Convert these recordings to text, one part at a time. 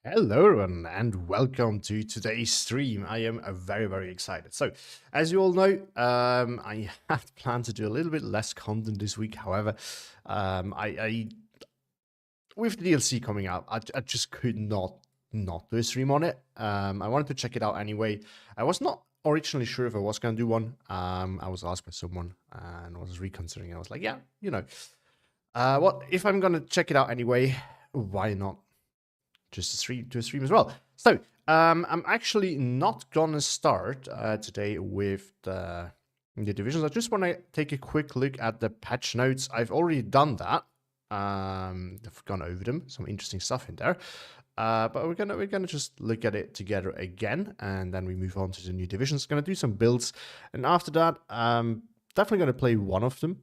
Hello everyone and welcome to today's stream. I am very excited. So, as you all know, I had planned to do a little bit less content this week. However, I with the DLC coming out, I just could not do a stream on it. I wanted to check it out anyway. I was not originally sure if I was gonna do one. I was asked by someone and was reconsidering. I was like, yeah, what if I'm gonna check it out anyway? Why not? Just to a stream as well. So I'm actually not gonna start today with the divisions. I just want to take a quick look at the patch notes. I've already done that. I've gone over them. Some interesting stuff in there. But we're gonna just look at it together again, and then we move on to the new divisions. Gonna do some builds, and after that, definitely gonna play one of them,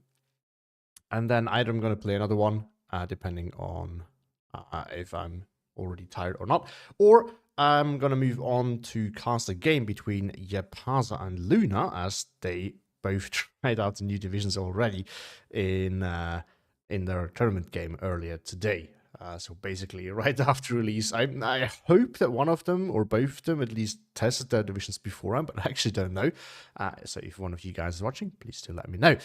and then either I'm gonna play another one, depending on if I'm already tired or not, or I'm gonna move on to cast a game between Yapasa and Luna, as they both tried out the new divisions already in their tournament game earlier today. So basically, right after release, I hope that one of them or both of them at least tested their divisions beforehand, but I actually don't know. So if one of you guys is watching, please do let me know.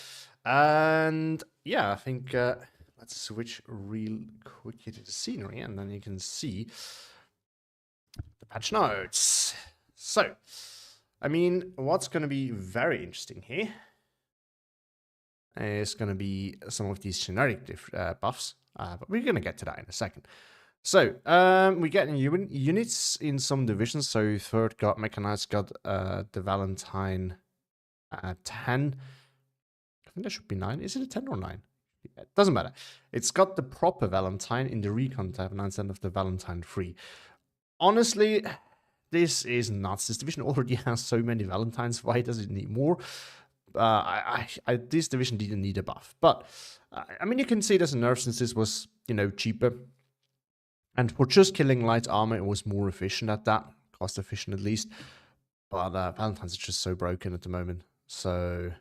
And yeah, I think let's switch real quickly to the scenery, and then you can see the patch notes. So, I mean, what's going to be very interesting here is going to be some of these generic buffs, but we're going to get to that in a second. So, we get units in some divisions. So, third got Mechanized, got the Valentine 10. I think that should be 9. Is it a 10 or 9? It doesn't matter. It's got the proper Valentine in the Recon tab instead of the Valentine 3. Honestly, this is nuts. This division already has so many Valentines. Why does it need more? This division didn't need a buff. But, I mean, you can see it as a nerf since this was, cheaper. And for just killing light armor, it was more efficient at that. Cost efficient, at least. But Valentine's is just so broken at the moment. So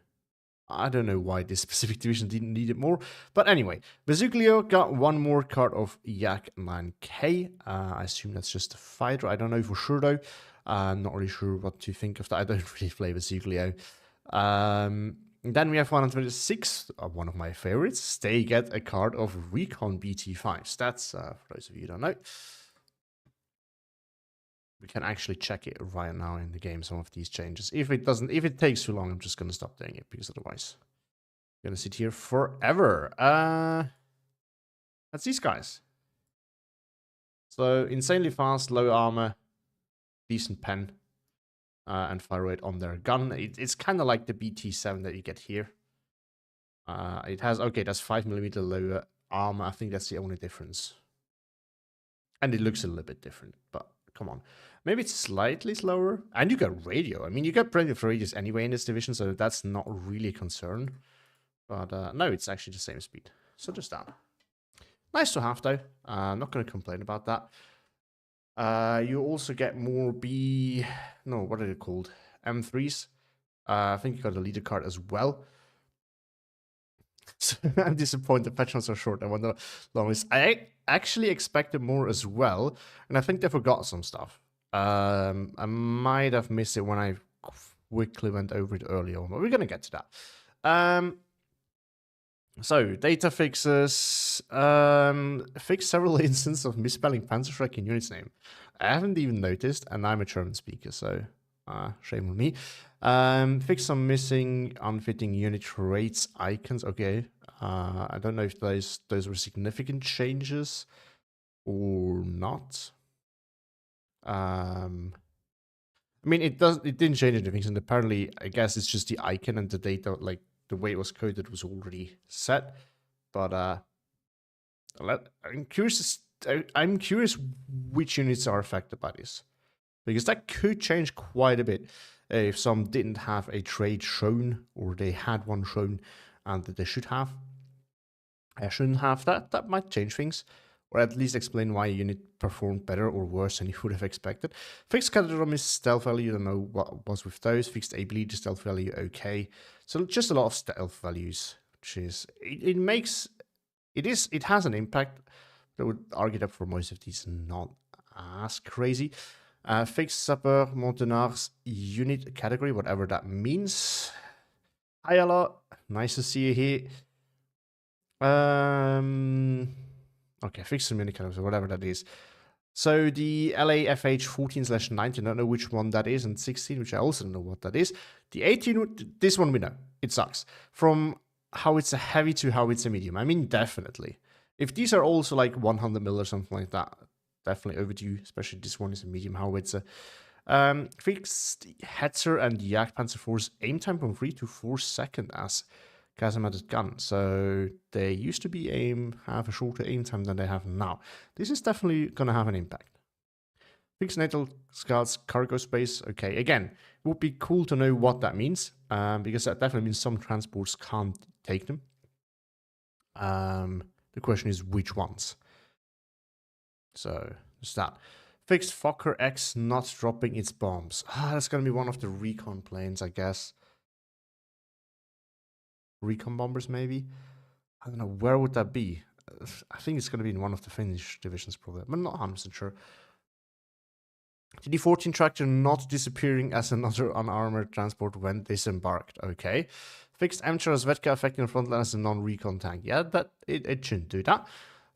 I don't know why this specific division didn't need it more. But anyway, Bezuglio got one more card of Yak 9K. I assume that's just a fighter. I don't know for sure, though. I'm not really sure what to think of that. I don't really play Bezuglio. Then we have 126, one of my favorites. They get a card of Recon BT5s. That's, for those of you who don't know. We can actually check it right now in the game, some of these changes. If it takes too long, I'm just gonna stop doing it, because otherwise I'm gonna sit here forever. That's these guys. So insanely fast, low armor, decent pen, and fire rate on their gun. It's kind of like the BT7 that you get here. It has, okay, that's 5mm lower armor. I think that's the only difference. And it looks a little bit different, but come on. Maybe it's slightly slower. And you got radio. I mean, you got plenty of radios anyway in this division, so that's not really a concern. But no, it's actually the same speed. So just that. Nice to have, though. I'm not going to complain about that. You also get more No, what are they called? M3s. I think you got a leader card as well. So I'm disappointed patch notes are short. I wonder how long is. I actually expected more as well, and I think they forgot some stuff. I might have missed it when I quickly went over it earlier on, but we're gonna get to that. So data fixes fix several instances of misspelling Panzerschreck in unit's name. I haven't even noticed, and I'm a German speaker, so shame on me. Fix some missing, unfitting unit traits icons. Okay, I don't know if those were significant changes or not. I mean, it didn't change anything, and apparently, I guess it's just the icon and the data, like the way it was coded, was already set. But I'm curious. I'm curious which units are affected by this, because that could change quite a bit if some didn't have a trait shown, or they had one shown and that they should have. I shouldn't have that. That might change things, or at least explain why a unit performed better or worse than you would have expected. Fixed Catadrom is stealth value. I don't know what was with those. Fixed Ableed stealth value, okay. So just a lot of stealth values, which is it has an impact. I would argue that for most of these, not as crazy. Fixed Sapeur Montenard's unit category, whatever that means. Hi, Ella. Nice to see you here. Okay, fixed some unit categories, whatever that is. So the LAFH 14/19, I don't know which one that is, and 16, which I also don't know what that is. The 18, this one we know. It sucks. From how it's a heavy to how it's a medium. I mean, definitely. If these are also like 100 mil or something like that, definitely overdue, especially this one is a medium howitzer. Fixed Hetzer and Jagdpanzer IV's aim time from 3 to 4 seconds as casemated gun. So they used to have a shorter aim time than they have now. This is definitely going to have an impact. Fixed Natal Scouts cargo space. Okay, again, it would be cool to know what that means, because that definitely means some transports can't take them. The question is which ones. So there's that. Fixed Fokker X not dropping its bombs. That's going to be one of the recon planes, I guess. Recon bombers, maybe? I don't know, where would that be? I think it's going to be in one of the Finnish divisions, probably. I'm not 100% sure. TD-14 tractor not disappearing as another unarmored transport when disembarked. Okay. Fixed Amchar Zvetka affecting the front line as a non-recon tank. Yeah, it shouldn't do that.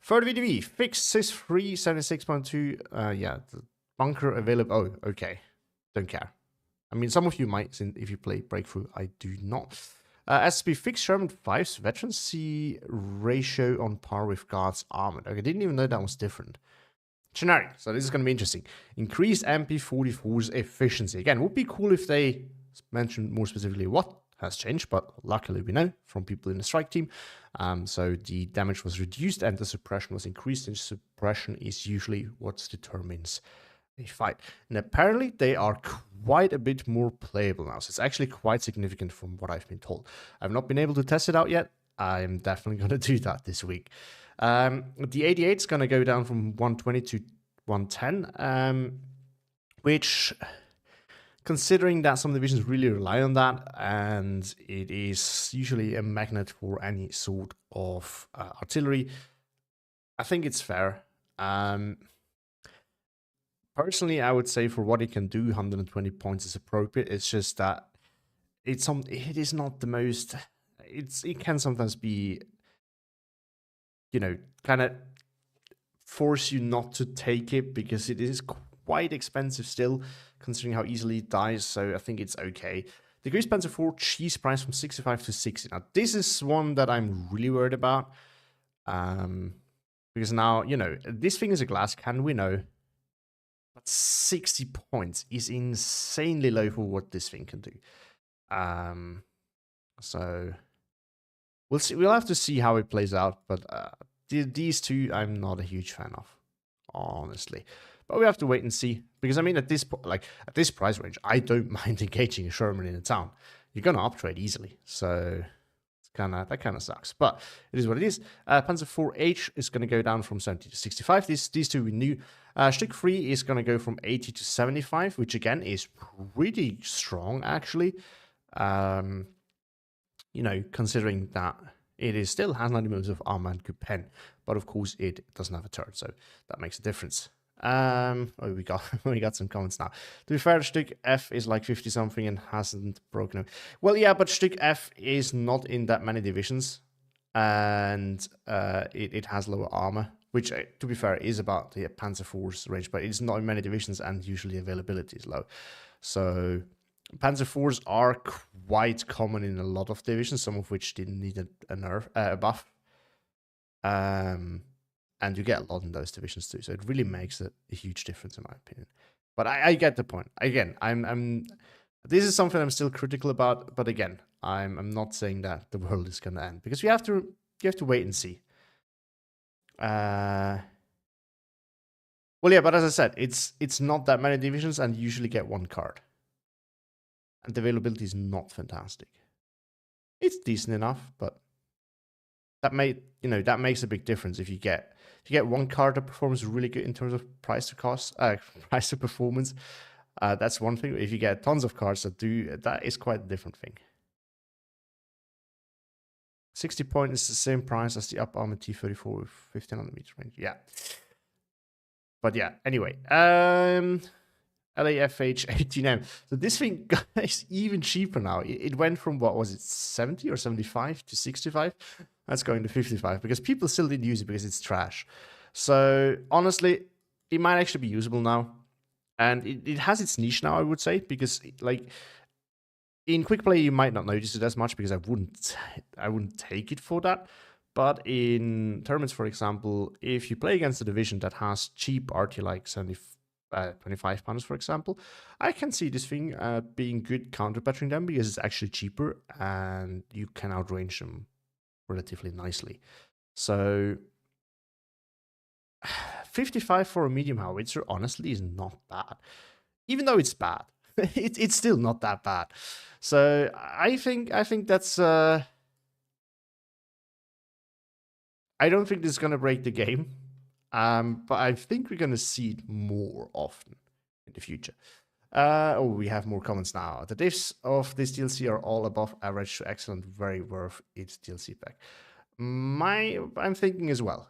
Third VDV. Fixed SIS-3 76.2. Yeah, the bunker available. Oh, okay. Don't care. I mean, some of you might, if you play Breakthrough. I do not. SB fixed Sherman 5's veterancy ratio on par with Guards Armored. Okay, I didn't even know that was different. Generic, so this is going to be interesting. Increased MP44's efficiency. Again, would be cool if they mentioned more specifically what has changed, but luckily we know from people in the strike team. So the damage was reduced and the suppression was increased, and suppression is usually what determines a fight. And apparently they are quite a bit more playable now. So it's actually quite significant from what I've been told. I've not been able to test it out yet. I'm definitely going to do that this week. The 88 is going to go down from 120 to 110, which, considering that some divisions really rely on that, and it is usually a magnet for any sort of artillery, I think it's fair. Personally, I would say for what it can do, 120 points is appropriate. It's just that it is not the most. It can sometimes be, kind of force you not to take it because it is quite expensive still, considering how easily it dies. So I think it's okay. The Grease Panzer IV cheese price from 65 to 60. Now this is one that I'm really worried about, because now this thing is a glass can, we know. But 60 points is insanely low for what this thing can do. So we'll see. We'll have to see how it plays out. But these two, I'm not a huge fan of, honestly. But we have to wait and see. Because I mean, at this price range, I don't mind engaging a Sherman in a town. You're gonna uptrade easily. So that kind of sucks, but it is what it is. Panzer IV-H is going to go down from 70 to 65. These two we knew. Stück 3 is going to go from 80 to 75, which again is pretty strong, actually. Considering that it still has 90 mm of armor and Kupen, but of course it doesn't have a turret, so that makes a difference. We got some comments now. To be fair, Stück F is like 50 something and hasn't broken up. Well, yeah, but Stück F is not in that many divisions, and it has lower armor, which, to be fair, is about the Panzer IV's range, but it's not in many divisions, and usually availability is low. So Panzer IVs are quite common in a lot of divisions, some of which didn't need a buff. And you get a lot in those divisions too, so it really makes a huge difference in my opinion. But I get the point. Again, this is something I'm still critical about, but again, I'm not saying that the world is gonna end, because you have to wait and see. Well, yeah, but as I said, it's not that many divisions, and you usually get one card, and the availability is not fantastic. It's decent enough, but that makes a big difference if you get one card that performs really good in terms of price to performance. That's one thing. If you get tons of cards that do, that is quite a different thing. 60 point is the same price as the up armor T-34 with 1500 meter range. Yeah. But yeah, anyway, LAFH 18M. So this thing is even cheaper now. It went from, what was it, 70 or 75 to 65? That's going to 55 because people still didn't use it because it's trash. So honestly, it might actually be usable now. And it has its niche now, I would say, because like in quick play you might not notice it as much because I wouldn't take it for that. But in tournaments, for example, if you play against a division that has cheap RT like 25 pounds, for example, I can see this thing being good counter-battering them because it's actually cheaper and you can outrange them relatively nicely. So 55 for a medium howitzer honestly is not bad. Even though it's bad, it's still not that bad. So I think that's I don't think this is gonna break the game. But I think we're gonna see it more often in the future. Oh, we have more comments now. The diffs of this DLC are all above average to excellent, very worth its DLC pack. I'm thinking as well.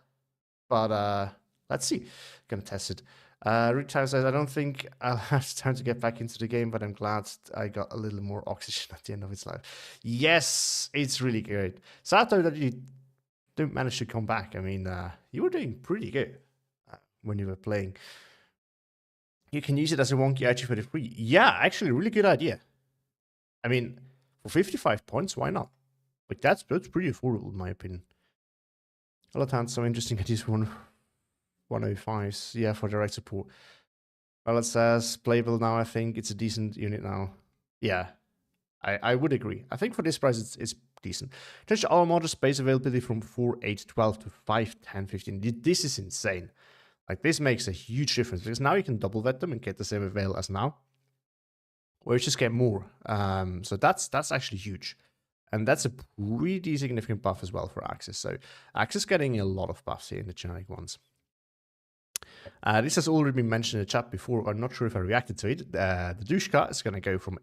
But let's see. Gonna test it. Rick Time says, I don't think I'll have time to get back into the game, but I'm glad I got a little more oxygen at the end of its life. Yes, it's really good. Sad though that you don't manage to come back. I mean, you were doing pretty good when you were playing. You can use it as a wonky IG for the free. Yeah, actually, really good idea. I mean, for 55 points, why not? Like, that's pretty affordable, in my opinion. A lot of some interesting ideas for 105s. Yeah, for direct support. Well, it says playable now. I think it's a decent unit now. Yeah, I would agree. I think for this price, it's decent. Change all model space availability from 4, 8, 12 to 5, 10, 15. This is insane. Like, this makes a huge difference because now you can double vet them and get the same avail as now, or you just get more. So that's actually huge. And that's a pretty significant buff as well for Axis. So Axis getting a lot of buffs here in the generic ones. This has already been mentioned in the chat before. I'm not sure if I reacted to it. The Dushka is going to go from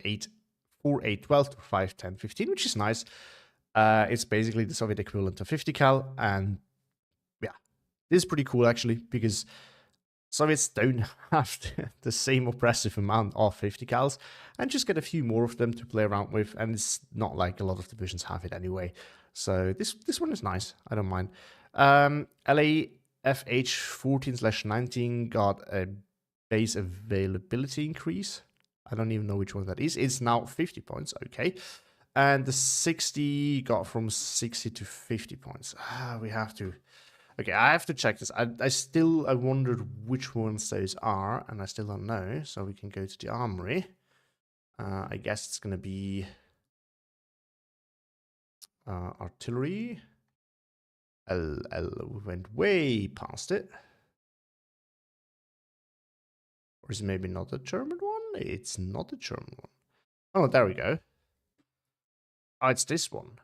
4, 8, 12 to 5, 10, 15, which is nice. It's basically the Soviet equivalent of 50 cal. And yeah, this is pretty cool actually, because Soviets don't have the same oppressive amount of 50 cals and just get a few more of them to play around with. And it's not like a lot of divisions have it anyway. So this one is nice. I don't mind. LA FH14/19 got a base availability increase. I don't even know which one that is. It's now 50 points. Okay. And the 60 got from 60 to 50 points. We have to. Okay, I have to check this. I wondered which ones those are, and I still don't know. So we can go to the armory. I guess it's gonna be artillery. We went way past it. Or is it maybe not a German one? It's not a German one. Oh, there we go. Oh, it's this one.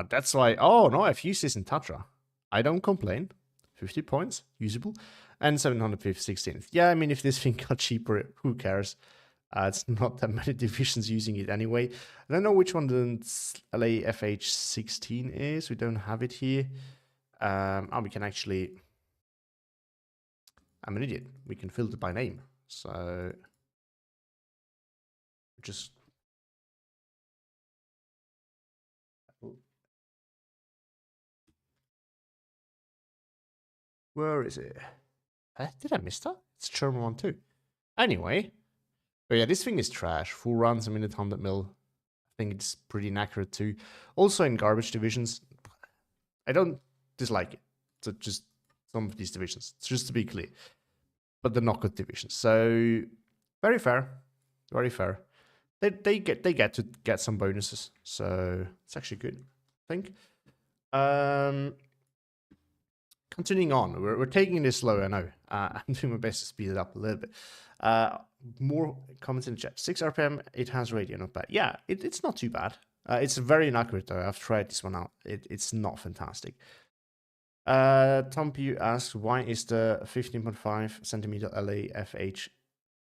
That's why. Oh, no, I've used this in Tatra. I don't complain. 50 points, usable. And 716th. Yeah, I mean, if this thing got cheaper, who cares? It's not that many divisions using it anyway. I don't know which one the LAFH16 is. We don't have it here. We can actually... I'm an idiot. We can filter by name. So... just... Where is it? Did I miss that? It's a German one too. Anyway... But yeah, this thing is trash. Full runs, a minute 100 mil. I think it's pretty inaccurate too. Also in garbage divisions, I don't dislike it. So just some of these divisions, just to be clear. But they're not good divisions. So very fair. Very fair. They get to get some bonuses. So it's actually good, I think. Continuing on, we're taking this slow, I know. I'm doing my best to speed it up a little bit. More comments in the chat. 6 RPM, it has radio, not bad. Yeah, it's not too bad. It's very inaccurate though. I've tried this one out. It's not fantastic. Tom Pugh asks, why is the 15.5 centimeter LAFH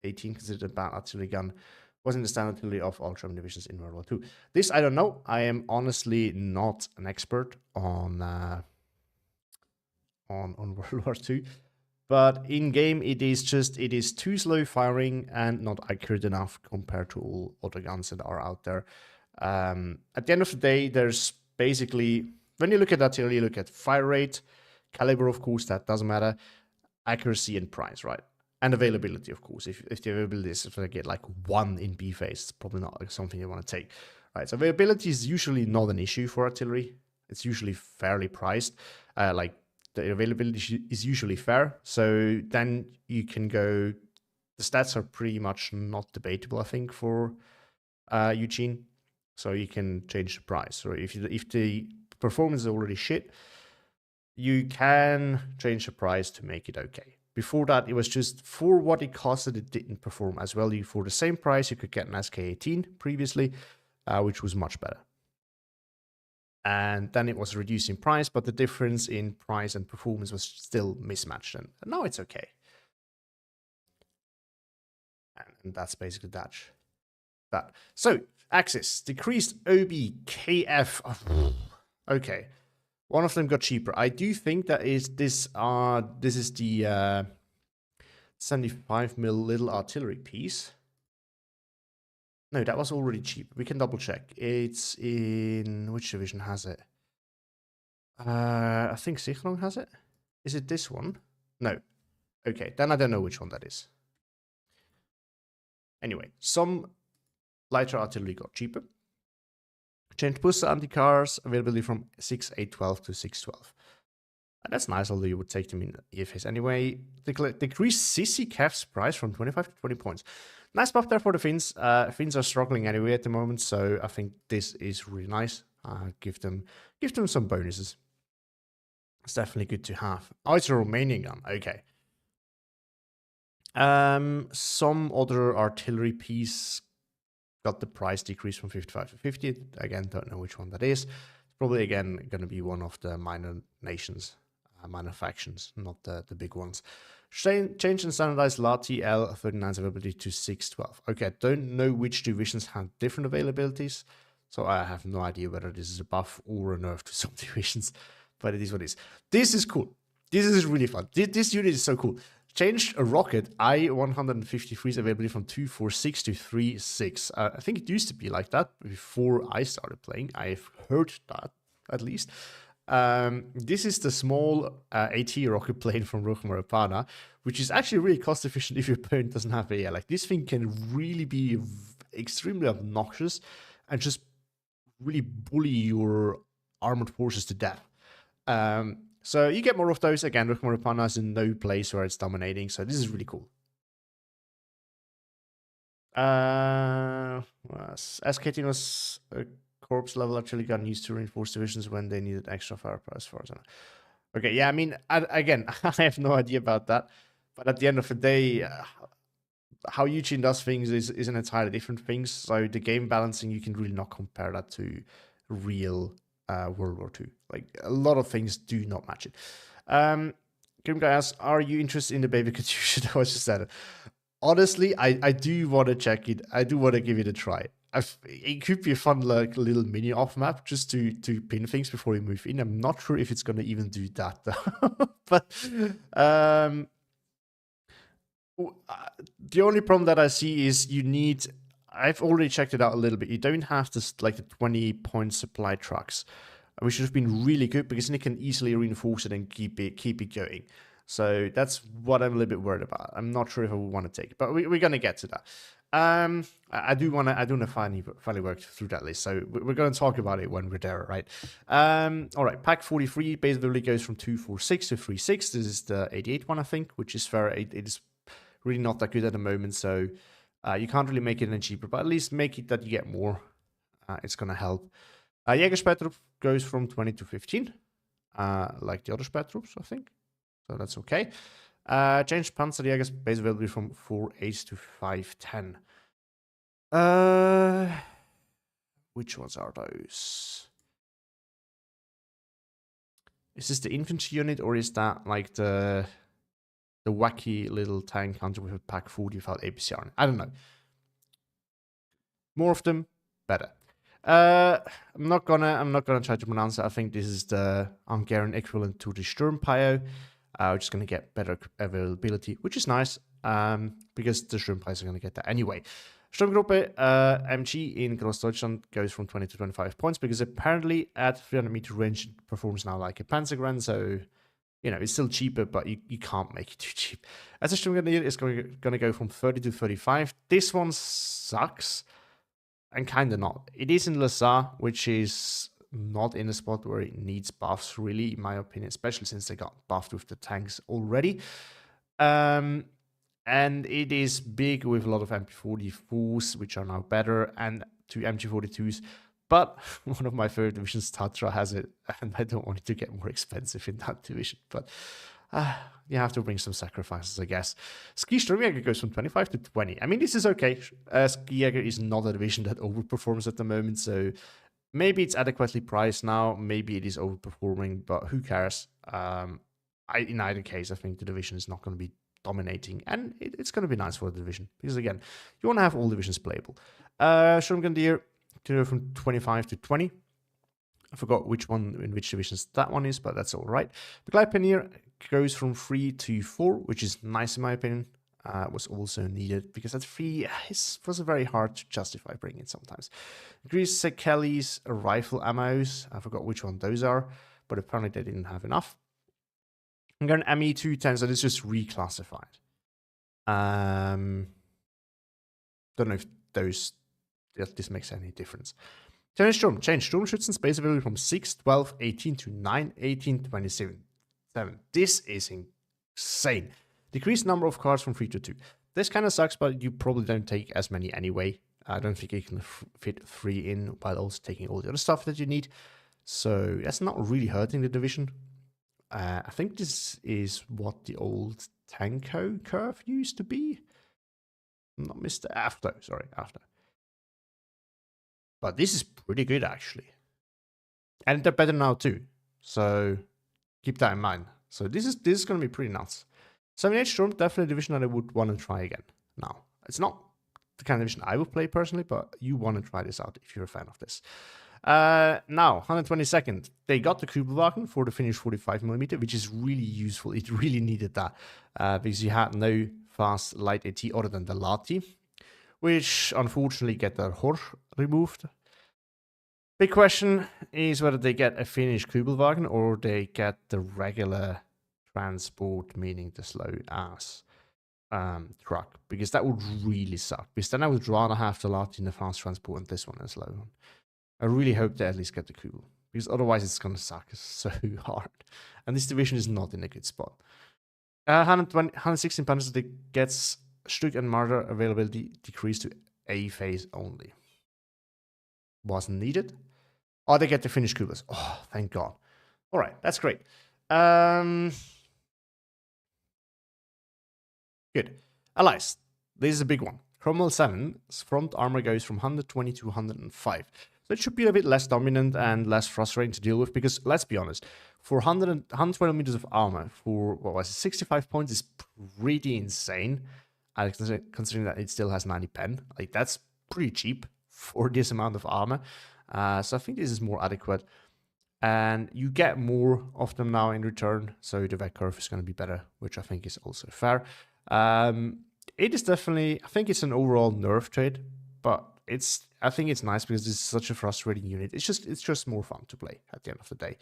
18 considered a bad artillery gun? Wasn't the standard artillery of all German divisions in World War II? This I don't know. I am honestly not an expert on on World War II. But in game, it is too slow firing and not accurate enough compared to all other guns that are out there. At the end of the day, there's basically, when you look at artillery, you look at fire rate, caliber, of course, that doesn't matter, accuracy and price, right? And availability, of course. If the availability is, if I get like 1 in B phase, it's probably not something you want to take, right? So availability is usually not an issue for artillery. It's usually fairly priced. Like the availability is usually fair. So then you can go, the stats are pretty much not debatable, I think, for Eugene. So you can change the price. So if the performance is already shit, you can change the price to make it okay. Before that, it was just for what it costed, it didn't perform as well. For the same price, you could get an SK-18 previously, which was much better. And then it was reduced in price, but the difference in price and performance was still mismatched. And now it's okay. And that's basically that. So, Axis, decreased OBKF. Okay. One of them got cheaper. I do think that this is the 75mm little artillery piece. No, that was already cheap. We can double check. It's in which division has it? I think Sicherung has it. Is it this one? No. Okay, then I don't know which one that is. Anyway, some lighter artillery got cheaper. Changed Busse anti-cars, availability from 6.812 to 6.12. That's nice, although you would take them in EFS anyway. Decreased Sissy Kev's price from 25 to 20 points. Nice buff there for the Finns. Finns are struggling anyway at the moment, so I think this is really nice. Give them some bonuses. It's definitely good to have. Oh, it's a Romanian gun. Okay. Some other artillery piece got the price decreased from 55 to 50. Again, don't know which one that is. It's probably, again, going to be one of the minor nations, minor factions, not the big ones. Change and standardized Lati L39's availability to 612. Okay, I don't know which divisions have different availabilities, so I have no idea whether this is a buff or a nerf to some divisions, but it is what it is. This is cool. This is really fun. This unit is so cool. Changed a rocket I-153's availability from 246 to 36. I think it used to be like that before I started playing. I've heard that, at least. This is the small AT rocket plane from Ruch Maripana, which is actually really cost efficient if your opponent doesn't have AR. Like, this thing can really be extremely obnoxious and just really bully your armored forces to death. So you get more of those. Again, Ruch Maripana is in no place where it's dominating, so this is really cool. SK-18 was a corpse level artillery gun used to reinforce divisions when they needed extra firepower, as far as I know. Okay, yeah, I mean, again, I have no idea about that, but at the end of the day, how Eugene does things is an entirely different thing. So the game balancing, you can really not compare that to real World War II. Like, a lot of things do not match it. Grim Guy asks, are you interested in the Baby Katyusha? I was just at it. Honestly, I do want to check it. I do want to give it a try. It could be a fun, like, little mini off map just to pin things before we move in. I'm not sure if it's going to even do that, though. But the only problem that I see is you need... I've already checked it out a little bit. You don't have this, like, the 20-point supply trucks, which should have been really good because then you can easily reinforce it and keep it going. So that's what I'm a little bit worried about. I'm not sure if I would want to take it, but we're gonna get to that. I do want to finally work through that list. So we're going to talk about it when we're there, right? All right, pack 43 basically goes from 246 to 36. This is the 88 one, I think, which is fair. It is really not that good at the moment, so you can't really make it any cheaper, but at least make it that you get more. It's going to help. Jägerspätrup goes from 20 to 15, like the other Spätrups, I think. So that's okay. Changed Panzerjäger's base availability from 4.8 to 5.10. Which ones are those? Is this the infantry unit, or is that like the wacky little tank hunter with a pack 40 without APCR? I don't know. More of them, better. I'm not gonna try to pronounce it. I think this is the Hungarian equivalent to the Sturmpio, which is gonna get better availability, which is nice, because the Sturmpios are gonna get that anyway. Sturmgruppe MG in Großdeutschland goes from 20 to 25 points because apparently at 300-meter range it performs now like a Panzergren, so you know, it's still cheaper, but you can't make it too cheap. As a Sturmgrenadier, it's going to go from 30 to 35. This one sucks, and kind of not. It is in Lhasa, which is not in a spot where it needs buffs, really, in my opinion, especially since they got buffed with the tanks already. And it is big with a lot of MP44s, which are now better, and 2 MG42s. But one of my favorite divisions, Tatra, has it, and I don't want it to get more expensive in that division. But you have to bring some sacrifices, I guess. Ski Sturmjäger goes from 25 to 20. I mean, this is okay. Ski Jäger is not a division that overperforms at the moment, so maybe it's adequately priced now. Maybe it is overperforming, but who cares? In either case, I think the division is not going to be dominating, and it's going to be nice for the division because, again, you want to have all divisions playable. Sturmgrenadier to go from 25 to 20. I forgot which one in which divisions that one is, but that's all right. The Gleipnir goes from 3 to 4, which is nice in my opinion. Was also needed because at 3 was very hard to justify bringing it sometimes. Greece Kelly's rifle ammos. I forgot which one those are, but apparently they didn't have enough. I'm going ME210, so it's just reclassified. Don't know if this makes any difference. Change Sturmschützen space available from 6, 12, 18 to 9, 18, 27. This is insane. Decreased number of cards from 3 to 2. This kind of sucks, but you probably don't take as many anyway. I don't think you can fit 3 in while also taking all the other stuff that you need. So that's not really hurting the division. I think this is what the old Tanko curve used to be. Not Mr. After. But this is pretty good, actually. And they're better now, too. So keep that in mind. So this is going to be pretty nuts. 78 Storm, definitely a division that I would want to try again. Now, it's not the kind of division I would play personally, but you want to try this out if you're a fan of this. Now, 122nd, they got the Kübelwagen for the Finnish 45mm, which is really useful. It really needed that because you had no fast light AT other than the Lati, which unfortunately get their Horsch removed. Big question is whether they get a Finnish Kübelwagen or they get the regular transport, meaning the slow ass truck, because that would really suck. Because then I would rather have the Lati in the fast transport and this one as slow one. I really hope they at least get the Kübel, because otherwise it's going to suck so hard. And this division is not in a good spot. 116 Panzer gets Stück and Marder availability decreased to A phase only. Wasn't needed. Oh, they get the Finnish Kübels. Oh, thank God. All right, that's great. Good. Allies. This is a big one. Cromwell 7's front armor goes from 120 to 105. So it should be a bit less dominant and less frustrating to deal with because, let's be honest, for 120 meters of armor for, what was it, 65 points is pretty insane. Considering that it still has 90 pen. Like, that's pretty cheap for this amount of armor. So I think this is more adequate. And you get more of them now in return. So the VEC curve is going to be better, which I think is also fair. It is definitely, I think it's an overall nerf trade, but I think it's nice because it's such a frustrating unit. It's just more fun to play at the end of the day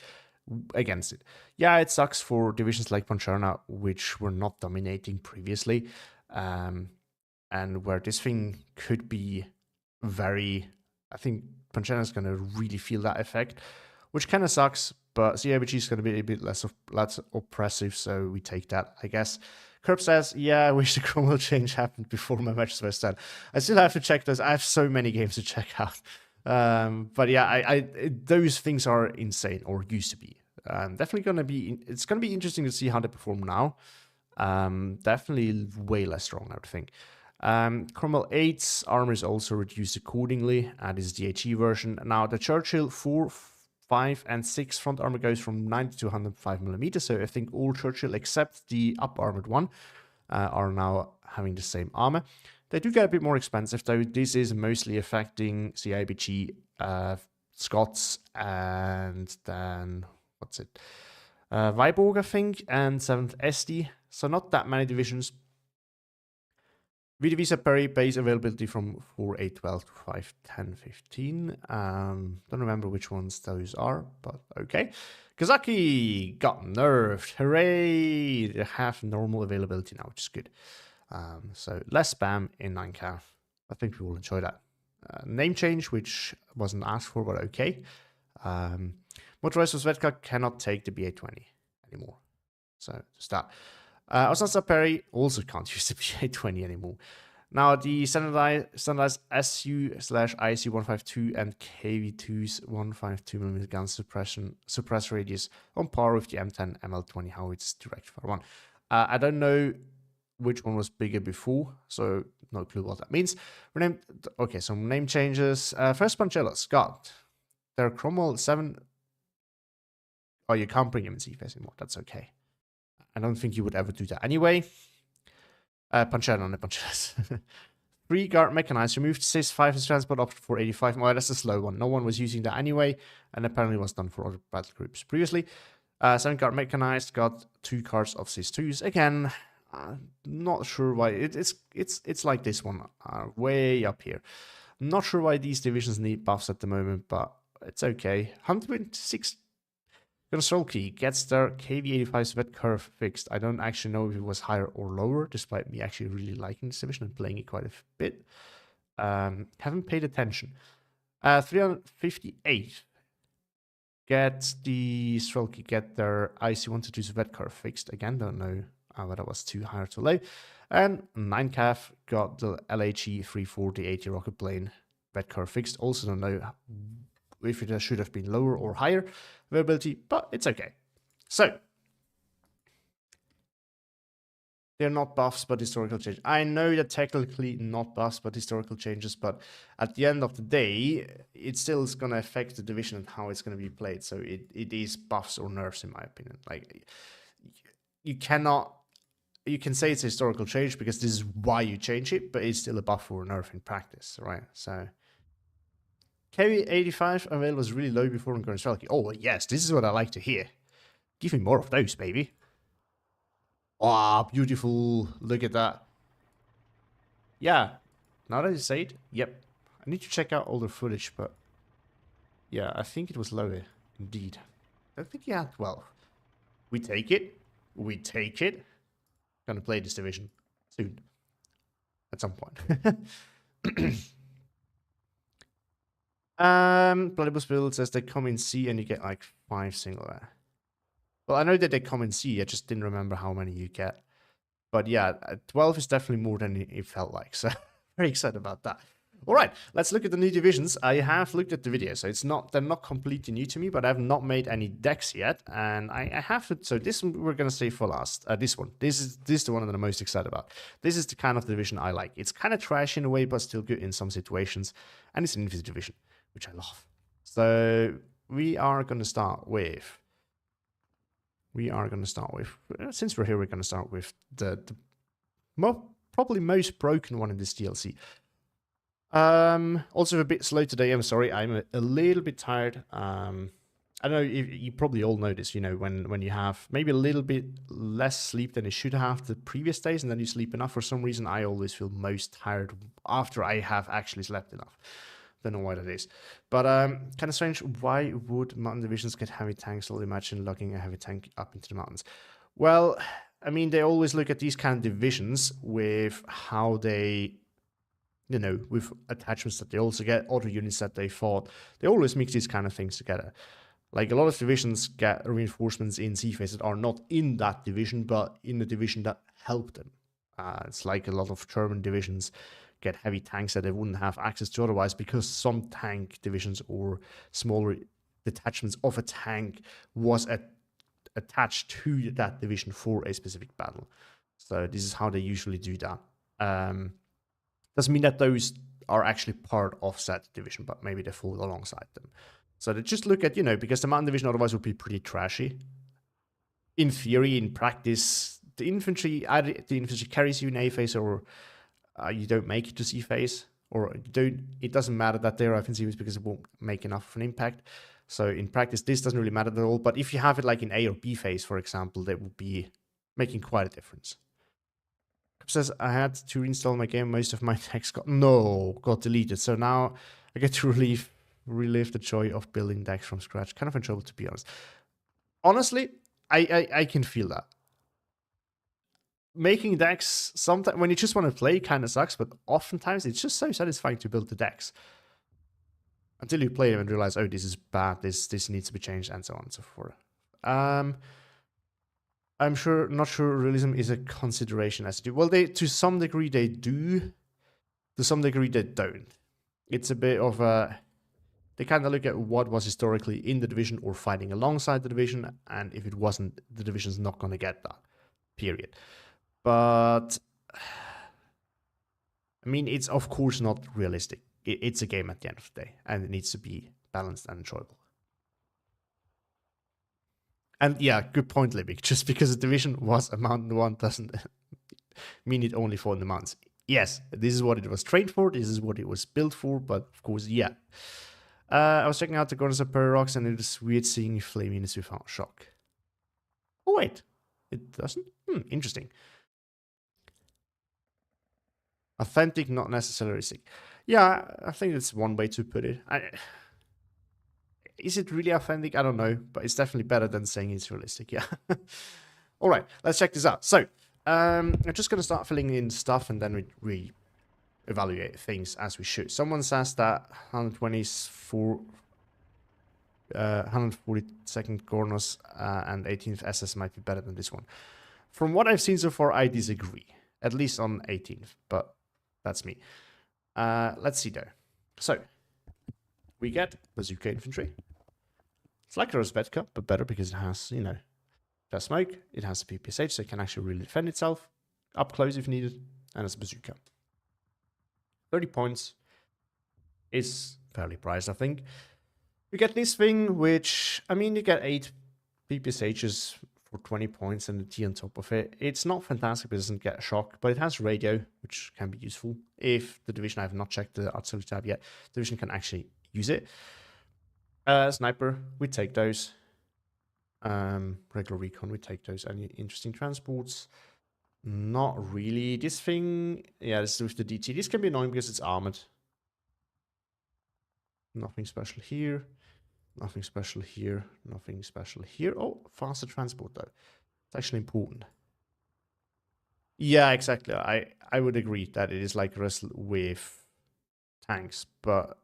against it. Yeah, it sucks for divisions like Pancerna, which were not dominating previously, and where this thing could be very, I think Pancerna is going to really feel that effect, which kind of sucks, but CIBG is going to be a bit less oppressive, so we take that, I guess. Kerb says, yeah, I wish the Cromwell change happened before my matches were done. I still have to check those. I have so many games to check out. But yeah, those things are insane, or used to be. Definitely going to be, it's going to be interesting to see how they perform now. Definitely way less strong, I would think. Cromwell 8's armor is also reduced accordingly. This is the HE version. Now, the Churchill 4, 5, and 6 front armor goes from 90 to 105mm. So I think all Churchill except the up armored one are now having the same armor. They do get a bit more expensive, though. This is mostly affecting CIBG, Scots, and then, what's it? Viborg, I think, and 7th SD. So not that many divisions. Vita Perry base availability from 4.8.12 to 5.10.15. Don't remember which ones those are, but okay. Kazaki got nerfed. Hooray! They have normal availability now, which is good. So less spam in 9cav. I think we will enjoy that. Name change, which wasn't asked for, but okay. Motorized Svedka cannot take the BA20 anymore. So just that. Osasa Perry also can't use the BA20 anymore. Now the standardized SU/ISU 152 and KV2's 152mm gun suppress radius on par with the M10 ML20 howitz direct fire one. I don't know which one was bigger before, so no clue what that means. Okay, some name changes. First Panchelos got their Cromwell 7. Oh, you can't bring him in C-phase anymore. That's okay. I don't think you would ever do that anyway. Panchero on the Panchelos. 3 guard mechanized, removed Cis 5 as transport option for 85. Well, that's a slow one. No one was using that anyway, and apparently was done for other battle groups previously. 7 guard mechanized got 2 cards of Cis 2s. Again, not sure why. It's like this one, way up here. I'm not sure why these divisions need buffs at the moment, but it's okay. 126 Gonsolki gets their KV85 Svet curve fixed. I don't actually know if it was higher or lower, despite me actually really liking this division and playing it quite a bit. Haven't paid attention. 358 get the Strelki get their IC122 Svet curve fixed. Again, don't know whether it was too high or too low. And 9cav got the LHE 340 80 rocket plane Svet curve fixed. Also don't know if it should have been lower or higher availability, but it's okay. So, they're not buffs, but historical change. I know that technically not buffs, but historical changes, but at the end of the day, it still is going to affect the division and how it's going to be played. So it is buffs or nerfs, in my opinion. Like, you can say it's a historical change because this is why you change it, but it's still a buff or a nerf in practice, right? So KV85 avail was really low before on Gonsolki. Oh, yes, this is what I like to hear. Give me more of those, baby. Oh, beautiful. Look at that. Yeah, now that you say it, yep. I need to check out older footage, but yeah, I think it was lower, indeed. I think he had 12. We take it. We take it. Gonna play this division soon. At some point. Bloodybus Build says they come in C and you get like 5 single there. Well, I know that they come in C, I just didn't remember how many you get. But yeah, 12 is definitely more than it felt like, so very excited about that. All right, let's look at the new divisions. I have looked at the video, so they're not completely new to me, but I have not made any decks yet, and I have to. So this one we're gonna save for last. This is the one that I'm most excited about. This is the kind of division I like. It's kind of trash in a way, but still good in some situations, and it's an infantry division, which I love. So we are gonna start with. Since we're here, we're gonna start with the probably most broken one in this DLC. Also a bit slow today. I'm sorry. I'm a little bit tired. I don't know if you probably all know this, you know, when you have maybe a little bit less sleep than you should have the previous days, and then you sleep enough. For some reason, I always feel most tired after I have actually slept enough. Don't know why that is. But kind of strange. Why would mountain divisions get heavy tanks? I'll imagine lugging a heavy tank up into the mountains. Well, I mean, they always look at these kind of divisions with how they, you know, with attachments that they also get, auto units that they fought. They always mix these kind of things together. Like a lot of divisions get reinforcements in C-phase that are not in that division, but in a division that help them. It's like a lot of German divisions get heavy tanks that they wouldn't have access to otherwise, because some tank divisions or smaller detachments of a tank was attached to that division for a specific battle. So this is how they usually do that. Doesn't mean that those are actually part of said division, but maybe they fall alongside them. So they just look at, you know, because the mountain division otherwise would be pretty trashy. In theory, in practice, the infantry, either the infantry carries you in A phase or you don't make it to C phase, or you don't. It doesn't matter that they arrive in C phase because it won't make enough of an impact. So in practice, this doesn't really matter at all. But if you have it like in A or B phase, for example, that would be making quite a difference. Says I had to reinstall my game. Most of my decks got deleted. So now I get to relive the joy of building decks from scratch. Kind of enjoyable, to be honest. Honestly, I can feel that. Making decks sometimes when you just want to play kind of sucks, but oftentimes it's just so satisfying to build the decks until you play them and realize, oh, this is bad. This needs to be changed, and so on and so forth. I'm not sure realism is a consideration as to. Well, to some degree they do. To some degree they don't. It's a bit of a. They kind of look at what was historically in the division or fighting alongside the division, and if it wasn't, the division's not going to get that. Period. But I mean, it's of course not realistic. It's a game at the end of the day, and it needs to be balanced and enjoyable. And yeah, good point, Libic. Just because the division was a Mountain 1 doesn't mean it only fought in the mountains. Yes, this is what it was trained for, this is what it was built for, but of course, yeah. I was checking out the Gardens of Paradox, and it was weird seeing flame units without shock. Oh wait, it doesn't? Interesting. Authentic, not necessarily sick. Yeah, I think that's one way to put it. Is it really authentic? I don't know, but it's definitely better than saying it's realistic, yeah. All right, let's check this out. So, I'm just going to start filling in stuff, and then we evaluate things as we should. Someone says that 142nd Gornos and 18th SS might be better than this one. From what I've seen so far, I disagree. At least on 18th, but that's me. Let's see though. So, we get Bazooka Infantry. It's like a Rozvetka, but better because it has, it has smoke, it has a PPSH, so it can actually really defend itself, up close if needed, and it's a bazooka. 30 points is fairly priced, I think. You get this thing, which, I mean, you get 8 PPSHs for 20 points and a T on top of it. It's not fantastic, but it doesn't get a shock, but it has radio, which can be useful. If the division, I have not checked the artillery tab yet, the division can actually use it. Sniper, we take those. Regular recon, we take those. Any interesting transports? Not really. This thing, yeah, this is with the DT. This can be annoying because it's armored. Nothing special here. Nothing special here. Nothing special here. Oh, faster transport though. It's actually important. Yeah, exactly. I would agree that it is like wrestle with tanks, but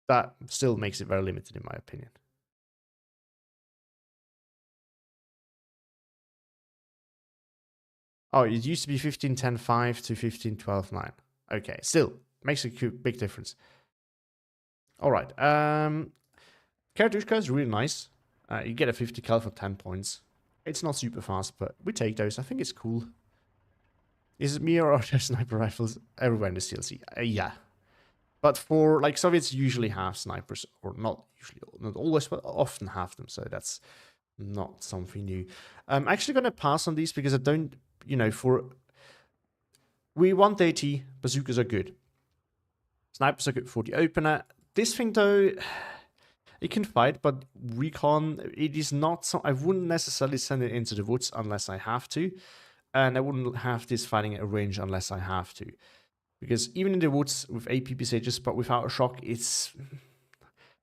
that still makes it very limited in my opinion. Oh, it used to be 15-10-5 to 15-12-9. Okay, still makes a big difference. All right. Karatushka is really nice. You get a 50 cal for 10 points. It's not super fast, but we take those. I think it's cool. Is it me or are there sniper rifles everywhere in the CLC? Yeah. But for, like, Soviets usually have snipers, or not usually, not always, but often have them, so that's not something new. I'm actually going to pass on these because I don't, we want AT, bazookas are good. Snipers are good for the opener. This thing, though, it can fight, but recon, it is not so, I wouldn't necessarily send it into the woods unless I have to, and I wouldn't have this fighting at a range unless I have to. Because even in the woods with 8 PPSHs, but without a shock, it's...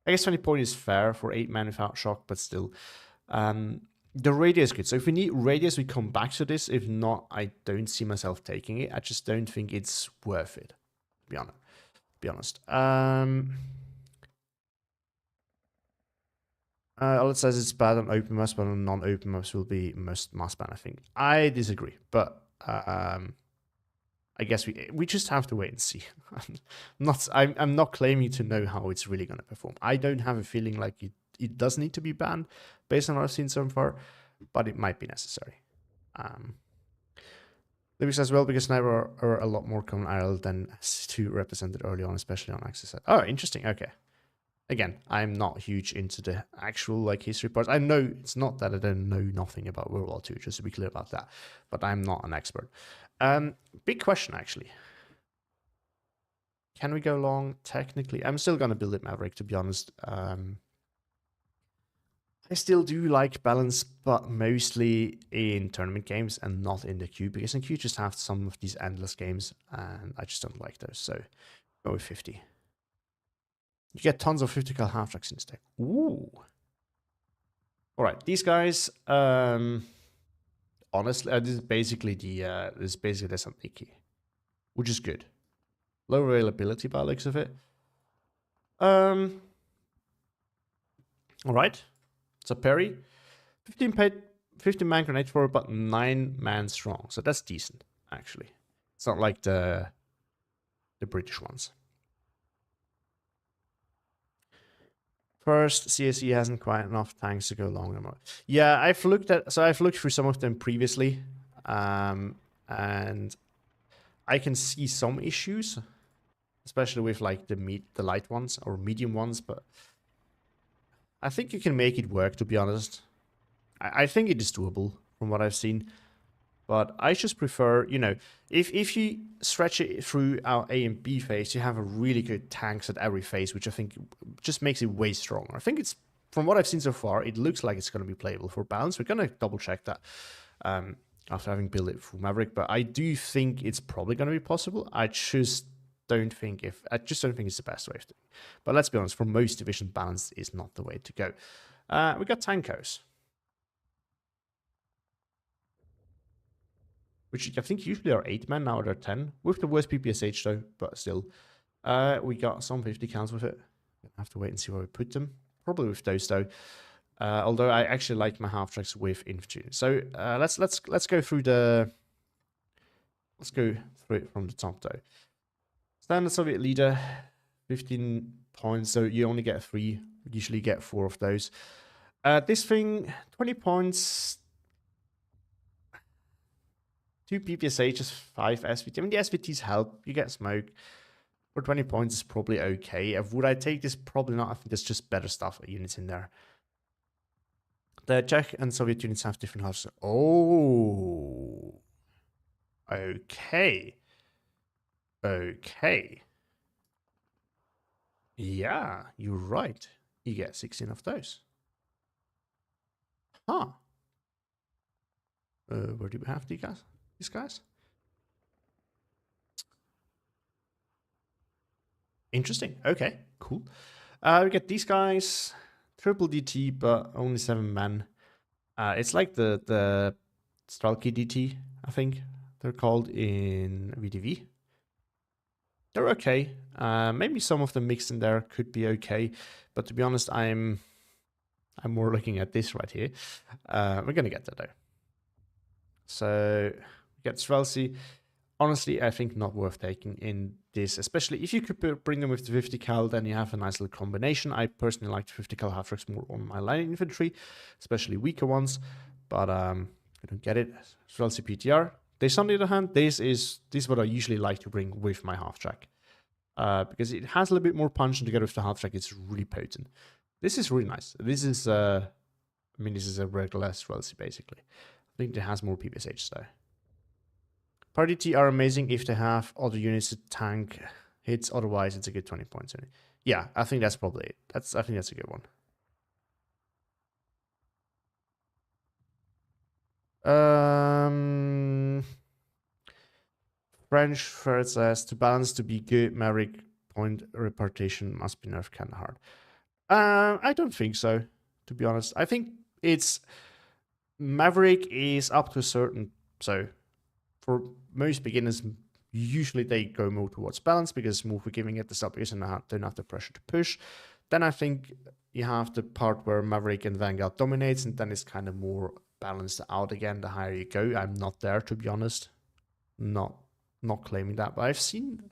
I guess 20 points is fair for 8 men without shock, but still. The radius is good. So if we need radius, we come back to this. If not, I don't see myself taking it. I just don't think it's worth it, to be honest. It says it's bad on open maps, but on non-open maps will be most mass ban, I think. I disagree, but... I guess we just have to wait and see. I'm not claiming to know how it's really going to perform. I don't have a feeling like it does need to be banned based on what I've seen so far, but it might be necessary. Libby says, well, because sniper are a lot more common IRL than S2 represented early on, especially on Axis. Oh, interesting. Okay. Again, I'm not huge into the actual history parts. I know it's not that I don't know nothing about World War II, just to be clear about that, but I'm not an expert. Big question, actually. Can we go long? Technically, I'm still gonna build it Maverick, to be honest. I still do like balance, but mostly in tournament games and not in the queue, because in queue just have some of these endless games, and I just don't like those. So go with 50. You get tons of 50 cal half tracks in this deck. Ooh. All right, these guys. Honestly, this is basically the Samiki, which is good. Low availability by the looks of it. All right. So Perry, 15 paid, 15 man grenade for, but 9 man strong. So that's decent, actually. It's not like the British ones. First, CSE hasn't quite enough tanks to go long anymore. Yeah, I've looked through some of them previously, and I can see some issues, especially with like the light ones or medium ones, but I think you can make it work, to be honest. I think it is doable from what I've seen. But I just prefer, you know, if you stretch it through our A and B phase, you have a really good tanks at every phase, which I think just makes it way stronger. I think it's, from what I've seen so far, it looks like it's going to be playable for balance. We're going to double check that after having built it for Maverick, but I do think it's probably going to be possible. I just don't think it's the best way of doing it. But let's be honest, for most division, balance is not the way to go. We got Tankos, which I think usually are 8 men, now they're 10, with the worst PPSH though, but still. We got some 50 counts with it. I have to wait and see where we put them. Probably with those though. Although I actually like my half tracks with infantry. So let's go through the. Let's go through it from the top though. Standard Soviet leader, 15 points. So you only get 3. You usually get 4 of those. This thing, 20 points. 2 PPSHs, 5 SVT. I mean, the SVTs help. You get smoke. For 20 points is probably okay. Would I take this? Probably not. I think there's just better stuff units in there. The Czech and Soviet units have different halves. Oh. Okay. Okay. Yeah, you're right. You get 16 of those. Huh. Where do we have these guys? Interesting. Okay, cool. We get these guys. Triple DT, but only 7 men. It's like the Strelky DT, I think they're called in VDV. They're okay. Maybe some of the mixed in there could be okay, but to be honest, I'm more looking at this right here. We're gonna get that though. So we get Strelcy. Honestly, I think not worth taking in this, especially if you could bring them with the 50 cal, then you have a nice little combination. I personally like the 50 cal half tracks more on my line infantry, especially weaker ones, but I don't get it. Strelcy PTR. This, on the other hand, this is what I usually like to bring with my half track, because it has a little bit more punch, and together with the half track, it's really potent. This is really nice. This is, I mean, this is a regular Strelcy basically. I think it has more PPSH though. Party T are amazing if they have other units to tank hits. Otherwise, it's a good 20 points. Yeah, I think that's probably it. I think that's a good one. French Ferret says, to balance to be good, Maverick point repartition must be nerfed kind of hard. I don't think so, to be honest. I think it's Maverick is up to a certain, so for most beginners, usually they go more towards balance because it's more forgiving at the start because they don't have the pressure to push. Then I think you have the part where Maverick and Vanguard dominates, and then it's kind of more balanced out again the higher you go. I'm not there, to be honest. Not claiming that, but I've seen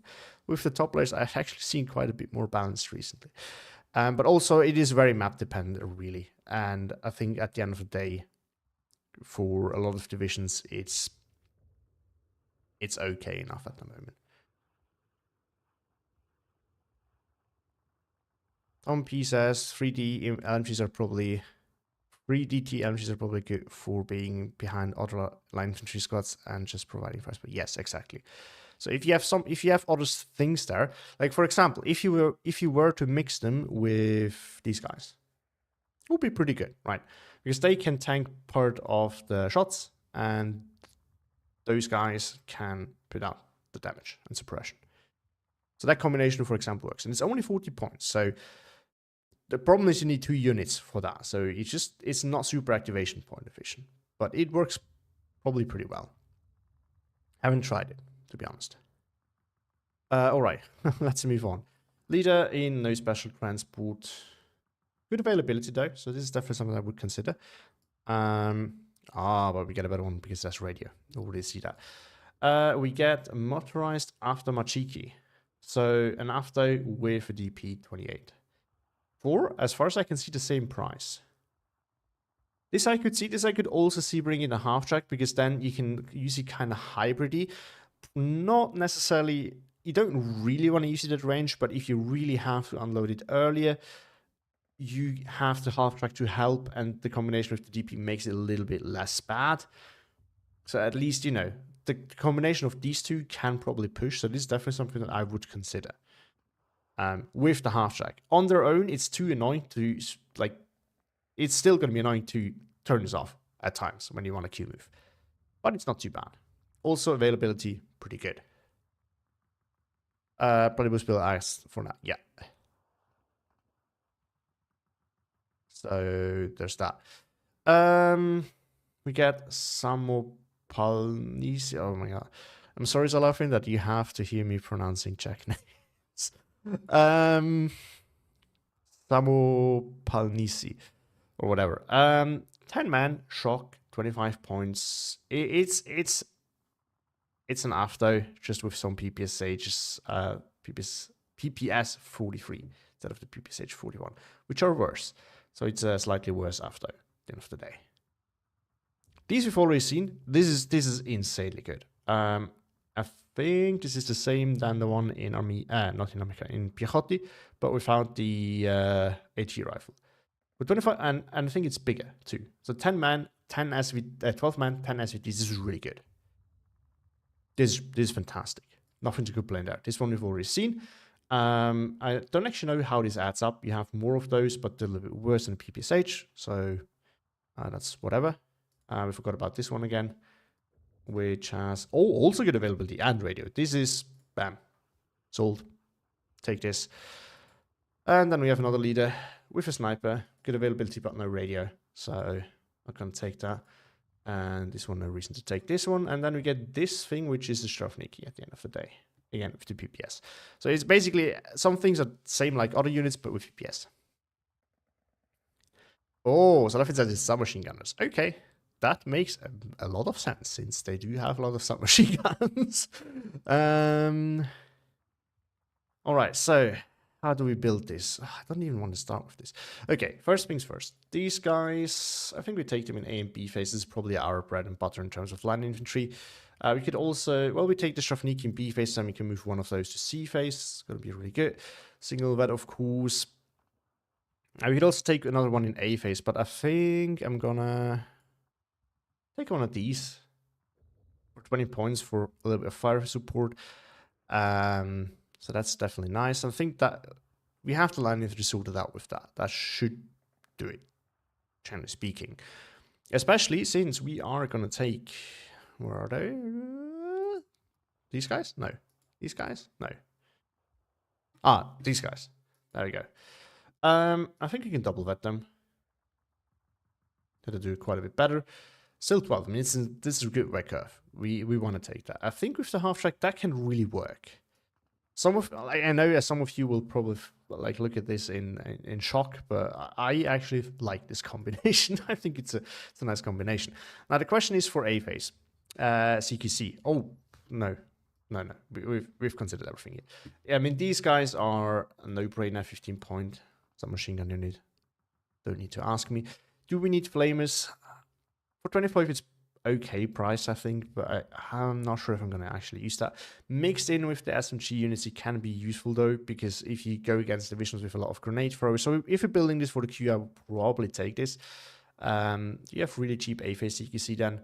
with the top players, I've actually seen quite a bit more balanced recently. But also it is very map dependent, really. And I think at the end of the day, for a lot of divisions, it's okay enough at the moment. Tom P says 3D LMGs are probably 3DT LMGs are probably good for being behind other line infantry squads and just providing fire. But yes, exactly. So if you have other things there, like for example, if you were to mix them with these guys, it would be pretty good, right? Because they can tank part of the shots, and those guys can put out the damage and suppression. So that combination, for example, works, and it's only 40 points. So the problem is you need 2 units for that. So it's not super activation point efficient, but it works probably pretty well. Haven't tried it, to be honest. All right, let's move on. Leader in no special transport. Good availability though, so this is definitely something I would consider. But we get a better one because that's radio. Already see that. We get motorized after Machiki. So an after with a DP 28. For, as far as I can see, the same price. This I could see. This I could also see bring in a half track, because then you can use it kind of hybridy. Not necessarily, you don't really want to use it at range, but if you really have to unload it earlier, you have the half track to help, and the combination with the DP makes it a little bit less bad. So at least, you know, the combination of these two can probably push. So this is definitely something that I would consider. With the half track. On their own, it's too annoying to, like, it's still going to be annoying to turn this off at times when you want a Q move. But it's not too bad. Also, availability, pretty good. Platypus Bill asked for that, yeah. So there's that. We get some more Palnisi. Oh my god. I'm sorry, Zalafin, that you have to hear me pronouncing Czech names. Samu Palnisi or whatever. 10 man shock, 25 points. It's an after, just with some PPSH, PPS 43 instead of the PPSH 41, which are worse. So it's a slightly worse after at the end of the day. These we've already seen. This is insanely good. I think this is the same than the one in Army, not in Amica, in Piechotti, but without the AT rifle. With 25, and I think it's bigger too. So 10 man, 10 SV, 12 man, 10 SVTs. This is really good. This is fantastic. Nothing to complain there. This one we've already seen. I don't actually know how this adds up. You have more of those, but they're a little bit worse than PPSH. So that's whatever. We forgot about this one again, which has also good availability and radio. This is bam, sold. Take this. And then we have another leader with a sniper, good availability but no radio. So I'm gonna take that. And this one, no reason to take this one. And then we get this thing, which is the Strafniki at the end of the day. Again, with the PPS. So it's basically, some things are same like other units, but with PPS. Oh, so that says it's submachine gunners. Okay. That makes a lot of sense, since they do have a lot of submachine guns. All right, so how do we build this? I don't even want to start with this. Okay, first things first. These guys, I think we take them in A and B phases, probably our bread and butter in terms of land infantry. We could also, well, we take the Strafniki in B phase, and we can move one of those to C phase. It's going to be really good. Single vet, of course. We could also take another one in A phase, but I think I'm gonna take one of these for 20 points for a little bit of fire support. So that's definitely nice. I think that we have to line infantry sorted out with that. That should do it, generally speaking. Especially since we are going to take... Where are they? These guys? No. These guys? No. Ah, these guys. There we go. I think we can double vet them. That'll do quite a bit better. Still 12. I mean, this is a good red curve. We want to take that. I think with the half track, that can really work. I know some of you will probably like look at this in shock, but I actually like this combination. I think it's a nice combination. Now the question is for A phase, CQC. Oh no. We've considered everything here. I mean, these guys are a no-brainer. 15 point submachine gun unit. Don't need to ask me. Do we need flamers? For 25, it's okay price, I think, but I'm not sure if I'm going to actually use that. Mixed in with the SMG units, it can be useful though, because if you go against divisions with a lot of grenade throwers, so if you're building this for the queue, I would probably take this. You have really cheap A phase CQC then,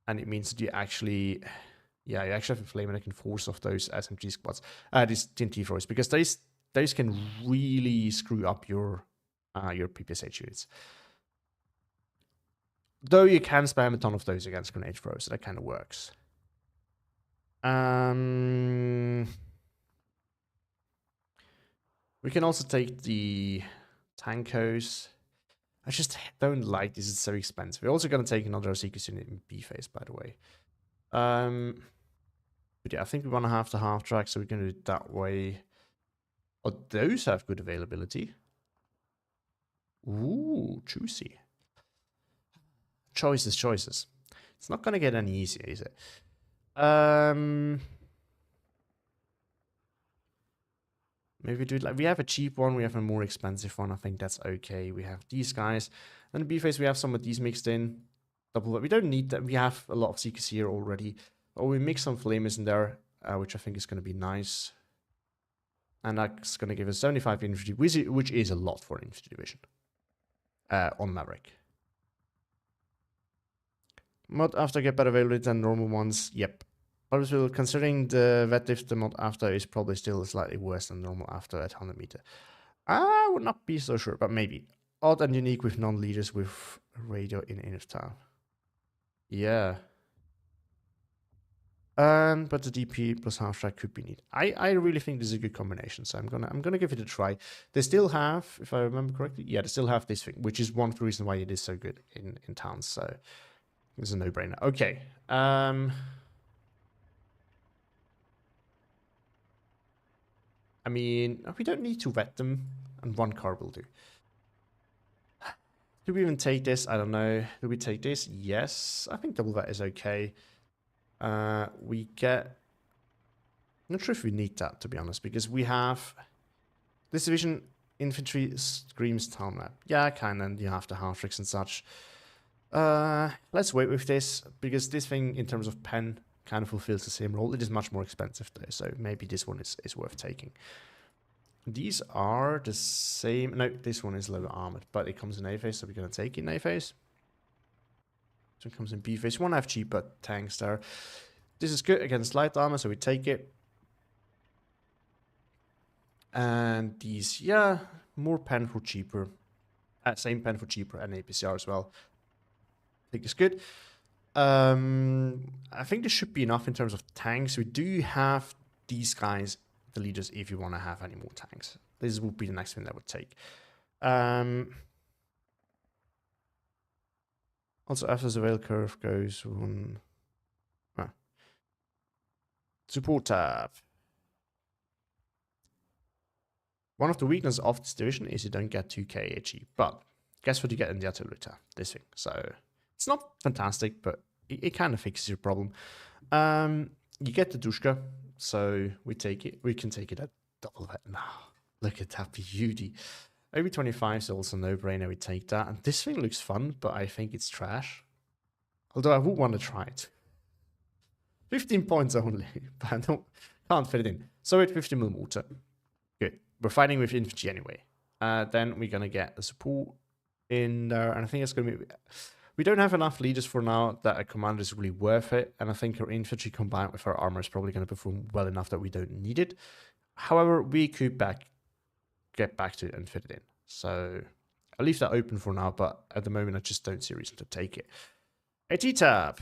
and it means that Yeah, you actually have a flame and I can force off those SMG squads, these TNT throwers, because those can really screw up your PPSH units. Though you can spam a ton of those against grenade throws, so that kind of works. We can also take the Tankos. I just don't like this, it's so expensive. We're also going to take another Seekers unit in B phase, by the way. But yeah, I think we want to have the half track, so we're going to do it that way. Oh, those have good availability. Ooh, juicy. Choices. It's not going to get any easier, is it? Maybe do it like we have a cheap one, we have a more expensive one. I think that's okay. We have these guys. Then B phase, we have some of these mixed in. Double, we don't need that. We have a lot of Seekers here already. Oh, we mix some Flamers in there, which I think is going to be nice. And that's going to give us 75 infantry, which is a lot for an infantry division on Maverick. Mod after get better availability than normal ones. Yep. But considering the Vetlift, the mod after is probably still slightly worse than normal after at 100 meter. I would not be so sure, but maybe. Odd and unique with non-leaders with radio in Inner Town. Yeah. But the DP plus half track could be neat. I really think this is a good combination, so I'm gonna give it a try. They still have, if I remember correctly, yeah, they still have this thing, which is one of the reasons why it is so good in towns. So it's a no-brainer. Okay. I mean, we don't need to vet them, and one car will do. Do we even take this? I don't know. Do we take this? Yes. I think double vet is okay. We get... I'm not sure if we need that, to be honest, because we have... This division, infantry screams town map. Yeah, kind of, and you have the half tricks and such. Let's wait with this, because this thing, in terms of pen, kind of fulfills the same role. It is much more expensive though, so maybe this one is worth taking. These are the same. No, this one is lower armored, but it comes in A phase, so we're gonna take it in A phase. So it comes in B phase. You want to have cheaper tanks there. This is good against light armor, so we take it. And these, yeah, more pen for cheaper. Same pen for cheaper and APCR as well. I think it's good. I think this should be enough in terms of tanks. We do have these guys, the leaders, if you want to have any more tanks. This would be the next thing that I would take. Also, after the veil curve goes on... Support tab. One of the weaknesses of this division is you don't get 2k HE, but guess what you get in the artillery tab? This thing. So it's not fantastic, but it kind of fixes your problem. You get the Dushka, so we take it. We can take it at double that. No, look at that beauty. Maybe 25 is also no-brainer. We take that, and this thing looks fun, but I think it's trash. Although I would want to try it. 15 points only, but I can't fit it in. So at 50mm mortar. Good. We're fighting with infantry anyway. Then we're gonna get the support in there, and I think it's gonna be... We don't have enough leaders for now that a commander is really worth it, and I think our infantry combined with our armor is probably going to perform well enough that we don't need it. However, we could get back to it and fit it in. So I'll leave that open for now, but at the moment I just don't see a reason to take it. AT tab.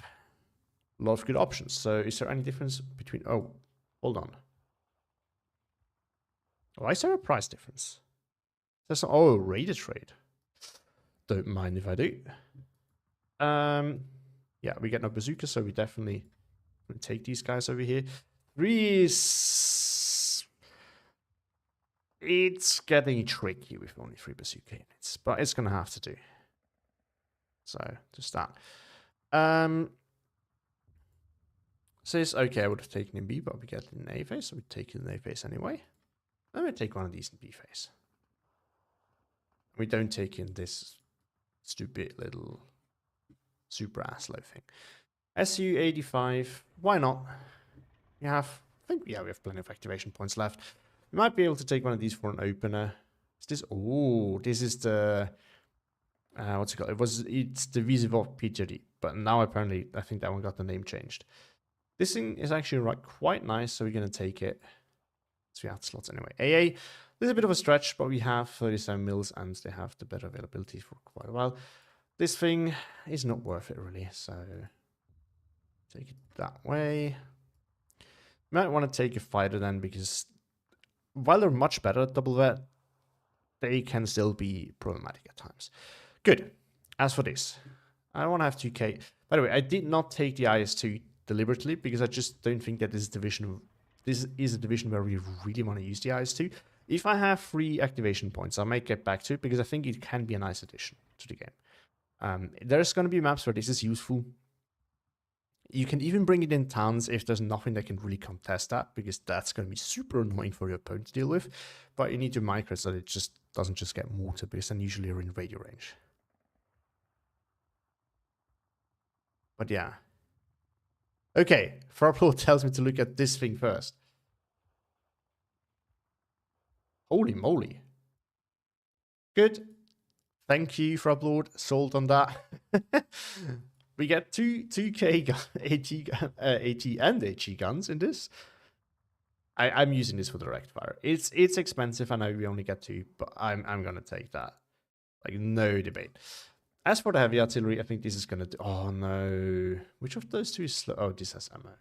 A lot of good options. So is there any difference between... Oh, hold on. Why is there a price difference? There's some... Oh, raider trade. Don't mind if I do. Yeah, we get no bazooka, so we definitely take these guys over here. It's getting tricky with only 3 bazooka units, but it's gonna have to do. So just that. Says okay, I would have taken in B, but we get it in A phase, so we take it in A phase anyway. Then we take one of these in B phase. We don't take in this stupid little super asslow thing. SU-85, why not? We have, I think, yeah, we have plenty of activation points left. We might be able to take one of these for an opener. Is this, oh, this is the, what's it called? It's the Visivov PTD, but now apparently I think that one got the name changed. This thing is actually quite nice, so we're going to take it. So we have slots anyway. AA, this is a bit of a stretch, but we have 37 mils and they have the better availability for quite a while. This thing is not worth it really, so take it that way. Might want to take a fighter then, because while they're much better at double vet, they can still be problematic at times. Good. As for this, I don't want to have 2k. By the way, I did not take the IS-2 deliberately because I just don't think that this is a division where we really want to use the IS-2. If I have 3 activation points, I might get back to it because I think it can be a nice addition to the game. There's going to be maps where this is useful. You can even bring it in towns if there's nothing that can really contest that, because that's going to be super annoying for your opponent to deal with. But you need to micro so that it just doesn't just get mortar, because then usually you're in radio range. But yeah. Okay, Farplord tells me to look at this thing first. Holy moly. Good. Thank you, Farplord. Sold on that. We get 2k AT and HE guns in this. I'm using this for direct fire. It's expensive. I know we only get 2, but I'm gonna take that. Like, no debate. As for the heavy artillery, I think this is gonna do... Oh no. Which of those 2 is slow? Oh, this has ammo.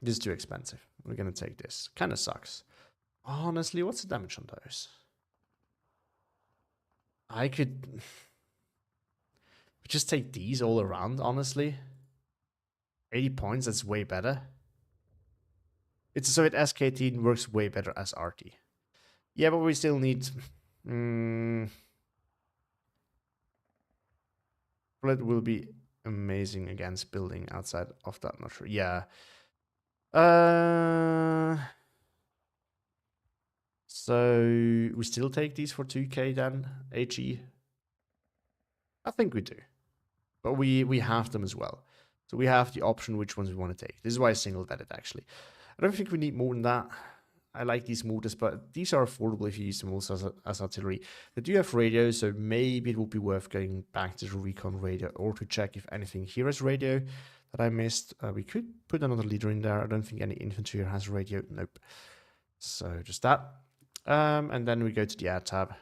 This is too expensive. We're gonna take this. Kinda sucks. Honestly, what's the damage on those? I could... just take these all around, honestly. 80 points, that's way better. It's so SK18 works way better as RT. Yeah, but we still need... Bullet will be amazing against building outside of that, not sure. Yeah. So we still take these for 2k then, HE? I think we do. But we have them as well. So we have the option which ones we want to take. This is why I singled at it, actually. I don't think we need more than that. I like these mortars, but these are affordable if you use them also as artillery. They do have radio, so maybe it would be worth going back to the recon radio or to check if anything here has radio that I missed. We could put another leader in there. I don't think any infantry here has radio. Nope. So just that. And then we go to the add tab.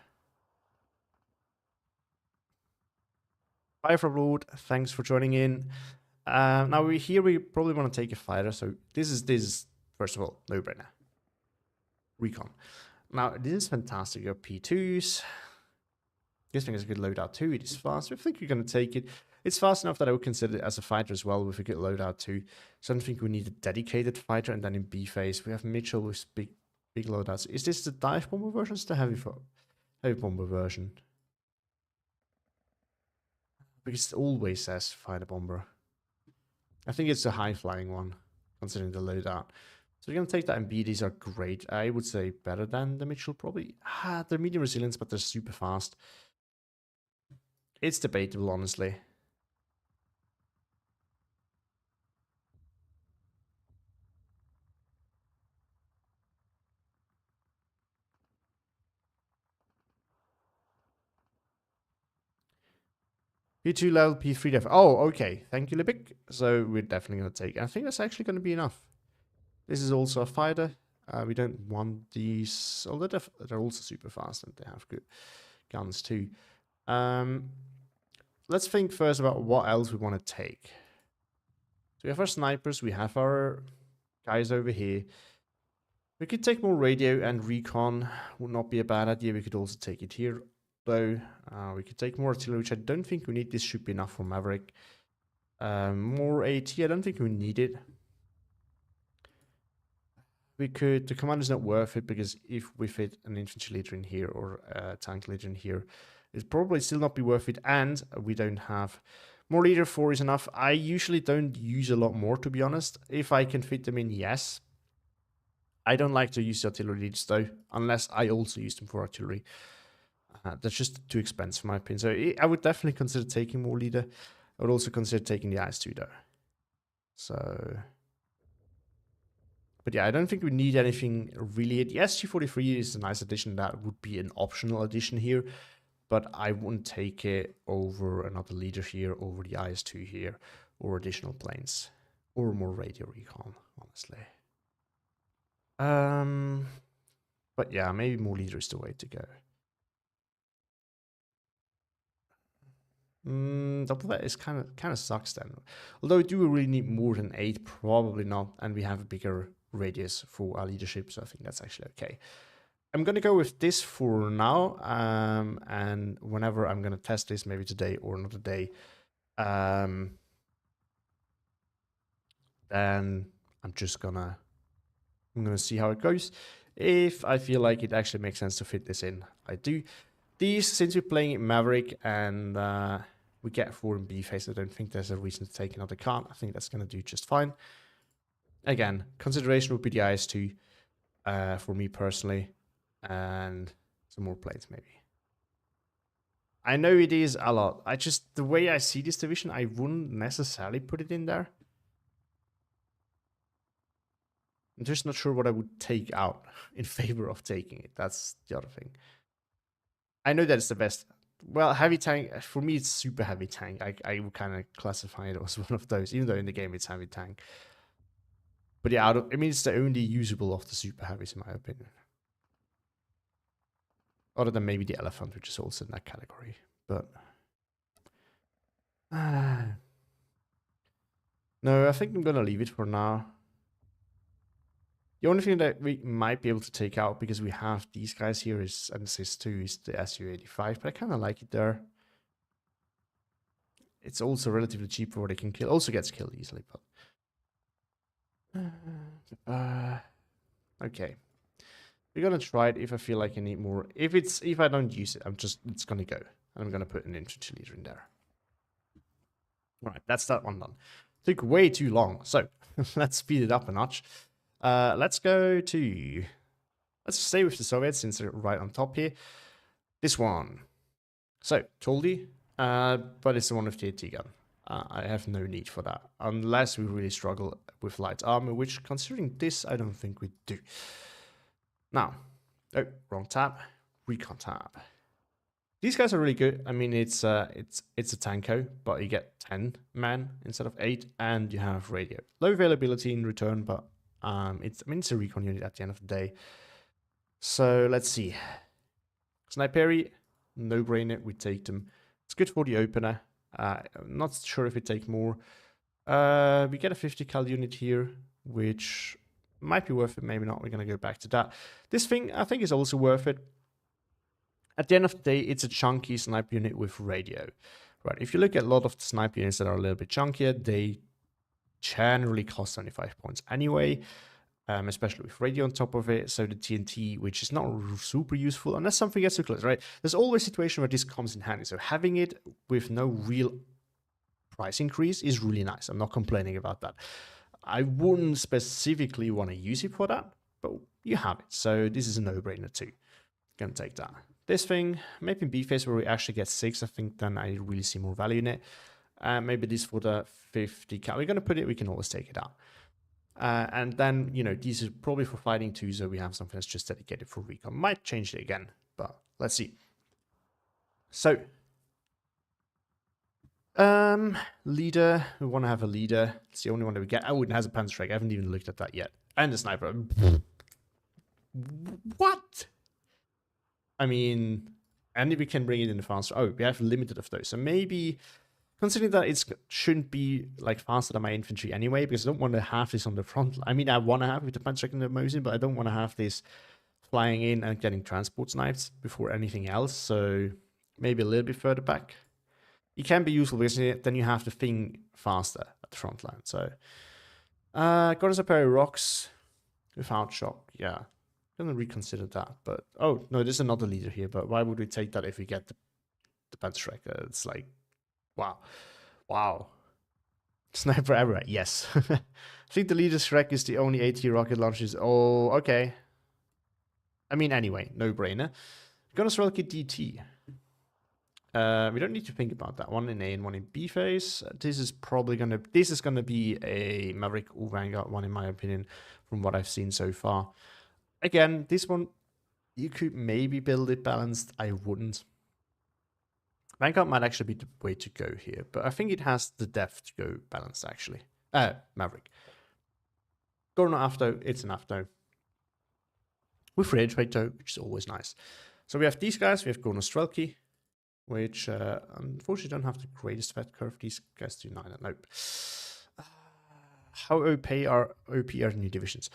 Bye, Farplord. Thanks for joining in. Now we probably want to take a fighter. So this is first of all no-brainer. Recon. Now this is fantastic. Your P2s. This thing is a good loadout too. It is fast. I think we're going to take it. It's fast enough that I would consider it as a fighter as well with a good loadout too. So I don't think we need a dedicated fighter. And then in B phase we have Mitchell with big loadouts. Is this the dive bomber version? Or is the heavy bomber version? Because it always says fighter bomber. I think it's a high flying one, considering the loadout. So we're going to take that in B. These are great. I would say better than the Mitchell, probably. They're medium resilience, but they're super fast. It's debatable, honestly. P2 level, P3 def. Oh, okay. Thank you, Lipic. So we're definitely going to take. I think that's actually going to be enough. This is also a fighter. We don't want these. Although they're also super fast and they have good guns too. Let's think first about what else we want to take. So we have our snipers. We have our guys over here. We could take more radio and recon. Would not be a bad idea. We could also take it here. Though we could take more artillery, which I don't think we need. This should be enough for Maverick. More AT, I don't think we need it. We could, the command is not worth it, because if we fit an infantry leader in here or a tank leader in here, it'd probably still not be worth it, and we don't have more leader. 4 is enough. I usually don't use a lot more, to be honest. If I can fit them in, yes. I don't like to use the artillery leaders though, unless I also use them for artillery. That's just too expensive, in my opinion. So I would definitely consider taking more leader. I would also consider taking the IS-2 though. So, but yeah, I don't think we need anything really. The SG-43 is a nice addition. That would be an optional addition here, but I wouldn't take it over another leader here, over the IS-2 here, or additional planes. Or more radio recon, honestly. But yeah, maybe more leader is the way to go. Top of that is kind of sucks then. Although do we really need more than 8? Probably not, and we have a bigger radius for our leadership, so I think that's actually okay. I'm gonna go with this for now, and whenever I'm gonna test this, maybe today or another day, then I'm gonna see how it goes. If I feel like it actually makes sense to fit this in, I do. These, since we're playing Maverick and we get 4 in B phase, I don't think there's a reason to take another card. I think that's gonna do just fine. Again, consideration would be the IS-2 for me personally, and some more plates maybe. I know it is a lot. The way I see this division, I wouldn't necessarily put it in there. I'm just not sure what I would take out in favor of taking it. That's the other thing. I know that it's the best. Well, heavy tank, for me, it's super heavy tank. I would kind of classify it as one of those, even though in the game it's heavy tank. But yeah, I mean, it's the only usable of the super heavies, in my opinion. Other than maybe the elephant, which is also in that category. But no, I think I'm gonna leave it for now. The only thing that we might be able to take out, because we have these guys here, is, and this is too, is the Su-85, but I kind of like it there. It's also relatively cheap for what it can kill. Also gets killed easily, but okay. We're gonna try it if I feel like I need more. If I don't use it, it's gonna go. And I'm gonna put an infantry leader in there. Alright, that's that one done. Took way too long, so let's speed it up a notch. Let's stay with the Soviets since they're right on top here. This one. So, Toldi, but it's the one with the AT gun. I have no need for that, unless we really struggle with light armor, which, considering this, I don't think we do. Now, oh, wrong tab, recon tab. These guys are really good. I mean, it's a tanko, but you get 10 men instead of 8, and you have radio. Low availability in return, but it's a recon unit at the end of the day. So let's see. Sniperi, no brainer, we take them. It's good for the opener. I'm not sure if we take more. We get a 50 cal unit here, which might be worth it, maybe not. We're gonna go back to that. This thing I think is also worth it. At the end of the day, it's a chunky sniper unit with radio. Right, if you look at a lot of the sniper units that are a little bit chunkier, they generally cost 75 points anyway, especially with radio on top of it. So the TNT, which is not super useful unless something gets too close, right? There's always a situation where this comes in handy. So having it with no real price increase is really nice. I'm not complaining about that. I wouldn't specifically want to use it for that, but you have it. So this is a no-brainer too. Gonna take that. This thing, maybe in B-phase where we actually get 6, I think then I really see more value in it. Maybe this for the 50 cal. We're gonna put it, we can always take it out. And then, you know, these are probably for fighting too, so we have something that's just dedicated for recon. Might change it again, but let's see. So, leader, we want to have a leader. It's the only one that we get. Oh, it has a Panzerstrike. I haven't even looked at that yet. And a sniper. What? I mean, and we can bring it in faster. Oh, we have limited of those. So maybe, considering that it shouldn't be like faster than my infantry anyway, because I don't want to have this on the front. I mean, I want to have it with the Panzerstrike and the Mosin, but I don't want to have this flying in and getting transport snipes before anything else. So maybe a little bit further back. It can be useful because then you have the thing faster at the front line. So, Goddess of Perry rocks without shock. Yeah, I'm gonna reconsider that. But oh no, there's another leader here. But why would we take that if we get the Panzerstrike? It's like, wow. Sniper everywhere. Yes, I think the leader Shrek is the only AT rocket launchers. Oh, okay. I mean, anyway, no brainer. Goddess Relki DT. We don't need to think about that. One in A and one in B phase. This is gonna be a Maverick or Vanguard one in my opinion, from what I've seen so far. Again, this one you could maybe build it balanced. I wouldn't. Vanguard might actually be the way to go here, but I think it has the depth to go balanced actually. Maverick. Gorno Afto, it's an Afto. With rage rate though, which is always nice. So we have these guys, we have Gorno Strelki, which unfortunately don't have the greatest vet curve. These guys do neither. Nope. How OP are the new divisions?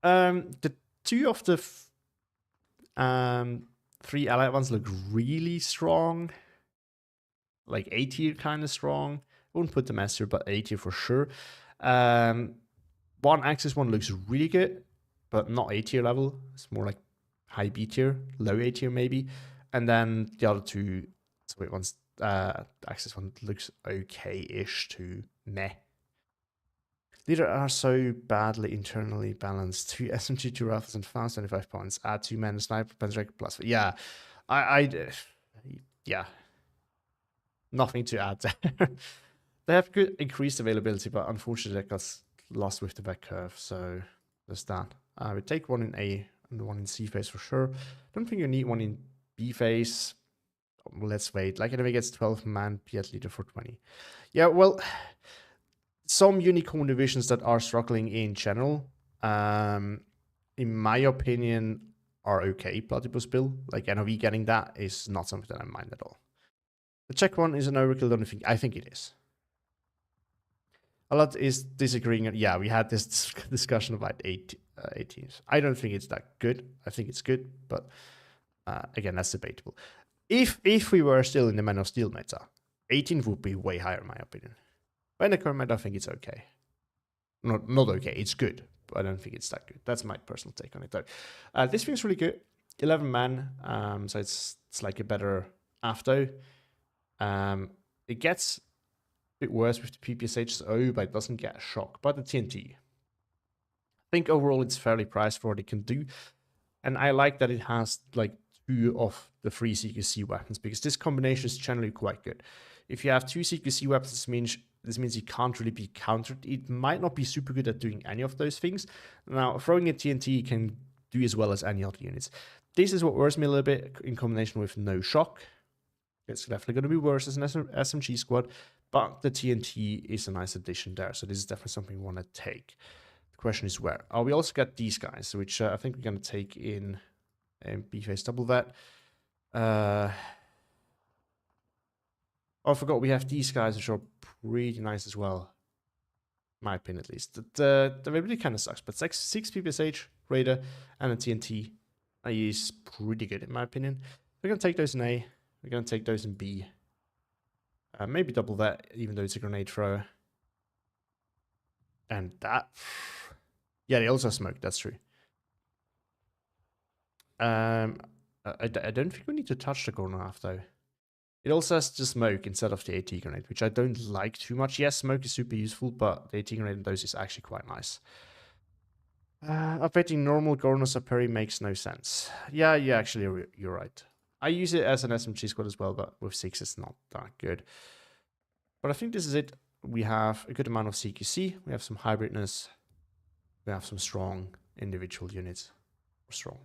The two of the three allied ones look really strong. Like A tier kind of strong. I wouldn't put them S tier, but A tier for sure. One Axis one looks really good, but not A tier level. It's more like high B tier, low A tier maybe. And then the other two, wait, one's Axis one looks okay-ish to meh. Leader are so badly internally balanced. 2 SMG, 2 rifles, and fast 25 points. Add 2 men, sniper, Panzerek plus. Yeah, yeah. Nothing to add there. They have good increased availability, but unfortunately that got lost with the back curve, so there's that. We take one in A and one in C phase for sure. Don't think you need one in B phase. Let's wait. Like anyway, gets 12 man Piat leader for 20. Yeah, well, some unicorn divisions that are struggling in general, in my opinion, are okay. Platypus Bill, like NOV getting that is not something that I mind at all. The Czech one is an overkill, don't you think? I think it is. A lot is disagreeing. Yeah, we had this discussion about 18s. I don't think it's that good. I think it's good, but again, that's debatable. If we were still in the Man of Steel meta, 18 would be way higher in my opinion. But in the current meta, I think it's okay. Not okay, it's good, but I don't think it's that good. That's my personal take on it though. This thing's really good. 11 man, so it's like a better Afto. It gets a bit worse with the PPSHO, but it doesn't get a shock. But the TNT, I think overall it's fairly priced for what it can do. And I like that it has like 2 of the 3 CQC weapons, because this combination is generally quite good. If you have 2 CQC weapons, this means it can't really be countered. It might not be super good at doing any of those things. Now, throwing a TNT can do as well as any other units. This is what worries me a little bit in combination with no shock. It's definitely going to be worse as an SMG squad, but the TNT is a nice addition there. So this is definitely something we want to take. The question is where. We also got these guys, which I think we're going to take in B-Phase double that. I forgot we have these guys, which are pretty nice as well. In my opinion, at least. The availability kind of sucks, but it's like 6 PPSH, Raider, and a TNT is pretty good in my opinion. We're going to take those in A. We're going to take those in B. Maybe double that, even though it's a grenade thrower. And that... Yeah, they also smoke, that's true. I don't think we need to touch the corner half, though. It also has to smoke instead of the AT grenade, which I don't like too much. Yes, smoke is super useful, but the AT grenade in those is actually quite nice. Updating normal Gorno Saperi makes no sense. Yeah, actually, you're right. I use it as an SMG squad as well, but with 6 it's not that good. But I think this is it. We have a good amount of CQC, we have some hybridness, we have some strong individual units. Strong.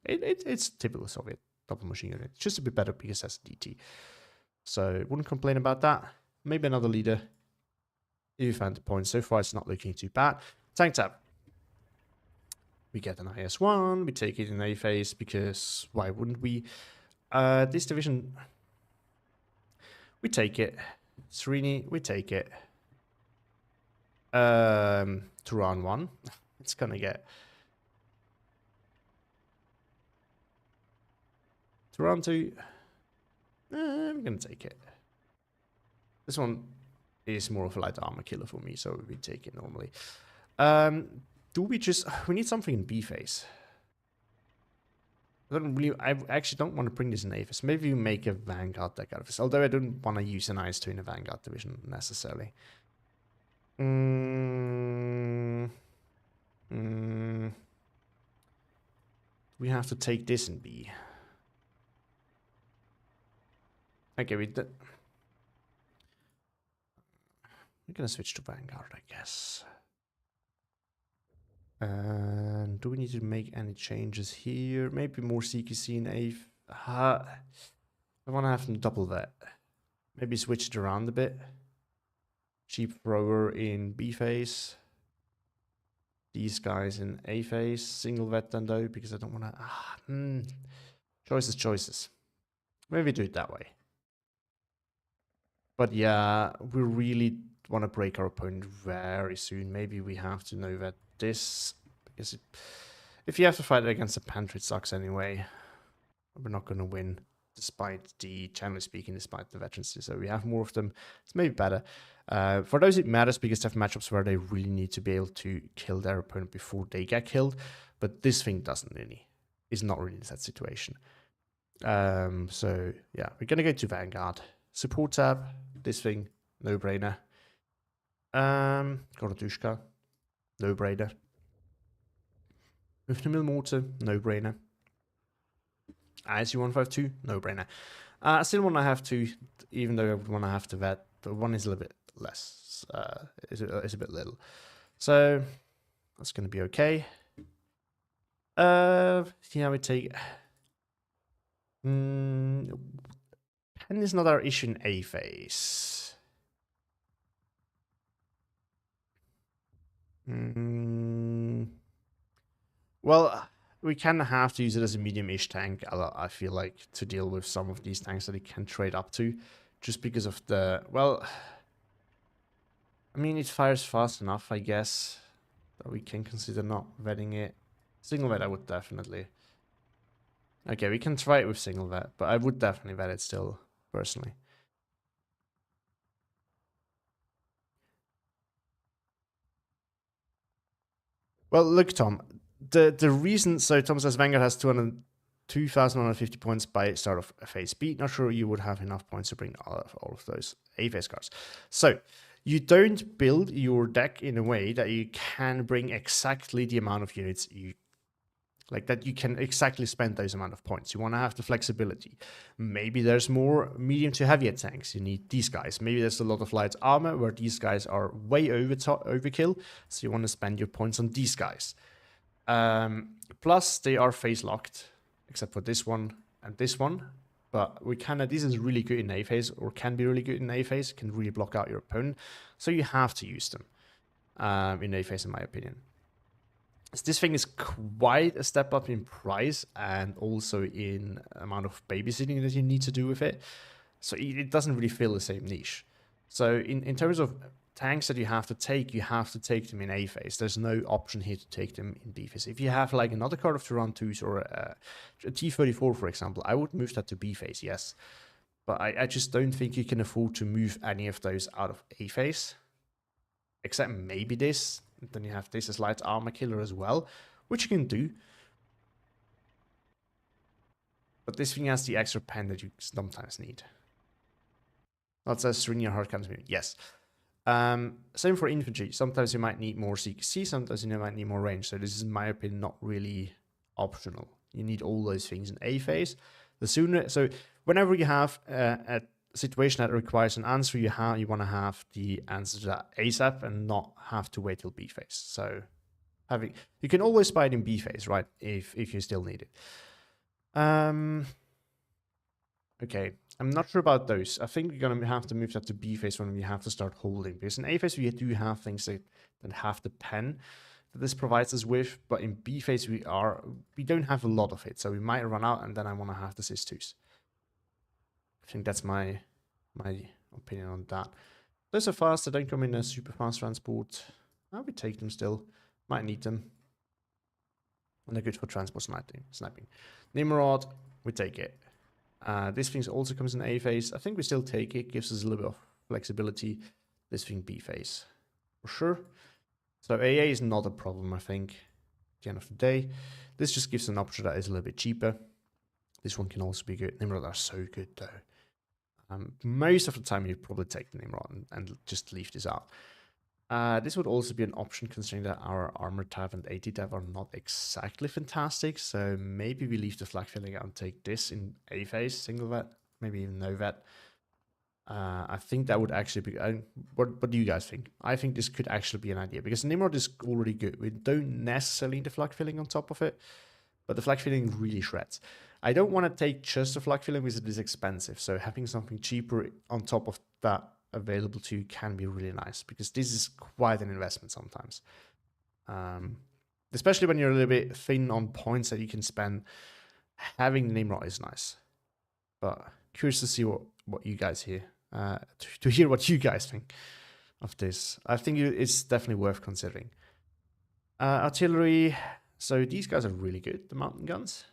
It's typical Soviet double machine unit. It's just a bit better because that's DT. So wouldn't complain about that. Maybe another leader if you found the point. So far it's not looking too bad. Tank tab. We get an IS-1, we take it in A phase because why wouldn't we? This division, we take it. Serini, we take it. To round 1, it's gonna get. To round 2, I'm gonna take it. This one is more of a light armor killer for me, so we take it normally. We need something in B phase. I actually don't want to bring this in A phase. Maybe we make a Vanguard deck out of this, although I don't want to use an IS-2 in a Vanguard division necessarily. We have to take this in B. Okay, we're gonna switch to Vanguard, I guess. And do we need to make any changes here? Maybe more CQC in A. I want to have them double that. Maybe switch it around a bit. cheap thrower in B phase. These guys in A phase. Single vet then though, because I don't want to... Choices. Maybe do it that way. But yeah, we really want to break our opponent very soon. Maybe we have to know that this... Because if you have to fight against a Panther, it sucks anyway. We're not going to win, despite generally speaking, despite the veterans. So we have more of them. It's maybe better. For those, it matters because they have matchups where they really need to be able to kill their opponent before they get killed. But this thing doesn't really. Is not really in that situation. So yeah, we're going to go to Vanguard. Support tab. This thing, no-brainer. Gorodushka, no-brainer. With the mill mortar, no-brainer. ISU-152, no-brainer. I still want to have two, even though I would want to have to vet, but one is a little bit less, is a bit little. So that's going to be okay. Yeah, we take... Pen is not our issue in A phase. Well, we kind of have to use it as a medium-ish tank, I feel like, to deal with some of these tanks that it can trade up to. Just because of the... Well, I mean, it fires fast enough, I guess, that we can consider not vetting it. Single vet, I would definitely. Okay, we can try it with single vet, but I would definitely vet it still, personally. Well, look, Tom. The reason, so Tom says Vanguard has 2,150 points by start of phase B. Not sure you would have enough points to bring all of those A phase cards. So you don't build your deck in a way that you can bring exactly the amount of units you like, that you can exactly spend those amount of points. You want to have the flexibility. Maybe there's more medium to heavier tanks. You need these guys. Maybe there's a lot of light armor where these guys are way overkill. So you want to spend your points on these guys. Plus, they are phase locked, except for this one and this one. But this is really good in A phase, or can be really good in A phase. Can really block out your opponent. So you have to use them in A phase, in my opinion. So this thing is quite a step up in price and also in amount of babysitting that you need to do with it. So it doesn't really fill the same niche. So in terms of tanks that you have to take them in A phase. There's no option here to take them in B phase. If you have like another card of Turan 2s or a T-34, for example, I would move that to B phase, yes. But I just don't think you can afford to move any of those out of A phase. Except maybe this. Then you have this as light armor killer as well, which you can do. But this thing has the extra pen that you sometimes need. That's a Srinir hard cannon. Yes. Same for infantry. Sometimes you might need more CQC, sometimes you might need more range. So this is, in my opinion, not really optional. You need all those things in A phase. The sooner, so whenever you have a situation that requires an answer, you want to have the answer to that ASAP and not have to wait till B phase. So you can always buy it in B phase, right? If you still need it. Okay, I'm not sure about those. I think we're gonna have to move that to B phase when we have to start holding, because in A phase we do have things that have the pen that this provides us with, but in B phase we don't have a lot of it, so we might run out, and then I want to have the SIS-2s. I think that's my opinion on that. Those are fast. They don't come in a super fast transport. I would take them still. Might need them. And they're good for transport sniping. Nimrod, we take it. This thing also comes in A phase. I think we still take it. Gives us a little bit of flexibility. This thing B phase. For sure. So AA is not a problem, I think, at the end of the day. This just gives an option that is a little bit cheaper. This one can also be good. Nimrod are so good, though. Most of the time, you probably take the Nimrod and just leave this out. This would also be an option, considering that our armor tab and AT tab are not exactly fantastic. So maybe we leave the flag filling out and take this in A phase, single vet, maybe even no vet. I think that would actually be... what do you guys think? I think this could actually be an idea, because Nimrod is already good. We don't necessarily need the flag filling on top of it, but the flag filling really shreds. I don't want to take just the flag filling because it is expensive. So having something cheaper on top of that available to you can be really nice, because this is quite an investment sometimes. Especially when you're a little bit thin on points that you can spend. Having Nimrod is nice. But curious to see what you guys hear. To hear what you guys think of this. I think it's definitely worth considering. Artillery. So these guys are really good, the mountain guns.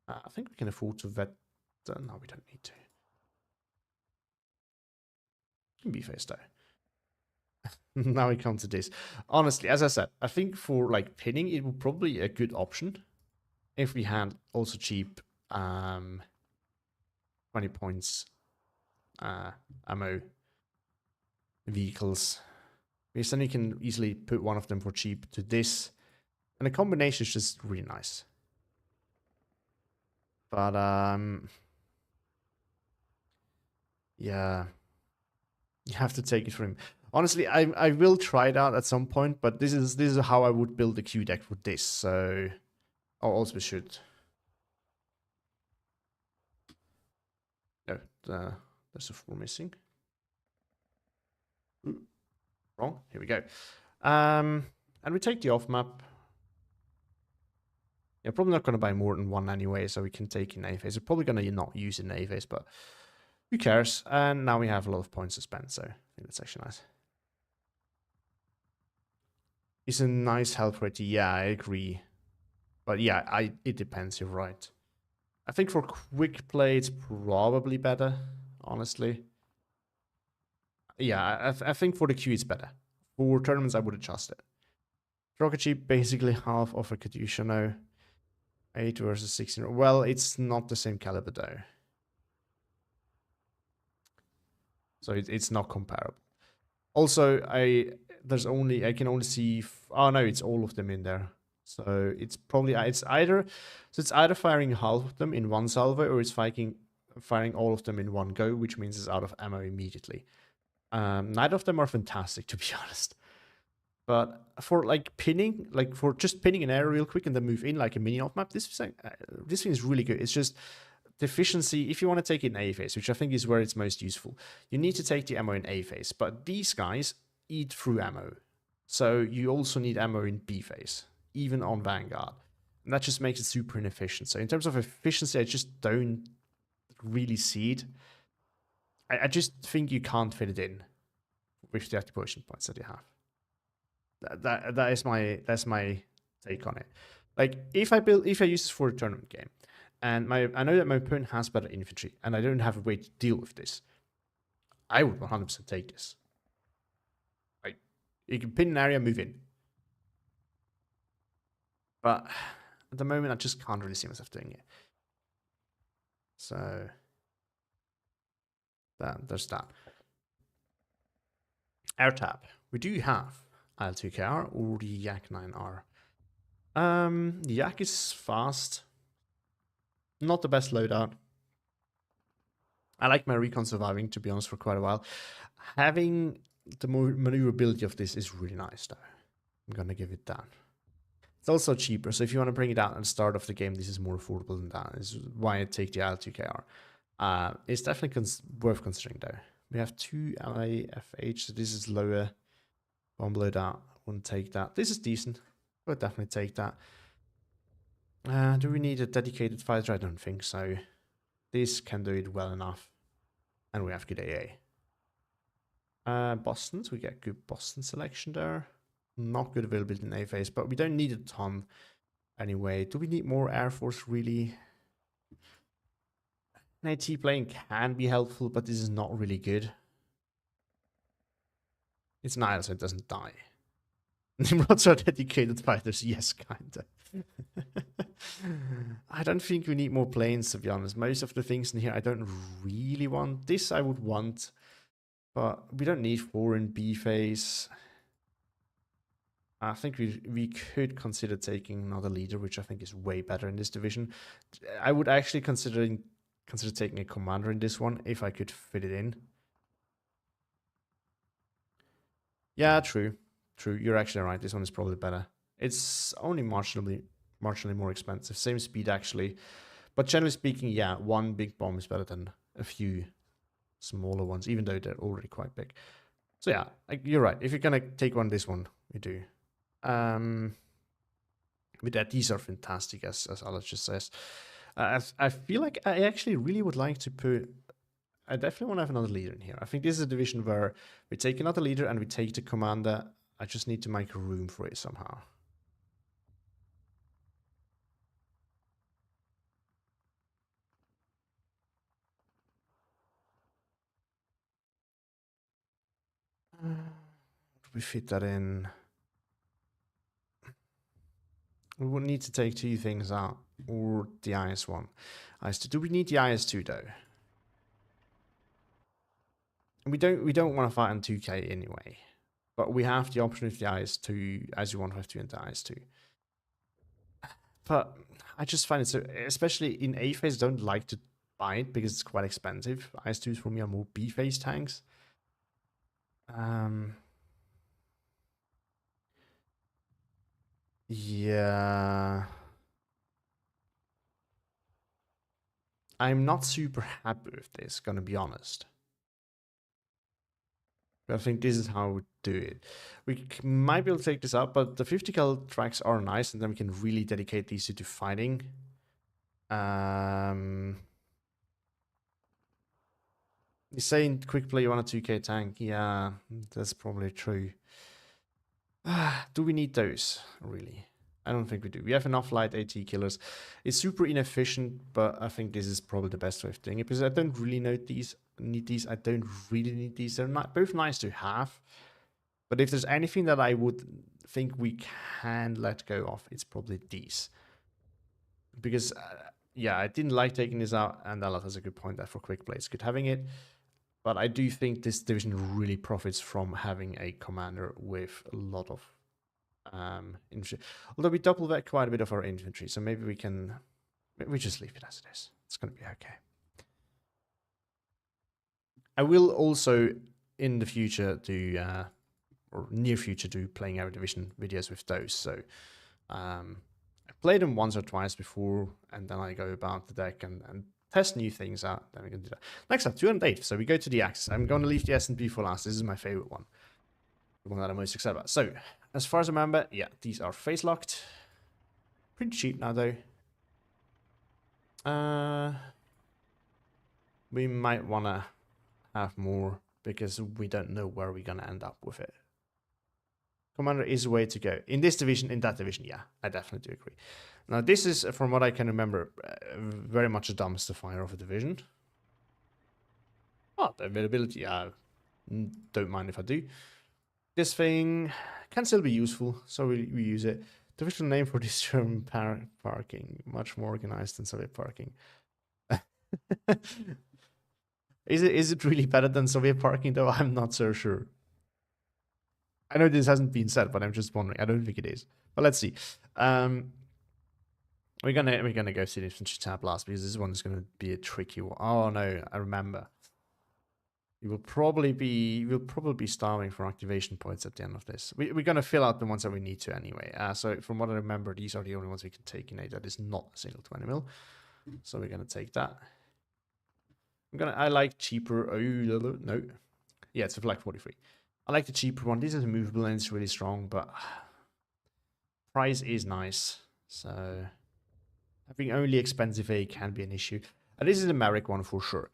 I think we can afford to vet. No, we don't need to. Can be faced though. Now we come to this. Honestly, as I said, I think for like pinning, it would probably be a good option if we had also cheap 20 points ammo vehicles. Because then you can easily put one of them for cheap to this. And the combination is just really nice. But yeah, you have to take it from him. Honestly, I will try it out at some point, but this is how I would build the Q deck for this. So I also should. No, there's a 4 missing. Ooh, wrong. Here we go. And we take the off map. Yeah, probably not going to buy more than one anyway, so we can take in A phase. We're probably going to not use it in A phase, but who cares? And now we have a lot of points to spend, so I think that's actually nice. It's a nice health rate. Yeah, I agree. But yeah, it depends, you're right. I think for quick play, it's probably better, honestly. Yeah, I think for the queue, it's better. For tournaments, I would adjust it. Rocket Ship, basically half of a Katyusha now. 8 versus 16. Well, it's not the same caliber though. So it's not comparable. Also, I can only see. Oh no, it's all of them in there. So it's probably it's either firing half of them in one salvo, or it's firing all of them in one go, which means it's out of ammo immediately. Neither of them are fantastic, to be honest. But for like pinning, like for just pinning an area real quick and then move in like a mini off map, this thing is really good. It's just the efficiency. If you want to take it in A phase, which I think is where it's most useful, you need to take the ammo in A phase. But these guys eat through ammo, so you also need ammo in B phase, even on Vanguard, and that just makes it super inefficient. So in terms of efficiency, I just don't really see it. I just think you can't fit it in with the activation points that you have. That's my take on it. Like if I use this for a tournament game, and I know that my opponent has better infantry, and I don't have a way to deal with this, I would 100% take this. Like you can pin an area, move in. But at the moment, I just can't really see myself doing it. So there's that. Air tab. We do have IL-2KR or the Yak 9R. The Yak is fast. Not the best loadout. I like my recon surviving, to be honest, for quite a while. Having the maneuverability of this is really nice, though. I'm going to give it that. It's also cheaper, so if you want to bring it out at the start of the game, this is more affordable than that. This is why I take the IL-2KR. It's definitely worth considering, though. We have 2 LAFH, so this is lower bomb loadout. Wouldn't take that. This is decent. Would definitely take that. Do we need a dedicated fighter? I don't think so. This can do it well enough. And we have good AA. Boston's, we get good Boston selection there. Not good availability in A phase, but we don't need a ton anyway. Do we need more Air Force, really? AT playing can be helpful, but this is not really good. It's an IL, so it doesn't die. Nimrods are dedicated fighters, yes, kinda. I don't think we need more planes, to be honest. Most of the things in here I don't really want. This I would want, but we don't need 4 in B phase. I think we could consider taking another leader, which I think is way better in this division. I would actually consider taking a commander in this one if I could fit it in. Yeah, true. You're actually right. This one is probably better. It's only marginally more expensive. Same speed actually, but generally speaking, yeah, one big bomb is better than a few smaller ones, even though they're already quite big. So yeah, you're right. If you're gonna take one, this one, we do. With that, these are fantastic, as Alex just says. I feel like I actually really would like to put. I definitely want to have another leader in here. I think this is a division where we take another leader and we take the commander. I just need to make room for it somehow. We fit that in. We would need to take 2 things out, or the IS1. IS2. Do we need the IS2 though? We don't want to fight on 2K anyway, but we have the option with the IS2, IS152 and the IS2. But I just find it so, especially in A phase, I don't like to buy it because it's quite expensive. IS2s for me are more B phase tanks. Yeah. I'm not super happy with this, gonna be honest. But I think this is how we do it. We might be able to take this out, but the 50 cal tracks are nice, and then we can really dedicate these two to fighting. You're saying quick play, you want a 2K tank? Yeah, that's probably true. Do we need those, really? I don't think we do. We have enough light AT killers. It's super inefficient, but I think this is probably the best way of doing it, because I don't really need these. I don't really need these. They're not both nice to have, but if there's anything that I would think we can let go of, it's probably these. Because, yeah, I didn't like taking this out, and Alat has a good point that for quick play it's good having it. But I do think this division really profits from having a commander with a lot of infantry. Although we double back quite a bit of our infantry, so maybe we just leave it as it is. It's going to be okay. I will also, in the future, do, or near future, do playing our division videos with those. So I played them once or twice before, and then I go about the deck and test new things out. Then we can do that. Next up, 208. So we go to the Axis. I'm going to leave the S&P for last. This is my favorite one. The one that I'm most excited about. So, as far as I remember, yeah, these are phase locked. Pretty cheap now, though. We might want to have more, because we don't know where we're going to end up with it. Commander is a way to go. In this division, in that division, yeah, I definitely do agree. Now, this is, from what I can remember, very much a dumpster fire of a division. Oh, the availability, yeah, don't mind if I do. This thing can still be useful, so we use it. The official name for this term, parking, much more organized than Soviet parking. Is it really better than Soviet parking, though? I'm not so sure. I know this hasn't been said, but I'm just wondering. I don't think it is. But let's see. We're gonna go see the infantry tab last, because this one is gonna be a tricky one. Oh no, I remember. We'll probably be starving for activation points at the end of this. We're gonna fill out the ones that we need to anyway. So from what I remember, these are the only ones we can take in A. That is not a single 20 mil. So we're gonna take that. I like cheaper. Oh no, yeah, it's a Flak 43. I like the cheaper one. This is movable and it's really strong, but price is nice. So having only expensive A can be an issue. And this is a Merrick one for sure.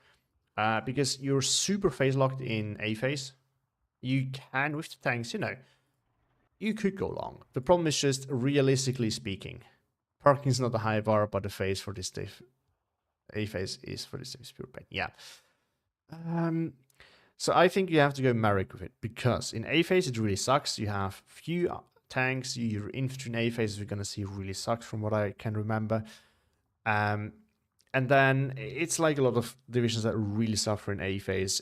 Because you're super phase locked in A phase. You can, with the tanks, you know, you could go long. The problem is just, realistically speaking, parking is not a high bar, but the phase for this div, A phase is for this div pure pain. Yeah. So I think you have to go Merrick with it, because in A phase it really sucks. You have few tanks. Your infantry in A phase we're gonna see really sucks from what I can remember. And then it's like a lot of divisions that really suffer in A phase.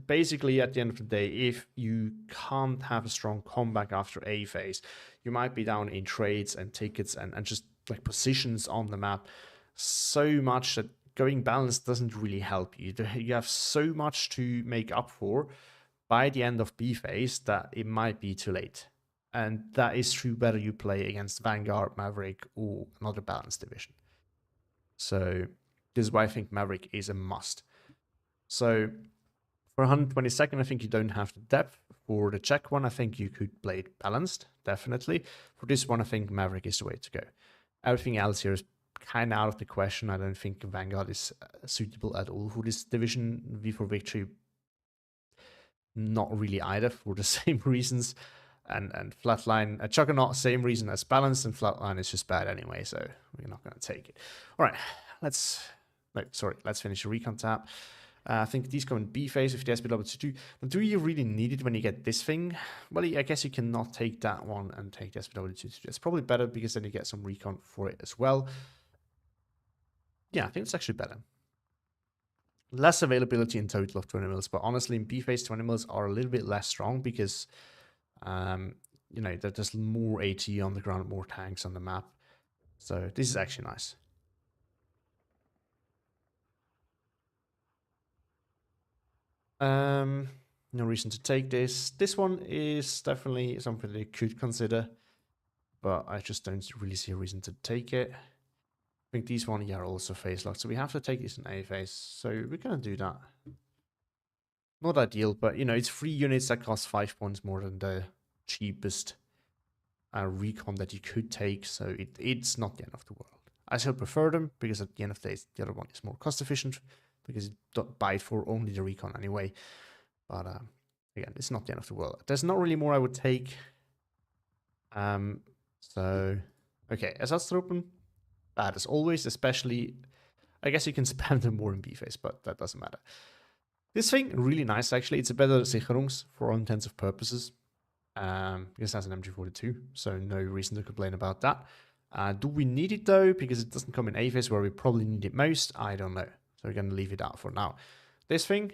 Basically, at the end of the day, if you can't have a strong comeback after A phase, you might be down in trades and tickets and just like positions on the map so much that going balanced doesn't really help you. You have so much to make up for by the end of B phase that it might be too late. And that is true whether you play against Vanguard, Maverick, or another balanced division. So this is why I think Maverick is a must. So For 122nd, I think you don't have the depth. For the Czech one, I think you could play it balanced, definitely. For this one, I think Maverick is the way to go. Everything else here is kind of out of the question. I don't think Vanguard is suitable at all for this division. V for Victory, not really either, for the same reasons. And Flatline, Juggernaut, same reason as Balanced, and Flatline is just bad anyway, so we're not going to take it. All right, let's finish the recon tab. I think these come in B phase with the SPW2. But do you really need it when you get this thing? Well, I guess you cannot take that one and take the SPW2. It's probably better because then you get some recon for it as well. Yeah, I think it's actually better. Less availability in total of 20 mils, but honestly, in B phase, 20 mils are a little bit less strong because, you know, there's more AT on the ground, more tanks on the map. So this is actually nice. No reason to take this. This one is definitely something they could consider, but I just don't really see a reason to take it. I think these one are also phase locked, so we have to take this in A phase. So we're gonna do that. Not ideal, but you know, it's 3 units that cost 5 points more than the cheapest recon that you could take, so it's not the end of the world. I still prefer them because at the end of the day, the other one is more cost efficient because you don't buy it for only the recon anyway. But again, it's not the end of the world. There's not really more I would take. So okay, Ersatztruppen, bad as always, especially. I guess you can spam them more in B phase, but that doesn't matter. This thing, really nice actually. It's a better Sicherungs for all intents and purposes. Because it has an MG42, so no reason to complain about that. Do we need it though? Because it doesn't come in A phase where we probably need it most. I don't know. So we're going to leave it out for now. This thing,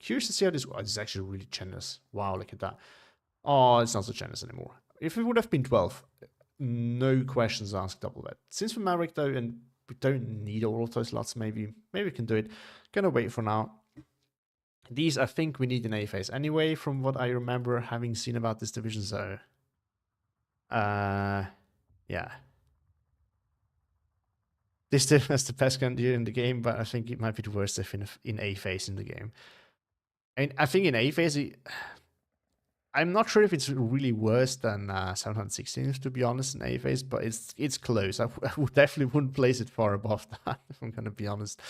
curious to see how this. Oh, it's actually really generous. Wow, look at that. Oh, it's not so generous anymore. If it would have been 12, no questions asked, double that. Since we're Maverick though, and we don't need all of those slots, maybe we can do it. Gonna wait for now. These, I think we need an A phase anyway, from what I remember having seen about this division, so... yeah. This div has the best candidate in the game, but I think it might be the worst if in A phase in the game. And I think in A phase, I'm not sure if it's really worse than 716, to be honest, in A phase, but it's close. I definitely wouldn't place it far above that, if I'm gonna be honest.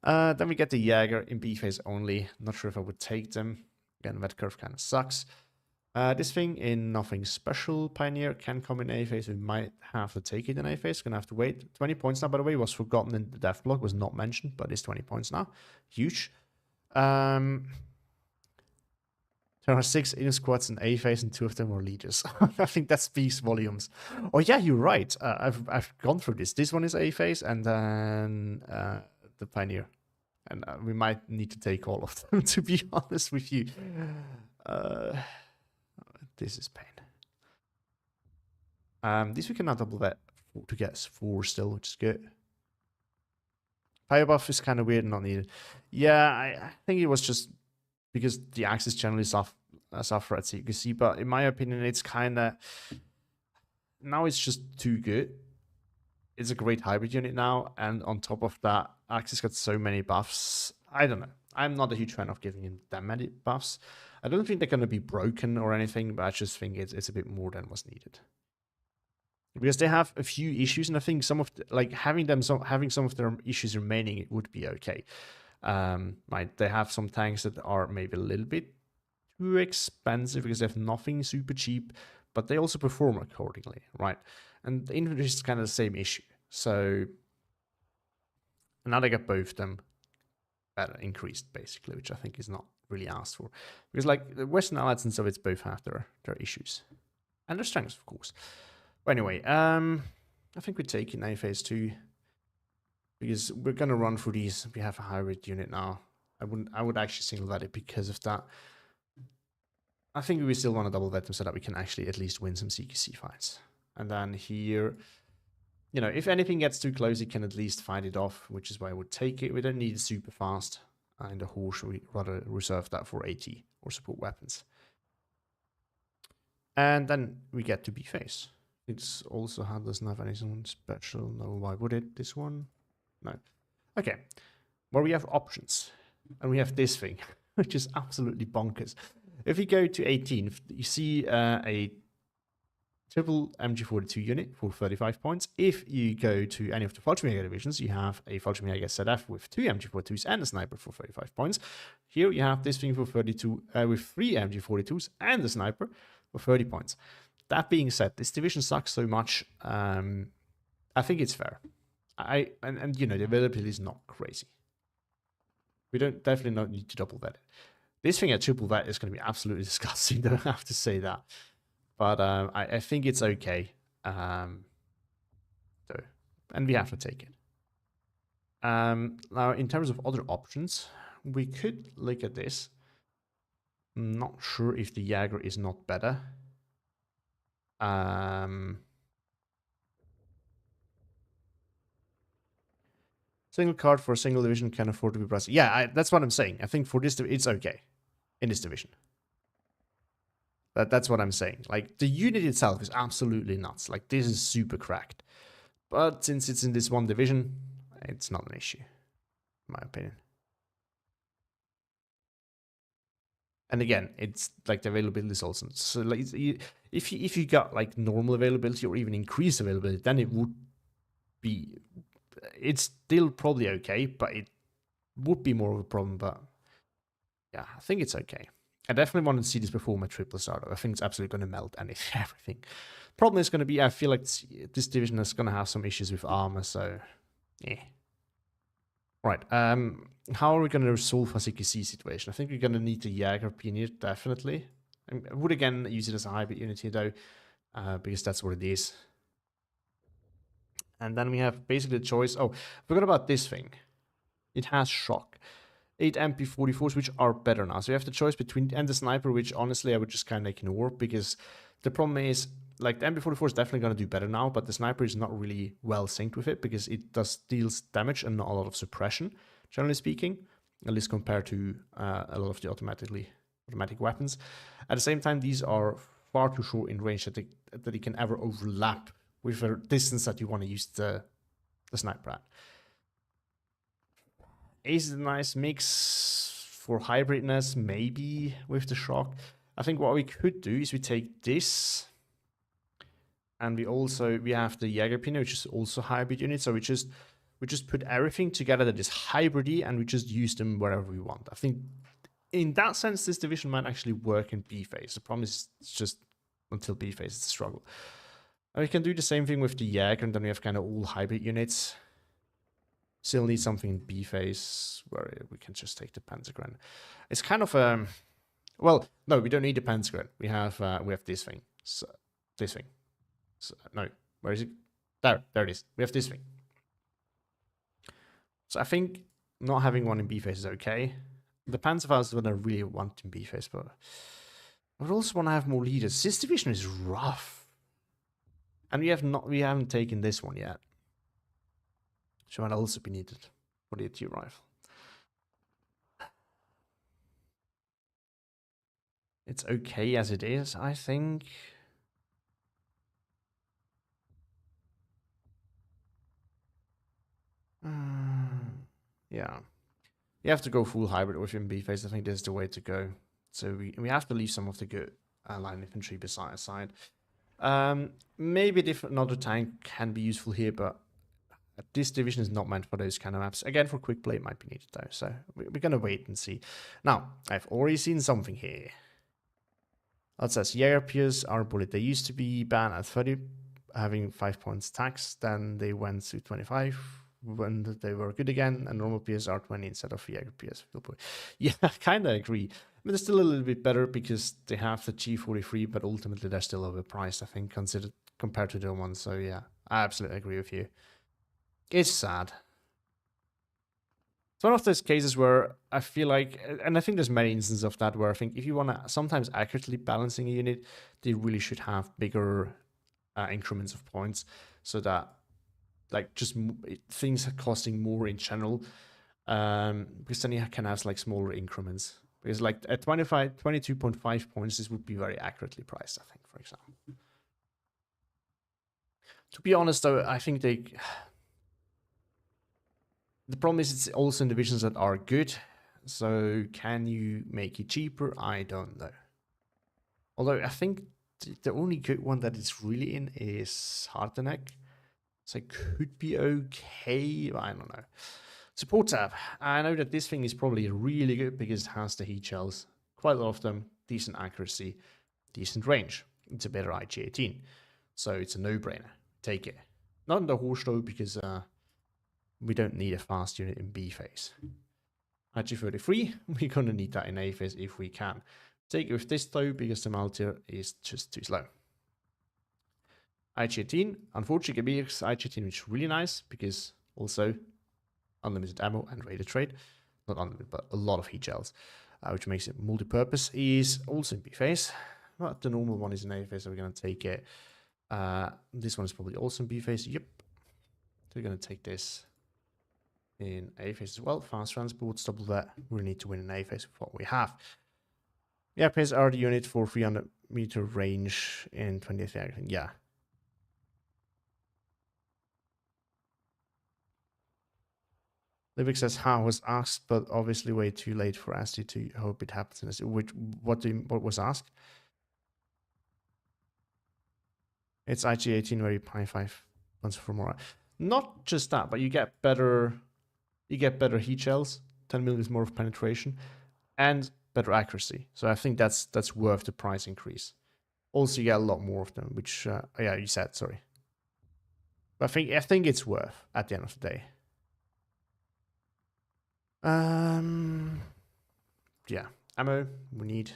Then we get the Jaeger in B phase only. Not sure if I would take them. Again, that curve kind of sucks. This thing in nothing special. Pioneer can come in A phase. We might have to take it in A phase. Gonna have to wait. 20 points now, by the way, was forgotten in the death block, was not mentioned, but it's 20 points now. Huge. There are 6 in squads in A phase, and 2 of them are leaders. I think that speaks volumes. Oh yeah, you're right. I've gone through this. This one is A phase, and then the Pioneer. And we might need to take all of them, to be honest with you. This is pain. This we can now double that to get 4 still, which is good. Fire buff is kind of weird and not needed. Yeah, I think it was just because the Axis generally suffer at CQC, but in my opinion, it's kind of... Now it's just too good. It's a great hybrid unit now, and on top of that, Axis got so many buffs. I don't know. I'm not a huge fan of giving him that many buffs. I don't think they're going to be broken or anything, but I just think it's a bit more than was needed. Because they have a few issues, and I think some of having some of their issues remaining, it would be okay. Right, they have some tanks that are maybe a little bit too expensive because they have nothing super cheap, but they also perform accordingly, right? And the infantry is kind of the same issue. So now they get both of them better increased, basically, which I think is not really asked for. Because like the Western Allies and Soviets both have their issues. And their strengths, of course. But anyway, I think we take in A phase 2. Because we're gonna run through these. We have a hybrid unit now. I would actually single vet it because of that. I think we still want to double vet them so that we can actually at least win some CQC fights. And then here, you know, if anything gets too close, you can at least fight it off, which is why I would take it. We don't need it super fast. And the horse, we rather reserve that for AT or support weapons. And then we get to B phase. It's also doesn't have anything special. No, why would it? This one? No. Okay. Where we have options. and we have this thing, which is absolutely bonkers. If we go to 18th, you see a triple MG42 unit for 35 points. If you go to any of the Fallschirmjäger divisions, you have a Fallschirmjäger ZF with 2 MG42s and a sniper for 35 points. Here you have this thing for 32 with 3 MG42s and a sniper for 30 points. That being said, this division sucks so much. I think it's fair. And you know, the availability is not crazy. We don't definitely not need to double vet it. This thing at triple vet is going to be absolutely disgusting. Don't have to say that. But I think it's okay. And we have to take it. Now, in terms of other options, we could look at this. I'm not sure if the Jaeger is not better. Single card for a single division can afford to be priced. Yeah, that's what I'm saying. I think for this, it's okay in this division. That's what I'm saying. Like, the unit itself is absolutely nuts. Like, this is super cracked. But since it's in this one division, it's not an issue, in my opinion. And again, it's like the availability is also. So like, if you got like normal availability or even increased availability, then it would be. It's still probably okay, but it would be more of a problem. But yeah, I think it's okay. I definitely want to see this before my triple starter. I think it's absolutely going to melt everything. Problem is going to be, I feel like this division is going to have some issues with armor, so yeah. Right, how are we going to resolve a CQC situation? I think we're going to need the Jaeger Pioneer, definitely. I would again use it as a hybrid unit here though, because that's what it is. And then we have basically the choice. Oh, forgot about this thing. It has shock. 8 MP44s, which are better now. So you have the choice between, and the sniper, which honestly I would just kind of ignore, because the problem is, like, the MP44 is definitely going to do better now, but the sniper is not really well synced with it, because it deals damage and not a lot of suppression, generally speaking, at least compared to a lot of the automatic weapons. At the same time, these are far too short in range that it can ever overlap with a distance that you want to use the sniper at. Is a nice mix for hybridness, maybe with the shock. I think what we could do is we take this, and we have the Jaeger Pioneer, which is also hybrid unit. So we just put everything together that is hybridy, and we just use them wherever we want. I think in that sense, this division might actually work in B phase. The problem is it's just until B phase it's a struggle. And we can do the same thing with the Jaeger, and then we have kind of all hybrid units. Still need something in B phase where we can just take the Pentagram. It's kind of well, no, we don't need the Pentagram. We have this thing. So this thing. So, no, where is it? There it is. We have this thing. So I think not having one in B phase is okay. The Panzerfaust is what I really want in B phase, but I would also want to have more leaders. This division is rough, and we haven't taken this one yet. So might also be needed for the AT rifle. It's okay as it is, I think. Yeah. You have to go full hybrid within B phase. I think this is the way to go. So we have to leave some of the good line infantry aside. Maybe another tank can be useful here, but this division is not meant for those kind of maps. Again, for quick play, it might be needed though. So we're going to wait and see. Now, I've already seen something here. That says Jaeger Piers are bullet. They used to be banned at 30, having 5 points tax. Then they went to 25 when they were good again. And normal Piers are 20 instead of Jaeger Piers. Yeah, I kind of agree. I mean, they're still a little bit better because they have the G43, but ultimately they're still overpriced, I think, compared to the ones. So yeah, I absolutely agree with you. It's sad. It's one of those cases where I feel like, and I think there's many instances of that, where I think if you want to sometimes accurately balancing a unit, they really should have bigger increments of points, so that like just things are costing more in general, because then you can have like smaller increments. Because like at 22.5 points, this would be very accurately priced, I think, for example. To be honest though, I think the problem is it's also in divisions that are good. So can you make it cheaper? I don't know. Although I think the only good one that it's really in is Hardeneck. So it could be okay. I don't know. Support tab. I know that this thing is probably really good because it has the heat shells. Quite a lot of them. Decent accuracy. Decent range. It's a better IG-18. So it's a no-brainer. Take it. Not in the horse though, because we don't need a fast unit in B phase. IG-33, we're going to need that in A phase if we can. Take it with this though, because the Maltier is just too slow. IG-18, unfortunately, IG-18 is really nice because also unlimited ammo and rated trade. Not unlimited, but a lot of heat shells, which makes it multi-purpose. Is also in B phase, but the normal one is in A phase, so we're going to take it. This one is probably also in B phase. Yep. So we're going to take this in A phase as well. Fast transports, double that. We need to win in A phase with what we have. Yeah, pays are the unit for 300-meter range in 20th area. Yeah. Livik says, "How was asked, but obviously way too late for Asti to hope it happens." In this. What was asked? It's IG-18 where you pay 5 months for more. Not just that, but you get better heat shells, 10 millimeters more of penetration, and better accuracy. So I think that's worth the price increase. Also, you get a lot more of them, which yeah, you said, sorry. But I think it's worth at the end of the day. Yeah, ammo we need,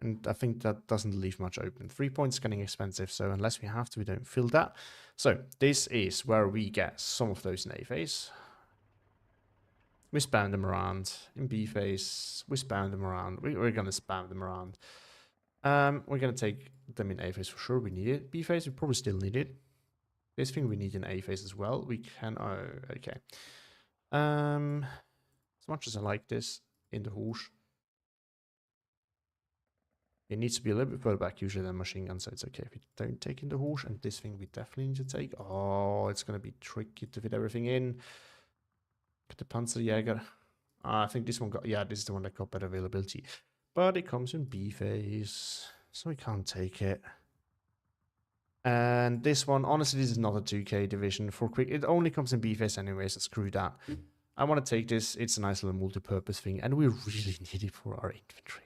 and I think that doesn't leave much open. 3 points getting expensive, so unless we have to, we don't fill that. So this is where we get some of those in A phase. We spam them around in B phase. We spam them around. We're gonna spam them around. We're gonna take them in A phase for sure. We need it. B phase, we probably still need it. This thing we need in A phase as well. We can. Oh, okay. As much as I like this in the horse, it needs to be a little bit further back usually than machine gun, so it's okay if we don't take in the horse. And this thing we definitely need to take. Oh, it's gonna be tricky to fit everything in. Get the Panzerjäger. I think this one got, yeah, this is the one that got better availability. But it comes in B phase, so we can't take it. And this one, honestly, this is not a 2K division for quick. It only comes in B phase anyway, so screw that. I want to take this. It's a nice little multi-purpose thing, and we really need it for our infantry.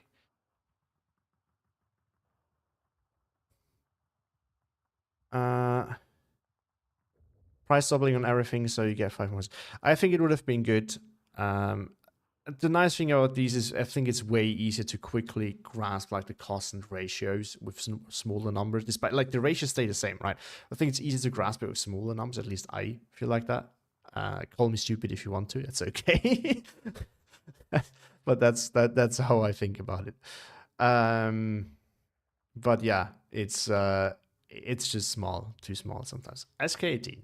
Price doubling on everything, so you get 5 more. I think it would have been good. The nice thing about these is I think it's way easier to quickly grasp like the cost and ratios with smaller numbers. Despite like the ratios stay the same, right? I think it's easier to grasp it with smaller numbers. At least I feel like that. Call me stupid if you want to. That's okay. But that's how I think about it. But yeah, it's just small, too small sometimes. SK-18,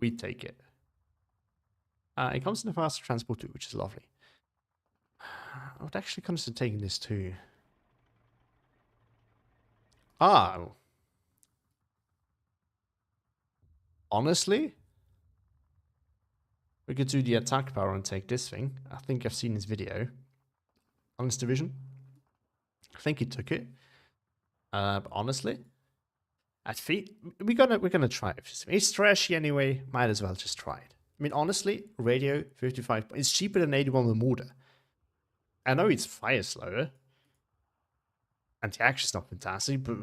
we take it. It comes in a faster transport too, which is lovely. I would actually consider taking this too. Oh. Honestly, we could do the attack power and take this thing. I think I've seen his video on this division. I think he took it. But honestly, I think we're gonna try it. It's trashy anyway. Might as well just try it. I mean, honestly, radio 55. It's cheaper than 81 with mortar. I know it's fire slower, and the action's not fantastic, but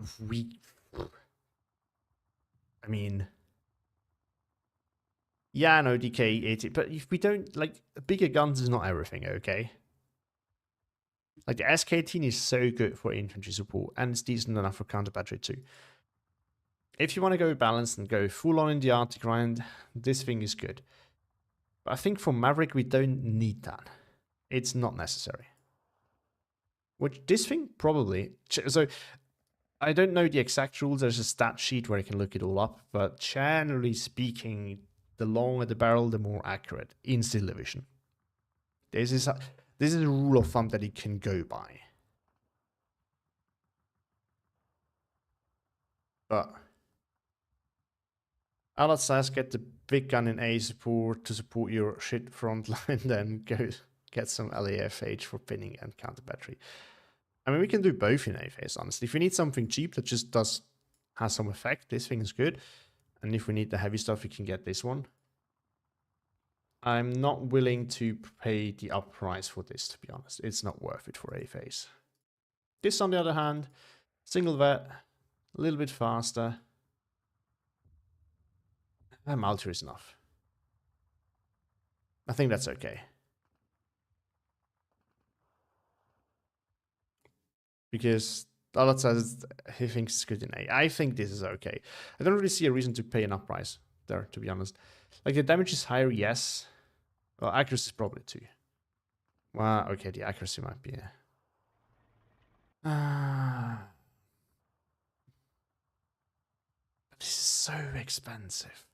I mean, yeah, I know DK80, but if we don't, like, bigger guns is not everything, okay? Like, the SK-18 is so good for infantry support, and it's decent enough for counter battery too. If you want to go balanced and go full on in the Arctic grind, this thing is good. But I think for Maverick, we don't need that. It's not necessary. Which this thing probably. So I don't know the exact rules. There's a stat sheet where I can look it all up. But generally speaking, the longer the barrel, the more accurate in Steel Division. This is a rule of thumb that it can go by. But Alad says get the big gun in A support to support your shit front line, then goes. get some LAFH for pinning and counter battery. I mean, we can do both in A phase, honestly. If we need something cheap that just has some effect, this thing is good. And if we need the heavy stuff, we can get this one. I'm not willing to pay the up price for this, to be honest. It's not worth it for A phase. This, on the other hand, single vet, a little bit faster. And Malter is enough. I think that's okay. Because Alot says he thinks it's good in A. I think this is okay. I don't really see a reason to pay an up price there, to be honest. Like, the damage is higher, yes. Well, accuracy is probably 2. Well, okay, the accuracy might be... This is so expensive.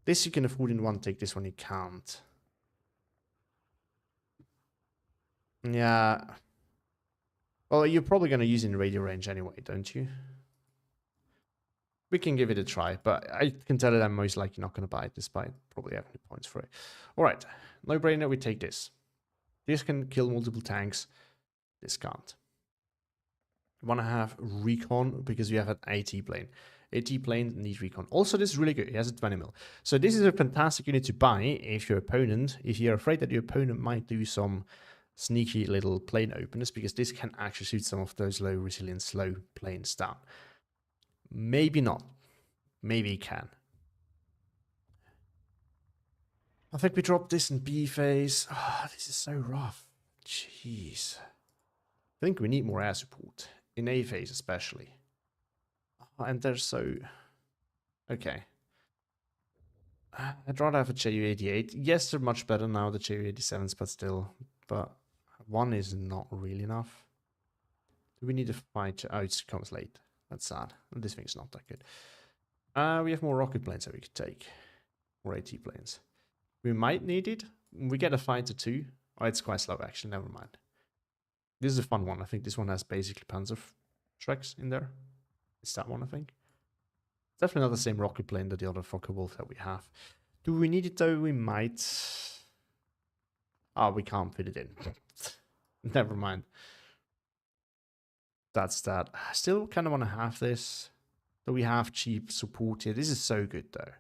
This you can afford in one take, this one you can't. Yeah. Well, you're probably going to use it in radio range anyway, don't you? We can give it a try, but I can tell that I'm most likely not going to buy it, despite probably having the points for it. Alright, no brainer, we take this. This can kill multiple tanks. This can't. We want to have recon because we have an AT plane. AT plane needs recon. Also, this is really good. It has a 20 mil. So this is a fantastic unit to buy if you're afraid that your opponent might do some sneaky little plane openers, because this can actually shoot some of those low resilience, slow planes down. Maybe not. Maybe it can. I think we dropped this in B phase. Oh, this is so rough. Jeez. I think we need more air support. In A phase especially. Oh, and they're so... Okay. I'd rather have a Ju-88. Yes, they're much better now, the Ju-87s, but still. But 1 is not really enough. Do we need a fight? Oh, it comes late. That's sad. This thing's not that good. We have more rocket planes that we could take. More AT planes. We might need it. We get a fighter too. Oh, it's quite slow actually, never mind. This is a fun one. I think this one has basically Panzer tracks in there. It's that one, I think. Definitely not the same rocket plane that the other Focke-Wulf that we have. Do we need it though? We might. Oh, we can't fit it in. Never mind. That's that. I still kind of want to have this. So we have cheap support here. This is so good though.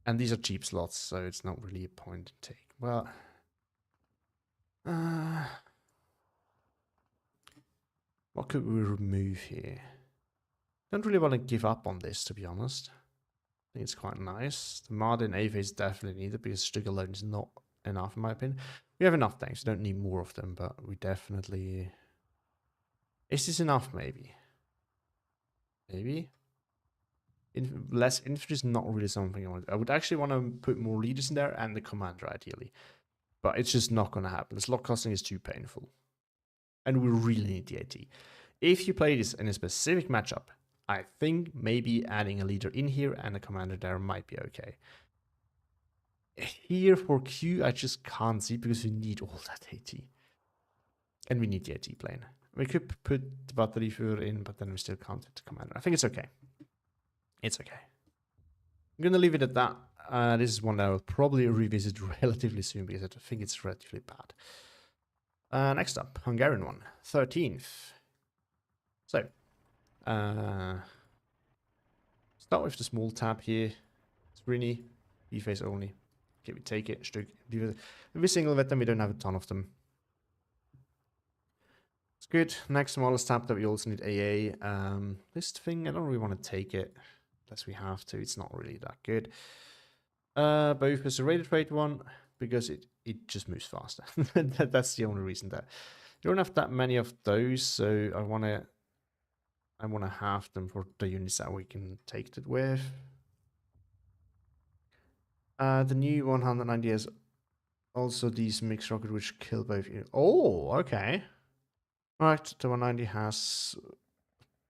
And these are cheap slots, so it's not really a point to take. Well, what could we remove here? Don't really want to give up on this, to be honest. I think it's quite nice. The Marder A phase is definitely needed because Stug alone is not enough, in my opinion. We have enough tanks. We don't need more of them, but we definitely... Is this enough, maybe? Maybe? Less infantry is not really something I want. I would actually want to put more leaders in there and the commander, ideally. But it's just not going to happen. The slot costing is too painful. And we really need the AT. If you play this in a specific matchup, I think maybe adding a leader in here and a commander there might be okay. Here for Q, I just can't see because we need all that AT. And we need the AT plane. We could put the battery Führer in, but then we still can't hit the commander. I think it's okay. It's okay. I'm going to leave it at that. This is one that I will probably revisit relatively soon because I think it's relatively bad. Next up, Hungarian one, 13th. So, start with the small tab here. It's Rini, B-phase only. Okay, we take it. Stug. If we single vet them, we don't have a ton of them. It's good. Next smallest tab that we also need AA. This thing, I don't really want to take it. Unless we have to. It's not really that good. Both is a rated rate one because it just moves faster. That's the only reason that you don't have that many of those, so I wanna have them for the units that we can take it with. The new 190 has also these mixed rocket which kill both units. Oh, okay. Alright, the 190 has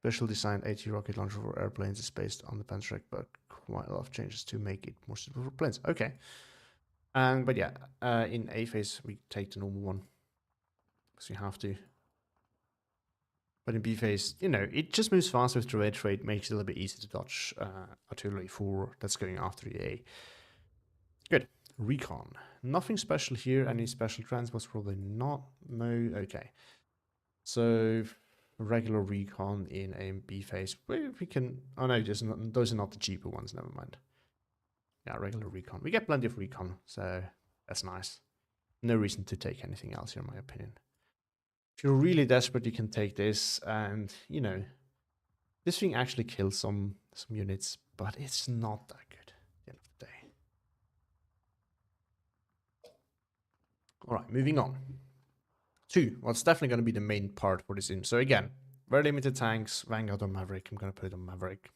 special designed AT rocket launcher for airplanes. It's based on the Panzerek, but quite a lot of changes to make it more suitable for planes. Okay. But yeah, in A phase, we take the normal one. Because we have to. But in B phase, you know, it just moves faster with the red rate, makes it a little bit easier to dodge artillery 4 that's going after the A. Good. Recon. Nothing special here. Any special transports? Probably not. No. Okay. So regular recon in A and B phase. We can. Oh no, those are not the cheaper ones. Never mind. Yeah, regular recon. We get plenty of recon, so that's nice. No reason to take anything else here, in my opinion. If you're really desperate, you can take this, and you know, this thing actually kills some units, but it's not that good at the end of the day. All right, moving on. 2. What's definitely going to be the main part for this team. So again, very limited tanks, Vanguard or Maverick. I'm going to put it on Maverick.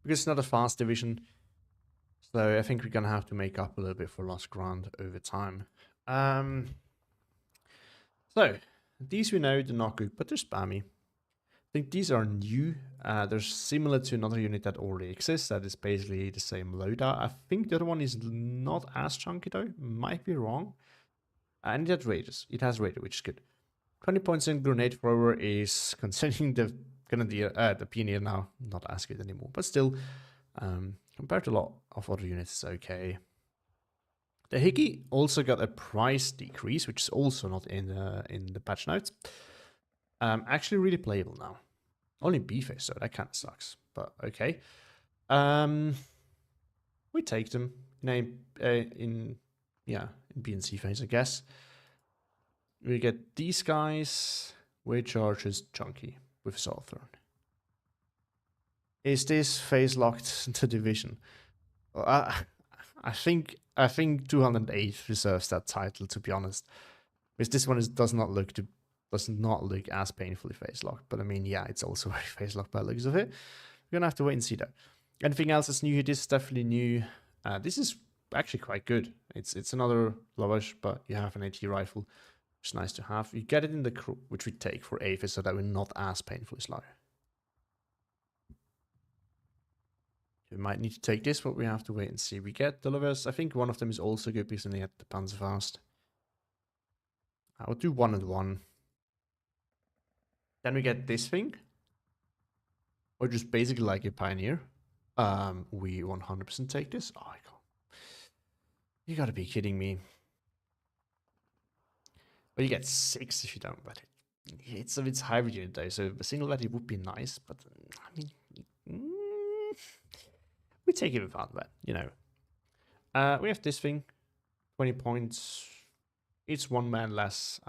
Because it's not a fast division. So I think we're going to have to make up a little bit for lost ground over time. So these we know, they're not good, but they're spammy. I think these are new. They're similar to another unit that already exists. That is basically the same loadout. I think the other one is not as chunky though. Might be wrong. And it has raiders. It has raider, which is good. 20 points in grenade thrower is, considering the Grenadier, the Pioneer now, not as good anymore. But still, compared to a lot of other units, it's okay. The Higgy also got a price decrease, which is also not in the patch notes. Actually really playable now. Only B phase, so that kind of sucks. But okay. We take them in B and C phase, I guess. We get these guys, which are just chunky with Southern. Is this phase locked to division? I think 208 reserves that title, to be honest. Because this one does not look as painfully phase locked. But I mean, yeah, it's also very phase locked by the looks of it. We're gonna have to wait and see though. Anything else that's new? This is definitely new. This is actually quite good. It's another Lovash, but you have an AT rifle, which is nice to have. You get it in the crew, which we take for Aphis, so that we're not as painfully slow. We might need to take this, but we have to wait and see. We get the Lovers. I think one of them is also good because they get the Panzerfaust. I will do 1 and 1. Then we get this thing, or just basically like a Pioneer. We 100% take this. Oh, I can't. You gotta be kidding me. Well, you get 6 if you don't, but it's hybrid unit though, so a single value would be nice, but I mean, we take it without that, you know. We have this thing, 20 points. It's 1 man less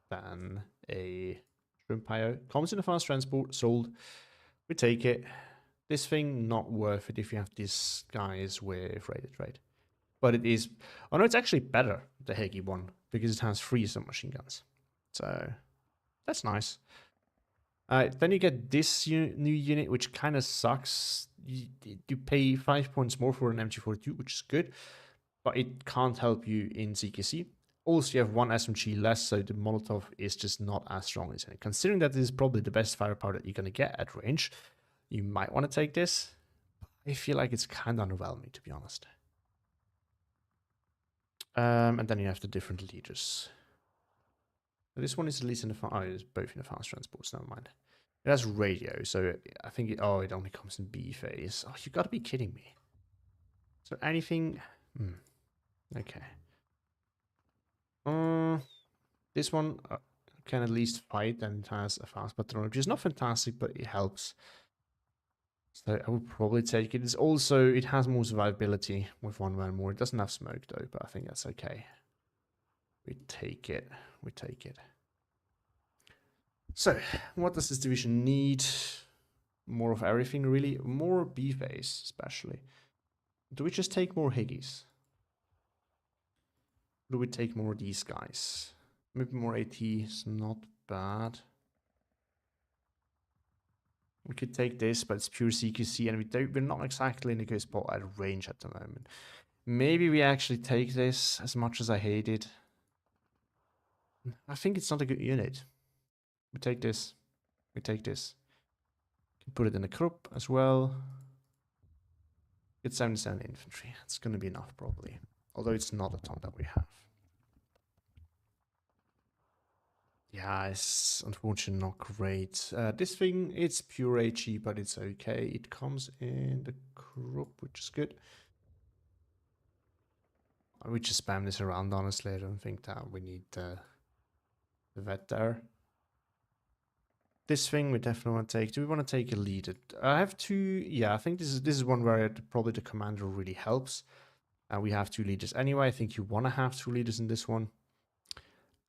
than a Shrimp Pio. Comes in a fast transport, sold. We take it. This thing, not worth it if you have these guys with rated trade. But it is... Oh no, it's actually better, the Hegi one, because it has 3 submachine guns. So, that's nice. Then you get this new unit, which kind of sucks. You pay 5 points more for an MG42, which is good, but it can't help you in CKC. Also, you have 1 SMG less, so the Molotov is just not as strong as it. Considering that this is probably the best firepower that you're going to get at range, you might want to take this. I feel like it's kind of underwhelming, to be honest. And then you have the different leaders. So this one is at least in the... Oh, it's both in the fast transports, never mind. It has radio, so I think it only comes in B phase. Oh, you gotta be kidding me. So anything... Okay. This one can at least fight, and it has a fast patron, which is not fantastic, but it helps. So I would probably take it. It's also, it has more survivability with 1 man more. It doesn't have smoke though, but I think that's okay. We take it. We take it. So, what does this division need? More of everything, really. More B phase, especially. Do we just take more Higgies? Do we take more of these guys? Maybe more AT is not bad. We could take this, but it's pure CQC, and we're not exactly in a good spot at range at the moment. Maybe we actually take this, as much as I hate it. I think it's not a good unit. We take this. We take this. Can put it in the Krupp as well. Get 77 infantry. It's going to be enough, probably. Although it's not a ton that we have. Yeah, it's unfortunately not great. This thing, it's pure HE, but it's okay. It comes in the Krupp, which is good. We just spam this around, honestly. I don't think that we need the vet there. This thing we definitely want to take. Do we want to take a leader? I have two. Yeah, I think this is one where probably the commander really helps. We have 2 leaders anyway. I think you want to have 2 leaders in this one.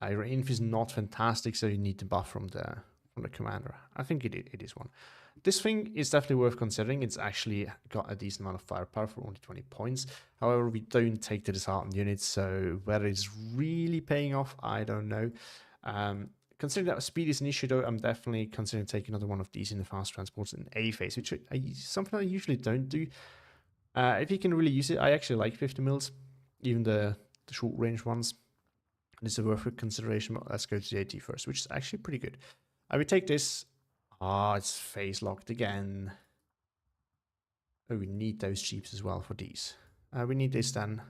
Your inf is not fantastic, so you need the buff from the commander. I think it is one. This thing is definitely worth considering. It's actually got a decent amount of firepower for only 20 points. However, we don't take the disheartened units, so whether it's really paying off, I don't know. Considering that speed is an issue, though, I'm definitely considering taking another one of these in the fast transports in A phase, which is something I usually don't do. If you can really use it, I actually like 50 mils, even the short range ones. This is worth a consideration, but let's go to the AT first, which is actually pretty good. I will take this. It's phase locked again. Oh, we need those jeeps as well for these. We need this then.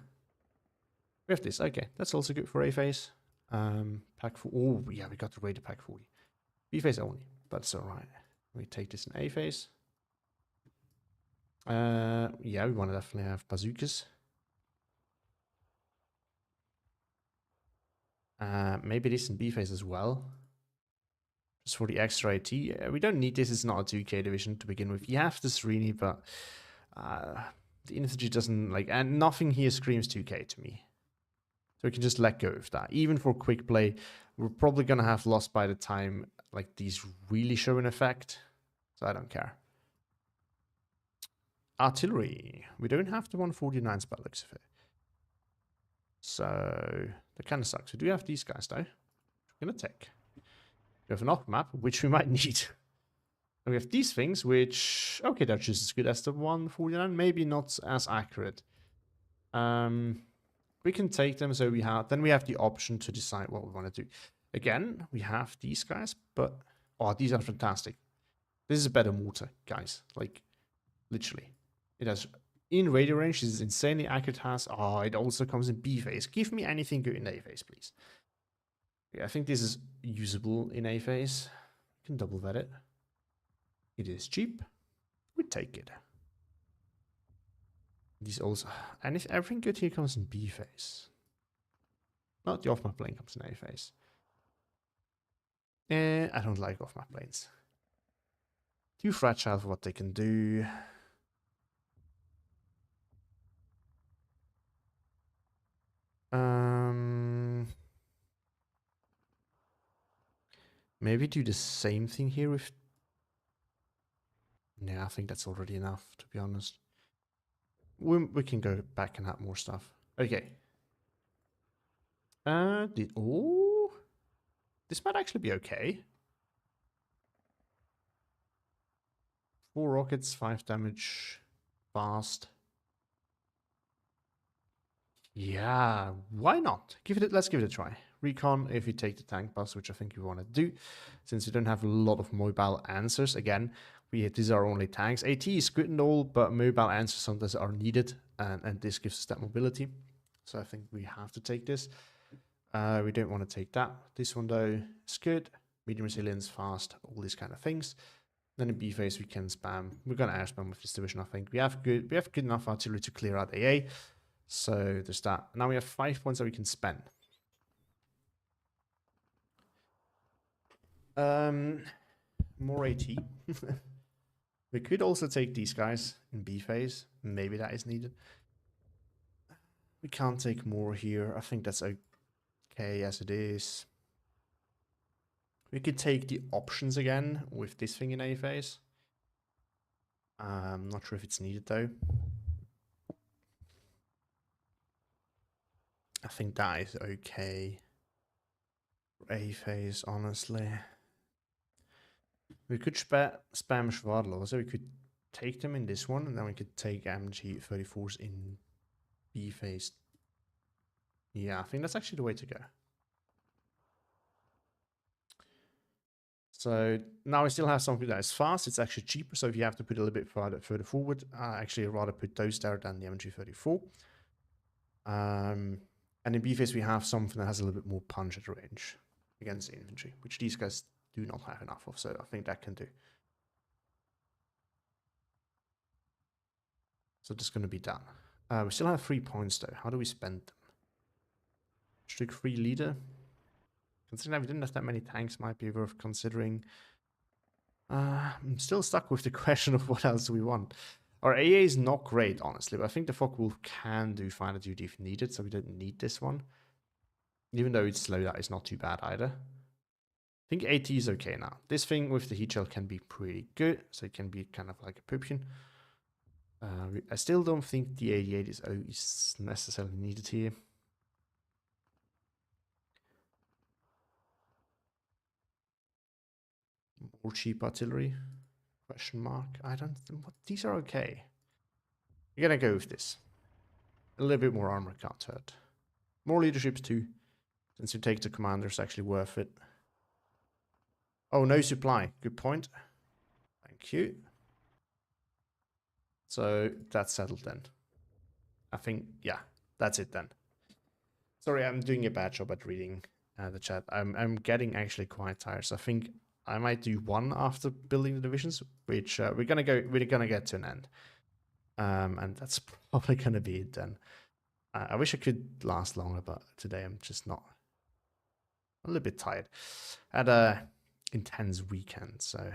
We have this. Okay, that's also good for A phase. Pack 4. Oh, yeah, we got the rated pack 40. B phase only, but it's alright. We take this in A phase. Yeah, we want to definitely have bazookas. Maybe this in B phase as well. Just for the extra AT. We don't need this. It's not a 2k division to begin with. You have the Serini, but the infantry doesn't like, and nothing here screams 2k to me. So we can just let go of that. Even for quick play, we're probably gonna have lost by the time like these really show an effect. So I don't care. Artillery. We don't have the 149 spell lucifer. So that kind of sucks. We do have these guys though. We're gonna take. We have an off map, which we might need. And we have these things, which okay, they're just as good as the 149, maybe not as accurate. We can take them, so we have the option to decide what we want to do. Again, we have these guys, but these are fantastic. This is a better mortar, guys. Like literally, it has in radio range. This is insanely accurate. It also comes in B phase. Give me anything good in A phase, please. Yeah, I think this is usable in A phase. You can double vet it. It is cheap. We take it. These also, and if everything good here comes in B phase. Not the off-map plane comes in A phase. I don't like off-map planes. Too fragile for what they can do. Maybe do the same thing here with... Yeah, I think that's already enough, to be honest. We can go back and add more stuff. Okay. This might actually be okay. 4 rockets, 5 damage, fast. Yeah, why not? Let's give it a try. Recon, if you take the tank bus, which I think you want to do, since we don't have a lot of mobile answers. Again, these are only tanks. AT is good and all, but mobile answers sometimes are needed, and this gives us that mobility. So I think we have to take this. We don't want to take that. This one though is good. Medium resilience, fast, all these kind of things. Then in B phase we can spam. We're gonna air spam with this division. I think we have good enough artillery to clear out AA. So there's that. Now we have 5 points that we can spend. More AT. We could also take these guys in B phase. Maybe that is needed. We can't take more here. I think that's okay as it is. We could take the options again with this thing in A phase. I'm not sure if it's needed though. I think that is okay. A phase, honestly. We could spam Schwadler, so we could take them in this one, and then we could take MG34s in B phase. Yeah, I think that's actually the way to go. So now we still have something that is fast. It's actually cheaper, so if you have to put a little bit further forward, actually I'd rather put those there than the MG34. And in B phase we have something that has a little bit more punch at range against the infantry, which these guys do not have enough of, so I think that can do. So that's going to be done. We still have 3 points though. How do we spend them? Strict free leader. Considering we didn't have that many tanks, might be worth considering. I'm still stuck with the question of what else do we want. Our AA is not great, honestly, but I think the Focke-Wulf can do final duty if needed, so we don't need this one. Even though it's slow, that is not too bad either. I think AT is okay now. This thing with the heat shell can be pretty good, so it can be kind of like a Pupian. I still don't think the 88 is necessarily needed here. More cheap artillery? Question mark. I don't think these are okay. We're gonna go with this. A little bit more armor, can't hurt. More leaderships too. Since you take the commander, it's actually worth it. Oh, no supply. Good point. Thank you. So that's settled then. I think, yeah, that's it then. Sorry, I'm doing a bad job at reading the chat. I'm getting actually quite tired. So I think I might do one after building the divisions, which we're gonna get to an end. And that's probably gonna be it then. I wish I could last longer, but today I'm just not. I'm a little bit tired. Had a intense weekend, so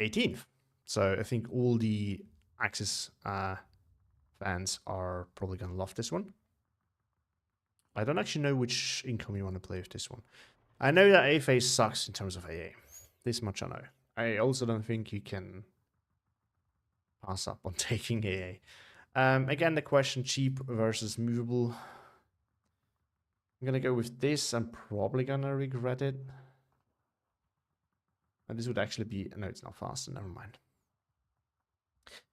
18th. So I think all the Axis fans are probably gonna love this one. I don't actually know which income you want to play with this one. I know that A phase sucks in terms of AA. This much I know. I also don't think you can pass up on taking AA. Again, the question cheap versus movable. I'm gonna go with this. I'm probably gonna regret it. And this would actually be... No, it's not faster. Never mind.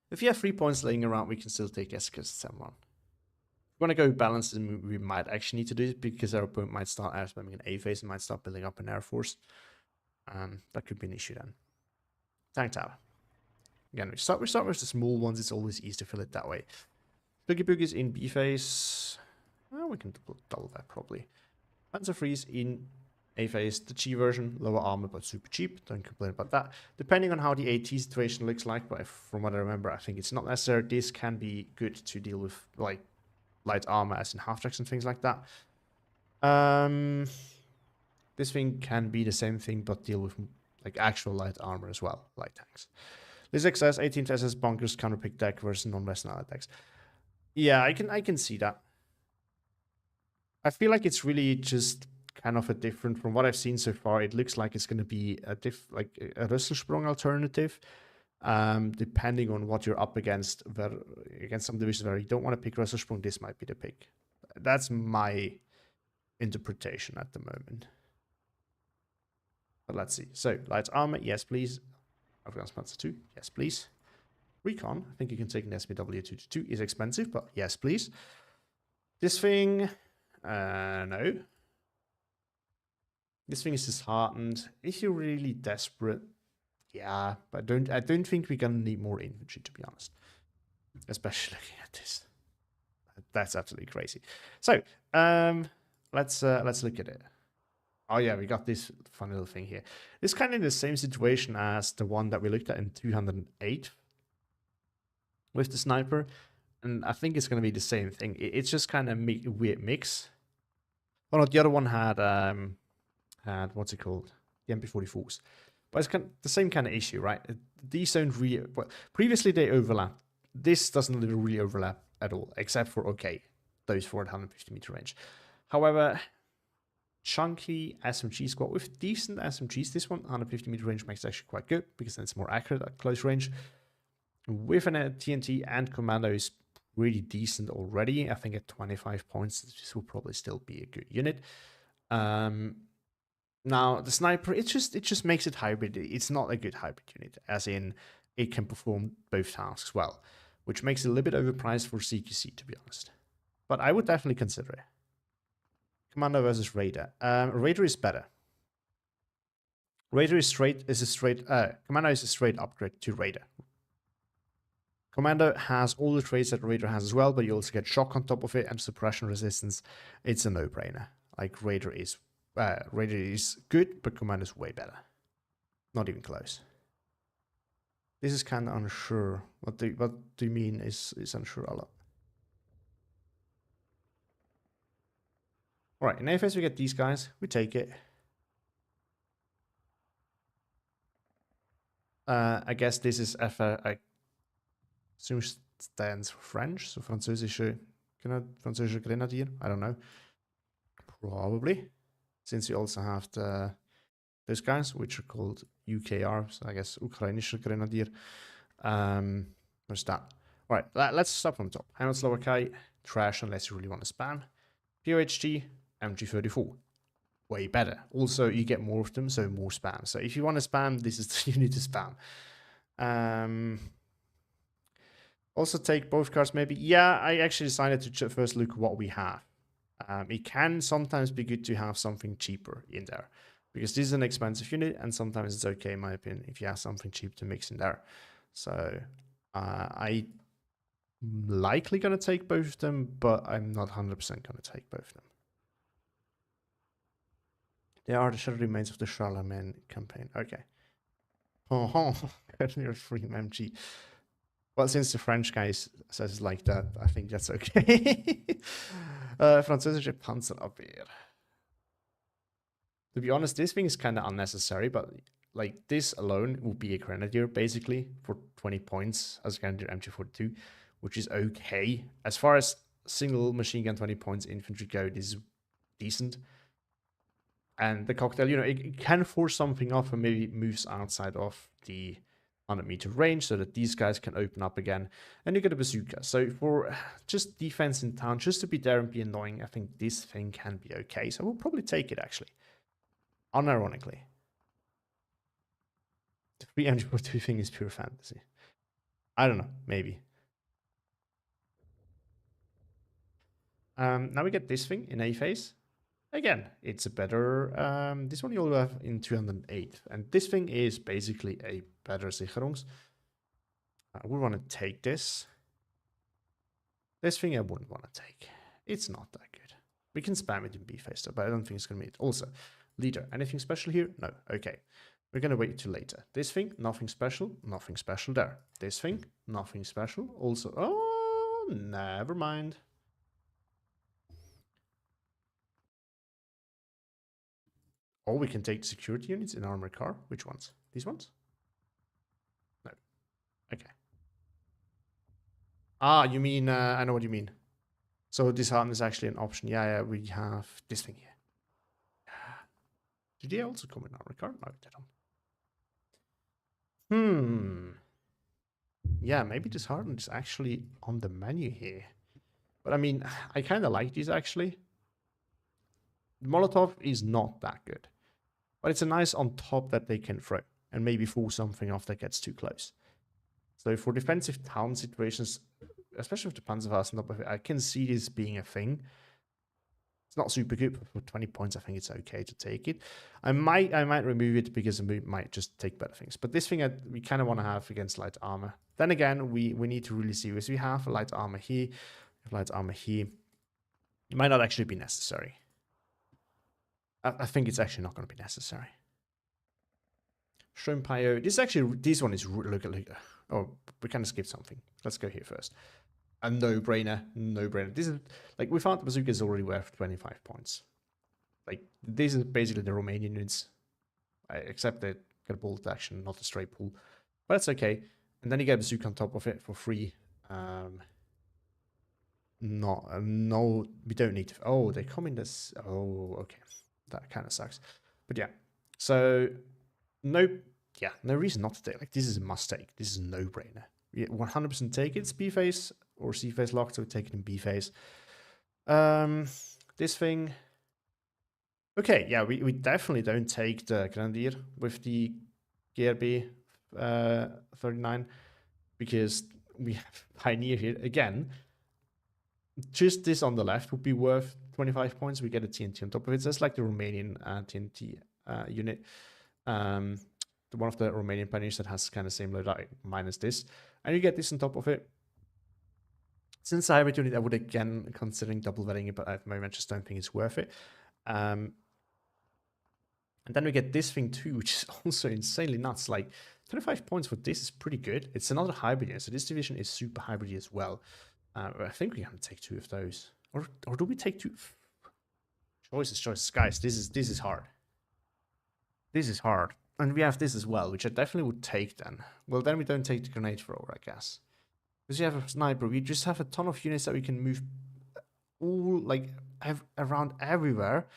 If you have 3 points laying around, we can still take SKS 7-1. If we're going to go balanced, we might actually need to do it because our opponent might start air spamming an A phase and might start building up an air force. That could be an issue then. Tank tower. Again, we start with the small ones. It's always easy to fill it that way. Boogie Boogies in B phase. Well, we can double that probably. Panzer Freeze in A phase. The G version, lower armor but super cheap. Don't complain about that. Depending on how the AT situation looks like, but from what I remember, I think it's not necessary. This can be good to deal with like light armor as in half tracks and things like that. This thing can be the same thing but deal with like actual light armor as well, light tanks. This XS 18th SS bunkers counterpick deck versus non-Western allied decks. Yeah, I can see that. I feel like it's really just kind of a different from what I've seen so far. It looks like it's going to be a Rüsselsprung alternative. Depending on what you're up against, against some divisions where you don't want to pick Rüsselsprung, this might be the pick. That's my interpretation at the moment. But let's see. So, light armor, yes please. Afghan Panzer 2, yes please. Recon, I think you can take an SPW-222, is expensive, but yes please. This thing, no. This thing is disheartened. If you're really desperate, yeah, but I don't think we're gonna need more infantry, to be honest. Especially looking at this. That's absolutely crazy. So, let's look at it. Oh yeah, we got this fun little thing here. It's kind of in the same situation as the one that we looked at in 208 with the sniper, and I think it's gonna be the same thing. It's just kind of a weird mix. Oh no, the other one had what's it called? The MP44s. But it's kind of the same kind of issue, right? These don't really... Well, previously they overlap. This doesn't really overlap at all, except for, okay, those 450 meter range. However, chunky SMG squad with decent SMGs. This one, 150 meter range, makes it actually quite good because then it's more accurate at close range. With an TNT and commando is really decent already. I think at 25 points, this will probably still be a good unit. Now, the sniper, it just makes it hybrid. It's not a good hybrid unit, as in it can perform both tasks well, which makes it a little bit overpriced for CQC, to be honest. But I would definitely consider it. Commando versus Raider. Raider is better. Raider is Commando is a straight upgrade to Raider. Commando has all the traits that Raider has as well, but you also get shock on top of it and suppression resistance. It's a no-brainer. Like Raider is good, but Commando is way better. Not even close. This is kind of unsure. What do you mean is unsure a lot? All right, in A phase we get these guys. We take it. I guess this is I assume stands for French, so französische Grenadier. I don't know. Probably, since we also have those guys, which are called UKR, so I guess Ukrainische Grenadier. Where's that? All right, let's start from the top. Heimatslowakei, trash unless you really want to spam. POHG, MG34. Way better. Also, you get more of them, so more spam. So if you want to spam, this is you need to spam. Also take both cards maybe. Yeah, I actually decided to first look what we have. It can sometimes be good to have something cheaper in there, because this is an expensive unit, and sometimes it's okay, in my opinion, if you have something cheap to mix in there. So I'm likely going to take both of them, but I'm not 100% going to take both of them. They are the shattered remains of the Charlemagne campaign. Okay. Oh, Colonel Freem MG. Well, since the French guy says like that, I think that's okay. Französische Panzerabwehr. To be honest, this thing is kind of unnecessary, but like this alone would be a Grenadier basically for 20 points as Grenadier MG42, which is okay. As far as single machine gun 20 points infantry go, this is decent. And the cocktail, you know, it can force something off and maybe moves outside of the 100-meter range so that these guys can open up again. And you get a bazooka. So for just defense in town, just to be there and be annoying, I think this thing can be okay. So we'll probably take it, actually. Unironically. The free MG42 thing is pure fantasy. I don't know, maybe. Now we get this thing in A phase. Again, it's a better, this one you'll have in 208. And this thing is basically a better Sicherungs. I would want to take this. This thing I wouldn't want to take. It's not that good. We can spam it in B phase though, but I don't think it's going to be it. Also, leader, anything special here? No, okay. We're going to wait till later. This thing, nothing special there. This thing, nothing special. Also, oh, never mind. Or we can take security units in armored car. Which ones? These ones? No. Okay. Ah, you mean, I know what you mean. So dishearten is actually an option. Yeah, we have this thing here. Do they also come in armored car? No, they don't. Yeah, maybe dishearten is actually on the menu here. But I mean, I kind of like these actually. Molotov is not that good. But it's a nice on top that they can throw and maybe fool something off that gets too close. So for defensive town situations, especially with the Panzerfaust on top of it, I can see this being a thing. It's not super good, but for 20 points, I think it's okay to take it. I might remove it because it might just take better things. But this thing we kind of want to have against light armor. Then again, we need to really see this. We have light armor here, light armor here. It might not actually be necessary. I think it's actually not going to be necessary. Shrimpio. This one is look. Oh, we kind of skipped something. Let's go here first. A no-brainer. This is like we found the bazooka is already worth 25 points. Like this is basically the Romanian units, except they get a bolt action, not a straight pull, but that's okay. And then you get a bazooka on top of it for free. No, we don't need to. Oh, they come in this. Oh, okay. That kind of sucks. But yeah, so no reason not to take. Like this is a must take. This is a no-brainer. 100% take it. It's B phase or C phase locked, so we take it in B phase. This thing. Okay, yeah, we definitely don't take the Grenadier with the GRB 39 because we have Pioneer here again. Just this on the left would be worth 25 points. We get a TNT on top of it. So that's like the Romanian TNT unit. One of the Romanian Pioneers that has kind of same loadout minus this. And you get this on top of it. Since I have a unit, I would again considering double vetting it, but at the moment I just don't think it's worth it. And then we get this thing too, which is also insanely nuts. Like 25 points for this is pretty good. It's another hybrid unit, so this division is super hybrid as well. I think we can take two of those. Or do we take two? Choices, choices. Guys, this is hard. This is hard. And we have this as well, which I definitely would take then. Well, then we don't take the grenade thrower, I guess. Because you have a sniper, we just have a ton of units that we can move all, like, around everywhere.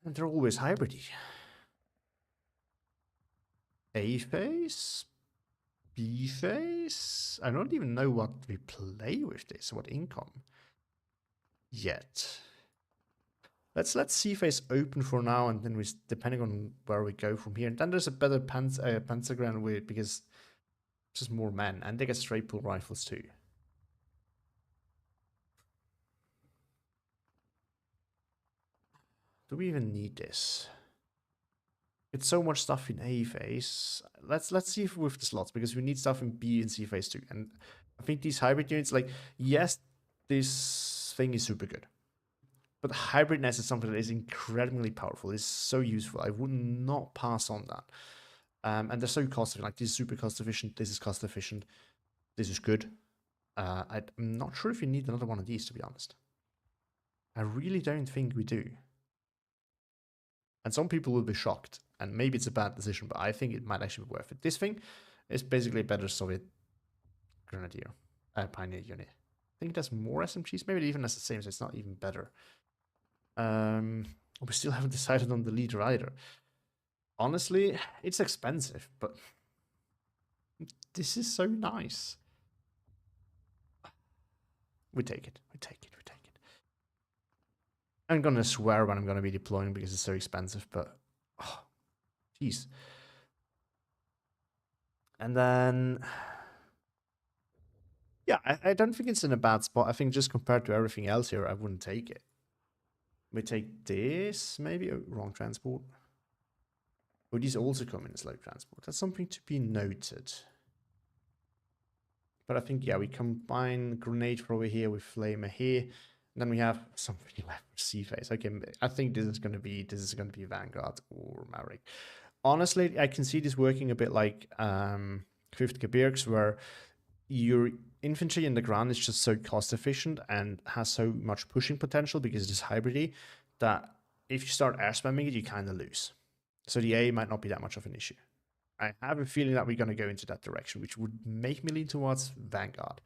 And they're always hybridy. A phase? B phase? I don't even know what we play with this, what income. Yet. Let's C phase open for now, and then we, depending on where we go from here. And then there's a better pentagram with, because just more men, and they get straight pull rifles too. Do we even need this? It's so much stuff in A phase. Let's see if with the slots, because we need stuff in B and C phase too. And I think these hybrid units, like, yes, this thing is super good. But hybridness is something that is incredibly powerful. It's so useful. I would not pass on that. And they're so cost efficient. Like, this is super cost efficient. This is cost efficient. This is good. I'm not sure if you need another one of these, to be honest. I really don't think we do. And some people will be shocked. And maybe it's a bad decision, but I think it might actually be worth it. This thing is basically a better Soviet Grenadier, Pioneer unit. I think it has more SMGs. Maybe it even has the same, so it's not even better. We still haven't decided on the leader either. Honestly, it's expensive, but this is so nice. We take it. We take it. We take it. I'm gonna swear when I'm gonna be deploying because it's so expensive, but oh, jeez. And then, yeah, I don't think it's in a bad spot. I think just compared to everything else here, I wouldn't take it. We take this, maybe. Oh, wrong transport. Would these also come in as slow transport? That's something to be noted. But I think, yeah, we combine grenade over here with flamer here. And then we have something left for C phase. Okay, I think this is gonna be Vanguard or Maverick. Honestly, I can see this working a bit like 5th Gebirgs, where your infantry in the ground is just so cost efficient and has so much pushing potential because it is hybridy that if you start air spamming it, you kind of lose. So the A might not be that much of an issue. I have a feeling that we're going to go into that direction, which would make me lean towards Vanguard.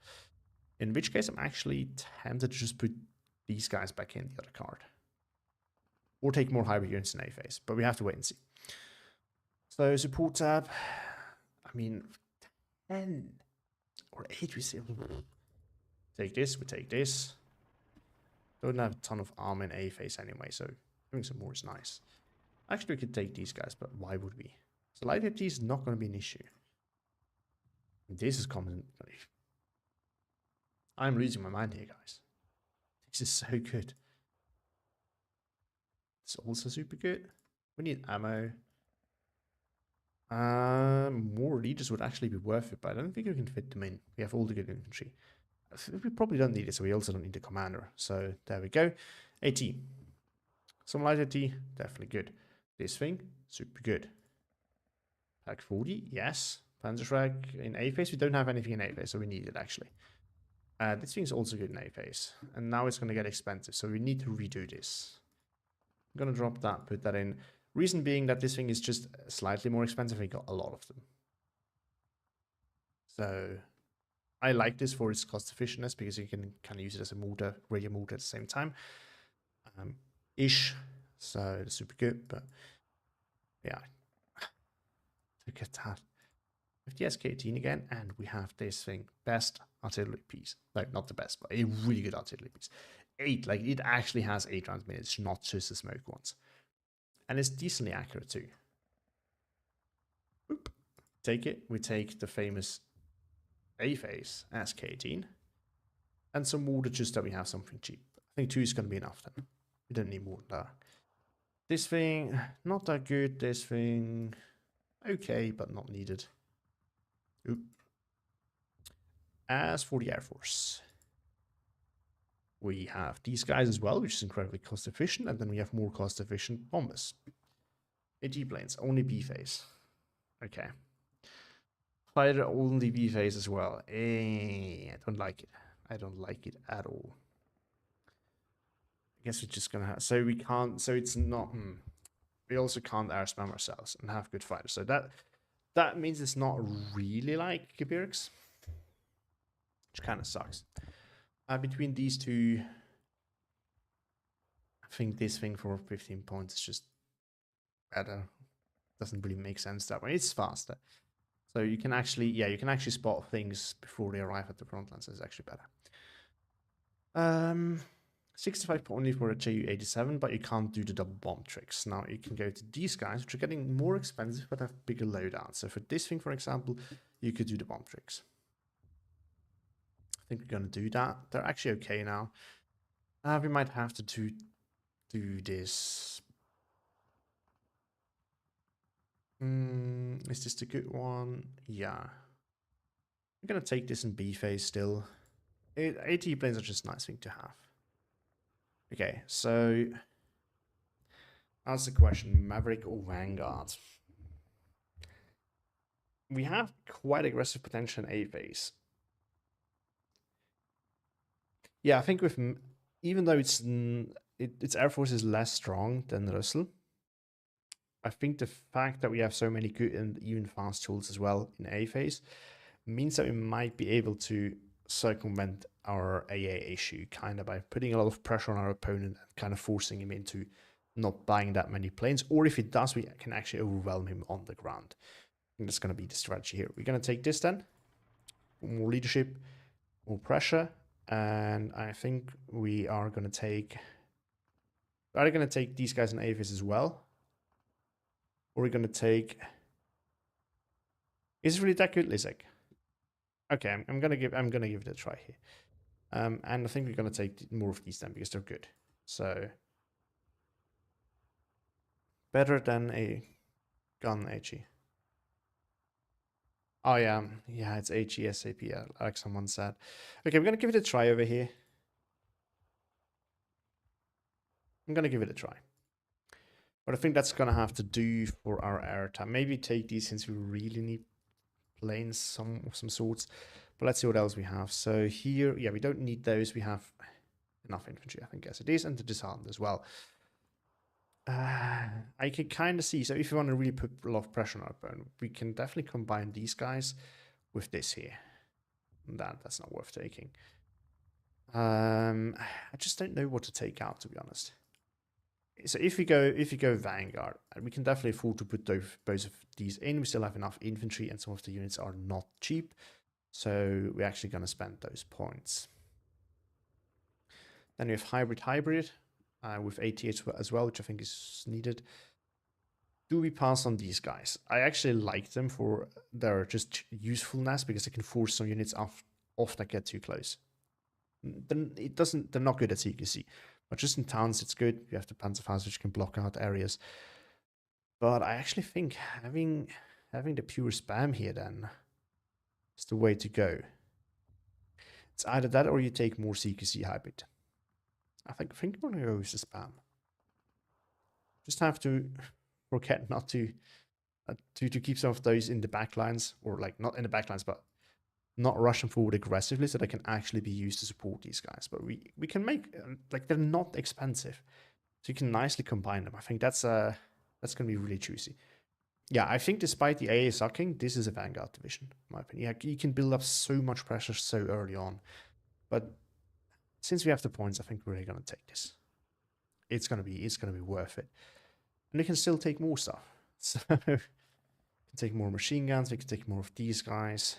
In which case, I'm actually tempted to just put these guys back in the other card. Or take more hybrid units in A phase, but we have to wait and see. So support tab, I mean, 10 or 8 we see. Take this, we take this. Don't have a ton of armor in A phase anyway, so having some more is nice. Actually, we could take these guys, but why would we? So light FT is not going to be an issue. This is common. I'm losing my mind here, guys. This is so good. It's also super good. We need ammo. More leaders would actually be worth it, but I don't think we can fit them in. We have all the good infantry. We probably don't need it, so we also don't need the commander. So there we go. AT. Some light AT, definitely good. This thing, super good. Pack 40, yes. Panzerschreck in A phase. We don't have anything in A phase, so we need it actually. This thing is also good in A phase. And now it's going to get expensive, so we need to redo this. I'm going to drop that, put that in. Reason being that this thing is just slightly more expensive. We got a lot of them. So I like this for its cost efficientness because you can kind of use it as a mortar, radio mortar at the same time. So it's super good, but yeah. Look at that. With the SK-18 again, and we have this thing, best artillery piece. No, not the best, but a really good artillery piece. 8, like it actually has 8 rounds made. It's not just the smoke ones. And it's decently accurate too. Oop. Take it. We take the famous A-phase SK-18 and some mortar just that we have something cheap. I think 2 is going to be enough then. We don't need more than that. This thing, not that good. This thing, okay, but not needed. Oop. As for the Air Force, we have these guys as well, which is incredibly cost efficient, and then we have more cost efficient bombers. AT planes, only B phase. Okay. Fighter only B phase as well. I don't like it. I don't like it at all. guess we're just gonna have, so we can't, so it's not, we also can't air spam ourselves and have good fighters. So that means it's not really like Kibirix, which kind of sucks. Between these two, I think this thing for 15 points is just better. Doesn't really make sense that way. It's faster. So you can actually, yeah, you can actually spot things before they arrive at the front line, so it's actually better. 65 only for a Ju-87, but you can't do the double bomb tricks. Now you can go to these guys, which are getting more expensive, but have bigger loadouts. So for this thing, for example, you could do the bomb tricks. I think we're gonna do that. They're actually okay now. We might have to do this. Is this the good one? Yeah. I'm gonna take this in B phase still. AT planes are just a nice thing to have. Okay, so that's the question, Maverick or Vanguard? We have quite aggressive potential in A phase. Yeah, I think with, even though its Air Force is less strong than Russell, I think the fact that we have so many good and even fast tools as well in A phase means that we might be able to circumvent our AA issue kind of by putting a lot of pressure on our opponent and kind of forcing him into not buying that many planes. Or if it does, we can actually overwhelm him on the ground. I think that's going to be the strategy here. We're going to take this then. More leadership, more pressure. And I think we are going to take... Are we going to take these guys in A phase as well? Or are we going to take... Is it really that good, Lizek? Okay, I'm gonna give it a try here. And I think we're gonna take more of these then because they're good. So better than a gun HE. Oh yeah, it's HE SAP, like someone said. Okay, we're gonna give it a try over here. I'm gonna give it a try. But I think that's gonna have to do for our airtime. Maybe take these since we really need planes of some sorts. But let's see what else we have. So here, yeah, we don't need those. We have enough infantry, I think, as it is, and the disarmed as well. I can kind of see, so if you want to really put a lot of pressure on our opponent, we can definitely combine these guys with this here. That's not worth taking. I just don't know what to take out, to be honest. So if you go Vanguard, we can definitely afford to put both of these in. We still have enough infantry, and some of the units are not cheap. So we're actually going to spend those points. Then we have hybrid with AT as well, which I think is needed. Do we pass on these guys? I actually like them for their just usefulness because they can force some units off that get too close. Then they're not good at CQC, but just in towns it's good. You have the Panzerfaust which can block out areas. But I actually think having the pure spam here then is the way to go. It's either that or you take more CQC hybrid. I think we're gonna go with the spam. Just have to forget not to keep some of those in the backlines, or like not in the backlines, but not rush them forward aggressively so they can actually be used to support these guys. But we can make like they're not expensive, so you can nicely combine them. I think that's gonna be really juicy. Yeah, I think despite the AA sucking, this is a Vanguard division, in my opinion. Yeah, you can build up so much pressure so early on. But since we have the points, I think we're really gonna take this. It's gonna be worth it. And we can still take more stuff. So we can take more machine guns, we can take more of these guys.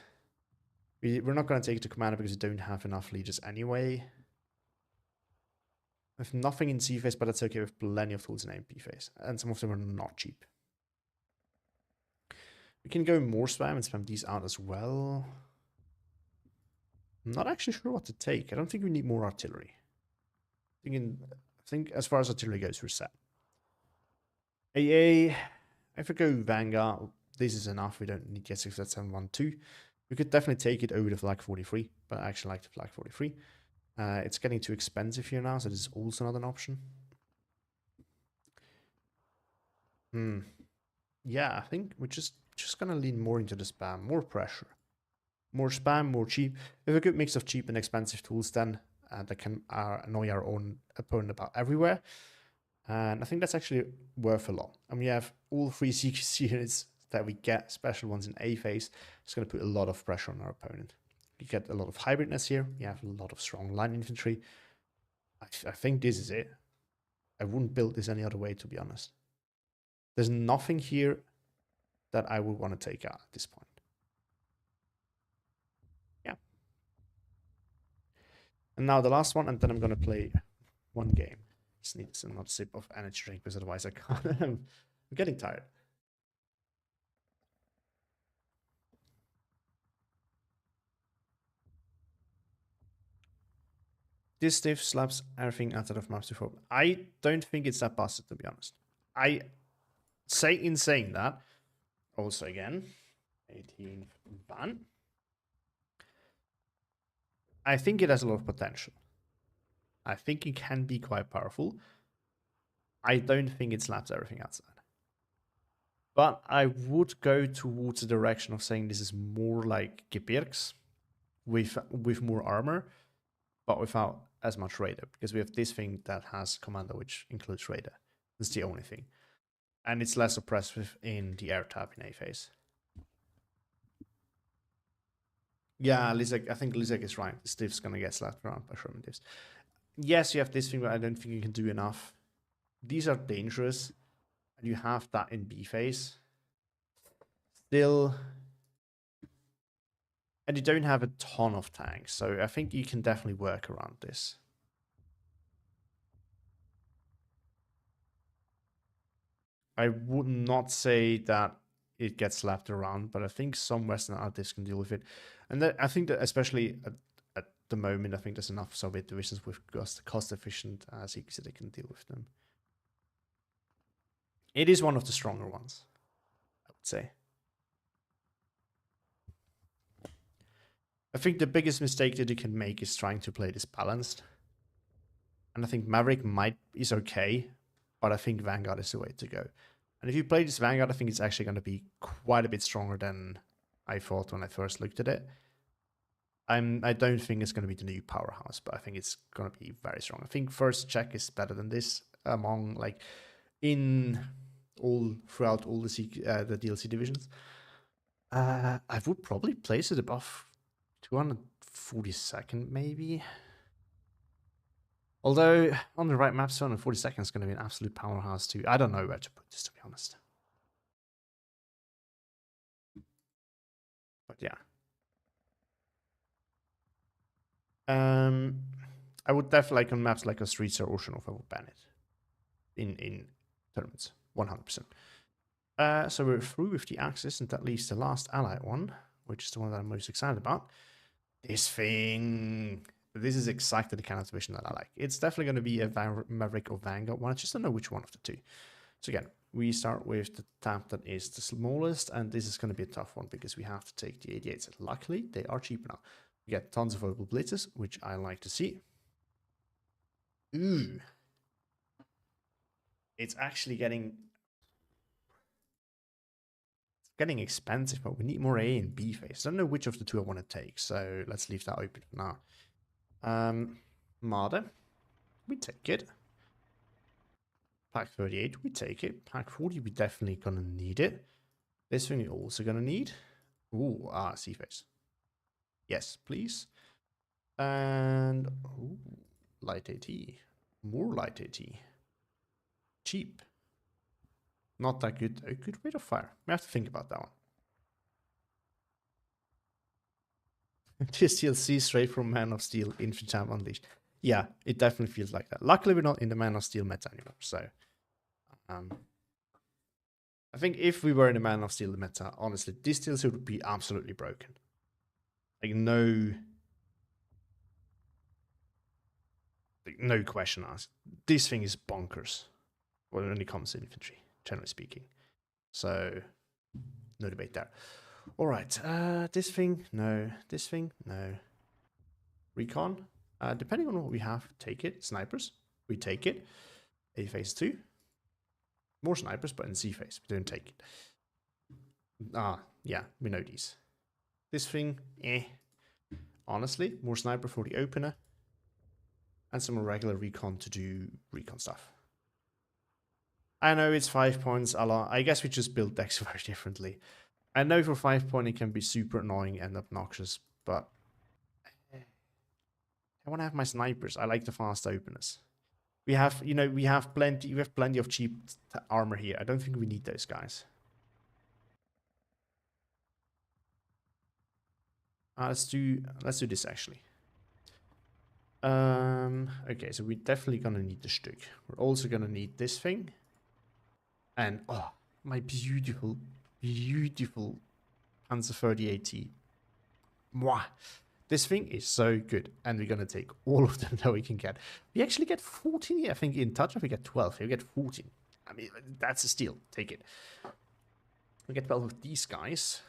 We're not gonna take the commander because we don't have enough leaders anyway. We have nothing in C phase, but that's okay. We have plenty of tools in MP phase. And some of them are not cheap. We can go more spam and spam these out as well. I'm not actually sure what to take. I don't think we need more artillery. I think as far as artillery goes, we're set. AA, if we go Vanguard, this is enough. We don't need Jet 712. We could definitely take it over the Flak 43, but I actually like the Flak 43. It's getting too expensive here now, so this is also not an option. Yeah, I think we're just gonna lean more into the spam, more pressure. More spam, more cheap. We have a good mix of cheap and expensive tools then. that can annoy our own opponent about everywhere. And I think that's actually worth a lot. And we have all 3 CQC units that we get, special ones in A phase. It's going to put a lot of pressure on our opponent. You get a lot of hybridness here. You have a lot of strong line infantry. I think this is it. I wouldn't build this any other way, to be honest. There's nothing here that I would want to take out at this point. Yeah. And now the last one, and then I'm going to play one game. Just need another sip of energy drink, because otherwise I can't. I'm getting tired. This diff slaps everything outside of maps before. I don't think it's that busted, to be honest. In saying that, also again, 18 ban. I think it has a lot of potential. I think it can be quite powerful. I don't think it slaps everything outside. But I would go towards the direction of saying this is more like Gebirgs with more armor, but without as much radar, because we have this thing that has commander, which includes radar. That's the only thing. And it's less oppressive in the air tab in A phase. Yeah, Lizek, I think Lizek is right. This diff's gonna get slapped around by Sherman diffs. Yes, you have this thing, but I don't think you can do enough. These are dangerous, and you have that in B phase. Still, and you don't have a ton of tanks, so I think you can definitely work around this. I would not say that it gets slapped around, but I think some Western artists can deal with it. And I think that especially at the moment, I think there's enough Soviet divisions with cost-efficient Sikhs that they can deal with them. It is one of the stronger ones, I would say. I think the biggest mistake that you can make is trying to play this balanced. And I think Maverick is okay, but I think Vanguard is the way to go. And if you play this Vanguard, I think it's actually going to be quite a bit stronger than I thought when I first looked at it. I don't think it's going to be the new powerhouse, but I think it's going to be very strong. I think first check is better than this among throughout all the DLC divisions. I would probably place it above 242nd maybe. Although on the right map, 242nd is going to be an absolute powerhouse too. I don't know where to put this, to be honest. But yeah. I would definitely, like on maps like Ostritsa or Oceanov, I would ban it in tournaments, 100%. So we're through with the Axis, and that leaves the last allied one, which is the one that I'm most excited about. This thing. This is exactly the kind of division that I like. It's definitely going to be a Maverick or Vanguard one. I just don't know which one of the two. So again, we start with the tab that is the smallest, and this is going to be a tough one because we have to take the 88s. Luckily, they are cheap now. We get tons of oval blitzes, which I like to see. Ooh. It's actually getting expensive, but we need more A and B phase. I don't know which of the two I want to take, so let's leave that open for now. Marder, we take it. Pack 38, we take it. Pack 40, we definitely gonna need it. This thing we're also gonna need. Ooh, C phase. Yes, please. And ooh, light AT. More light AT. Cheap. Not that good. A good rate of fire. We have to think about that one. This DLC straight from Man of Steel, Infinite Time Unleashed. Yeah, it definitely feels like that. Luckily, we're not in the Man of Steel meta anymore, so I think if we were in the Man of Steel meta, honestly, this DLC would be absolutely broken. Like no question asked. This thing is bonkers when it comes to infantry, generally speaking. So no debate there. All right, this thing, no. This thing, no. Recon, depending on what we have, take it. Snipers, we take it. A phase 2. More snipers, but in C phase, we don't take it. Yeah, we know these. This thing, Honestly, more sniper for the opener. and some regular recon to do recon stuff. I know it's 5 points a lot. I guess we just build decks very differently. I know for 5 point it can be super annoying and obnoxious, but I want to have my snipers. I like the fast openers. We have, you know, we have plenty of cheap armor here. I don't think we need those guys. Let's do this actually. Okay, so we're definitely gonna need the Stück. We're also gonna need this thing. And oh, my beautiful, beautiful Panzer 30 AT. Mwah. This thing is so good, and we're gonna take all of them that we can get. We actually get 14 here. I think in Touch we get 12. Here we get 14. I mean, that's a steal. Take it. We get 12 of these guys.